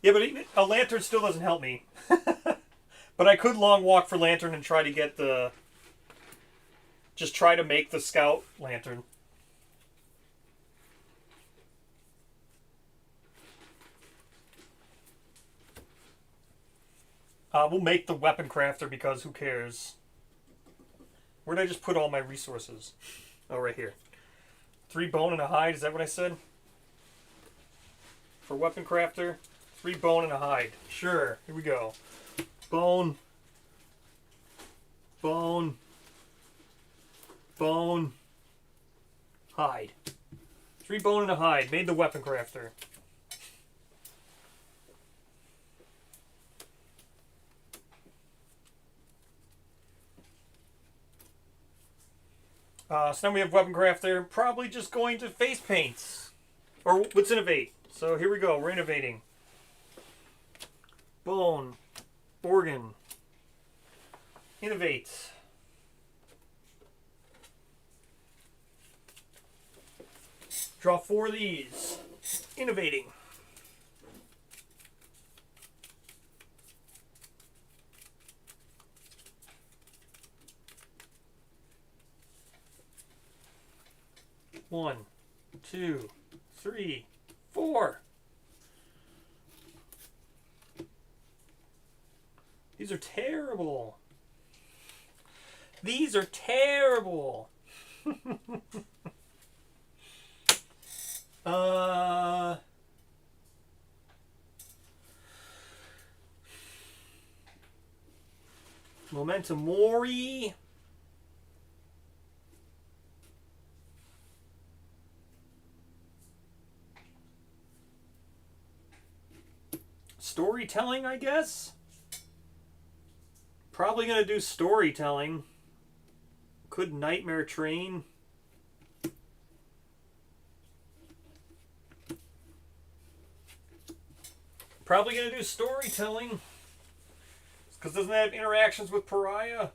Yeah, but a lantern still doesn't help me. But I could long walk for lantern and try to get the... Just try to make the scout lantern. We'll make the weapon crafter because who cares? Where did I just put all my resources? Oh, right here. 3 bone and a hide, is that what I said? For weapon crafter, 3 bone and a hide. Sure, here we go. Bone. Bone. Bone. Hide. 3 bone and a hide. Made the weapon crafter. So now we have Weapon Crafter. Probably just going to face paints. Or let's innovate. So here we go. We're innovating. Bone. Organ. Innovate. Draw 4 of these. Innovating. One, 2, 3, 4. These are terrible. These are terrible. Momentum Mori. Storytelling, I guess? Probably going to do storytelling. Could Nightmare Train. Probably going to do storytelling. Because doesn't that have interactions with Pariah?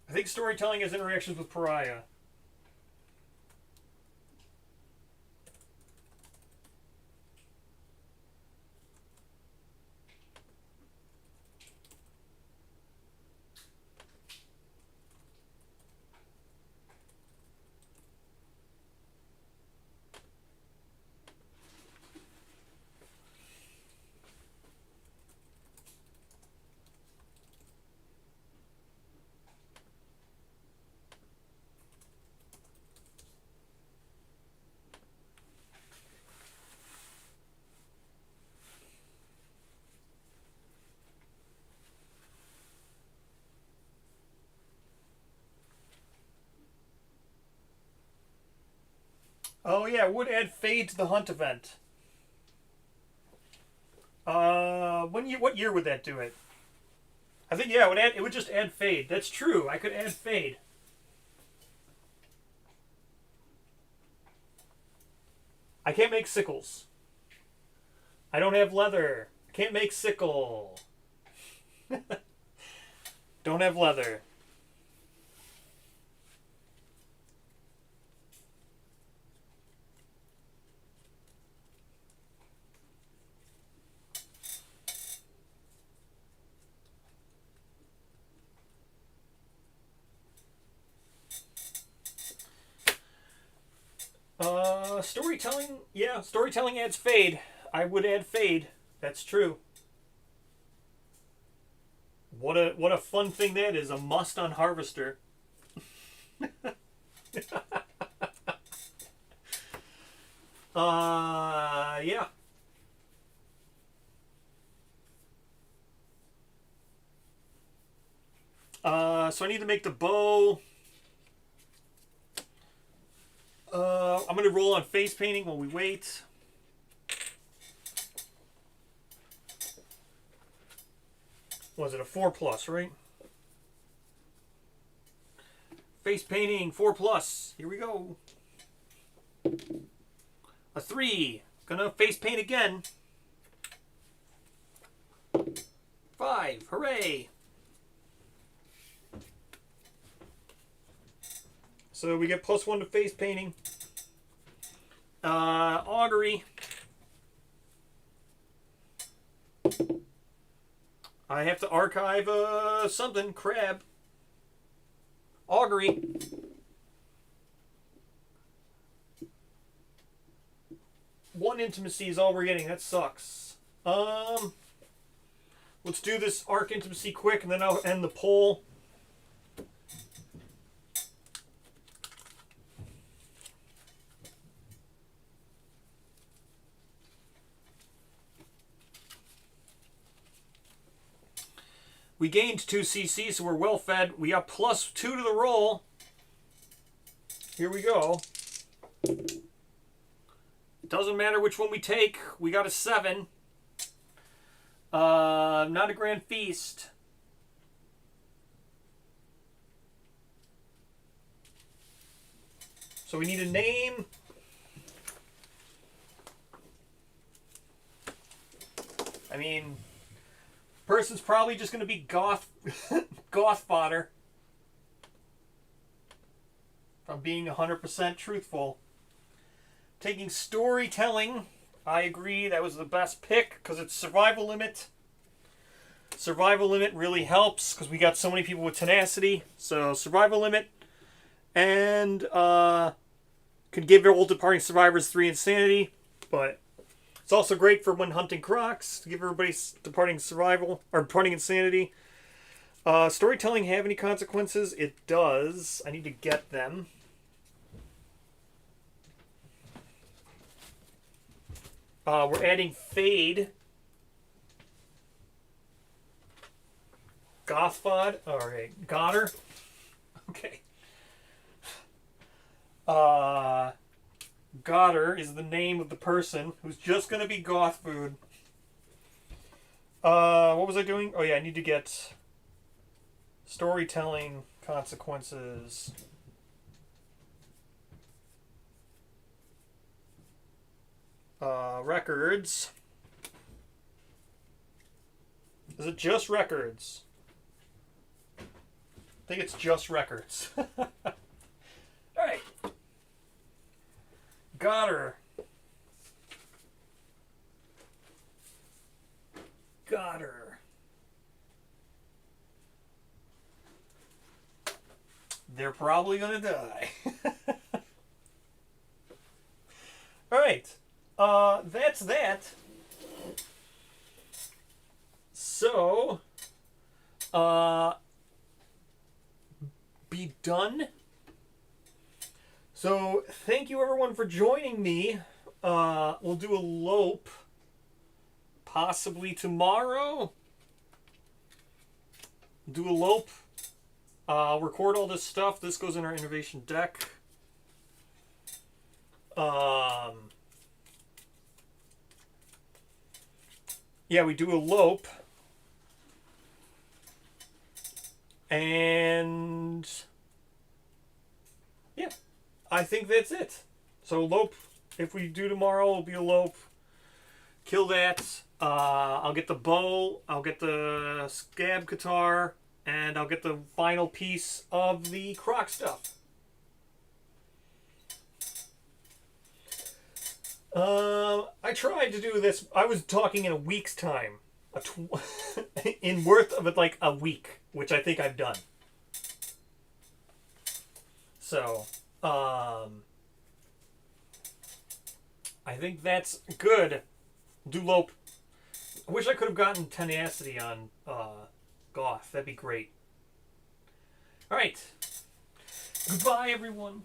I think storytelling has interactions with Pariah. Oh yeah, it would add Fade to the Hunt event. What year would that do it? I think yeah, it would just add Fade. That's true. I could add Fade. I can't make sickles. I don't have leather. I can't make sickle. Don't have leather. Storytelling, yeah, storytelling adds Fade. I would add Fade. That's true. What a fun thing that is. A must on Harvester. Yeah. So I need to make the bow. I'm going to roll on face painting while we wait. Was it a 4+, right? Face painting, 4+. Here we go. A 3. Gonna face paint again. 5. Hooray. So we get +1 to face painting. Augury. I have to archive something. Crab. Augury. One intimacy is all we're getting. That sucks. Let's do this arc intimacy quick, and then I'll end the poll. We gained 2 CC, so we're well fed. We got +2 to the roll. Here we go. It doesn't matter which one we take. We got a 7. Not a grand feast. So we need a name. I mean, person's probably just going to be goth, goth fodder. If I'm being 100% truthful. Taking storytelling, I agree that was the best pick because it's survival limit. Survival limit really helps because we got so many people with tenacity. So survival limit, and could give all departing survivors 3 insanity, but it's also great for when hunting crocs to give everybody departing survival or departing insanity. Storytelling have any consequences? It does. I need to get them. We're adding fade. Gothfod. Alright. Gotter. Okay. Gotter is the name of the person who's just going to be goth food. What was I doing? Oh yeah, I need to get storytelling consequences. Records. Is it just records? I think it's just records. Alright. Gotter. They're probably gonna die. Alright. That's that. So, be done. So, thank you everyone for joining me. We'll do a lope possibly tomorrow. Do a lope. Record all this stuff. This goes in our innovation deck. Yeah, we do a lope. And yeah, I think that's it. So lope, if we do tomorrow, it'll be a lope. Kill that. I'll get the bow. I'll get the scab guitar. And I'll get the final piece of the croc stuff. I tried to do this. I was talking in a week's time. In worth of it like a week, which I think I've done. So, I think that's good. Do lope. I wish I could have gotten tenacity on goth. That'd be great. Alright. Goodbye, everyone.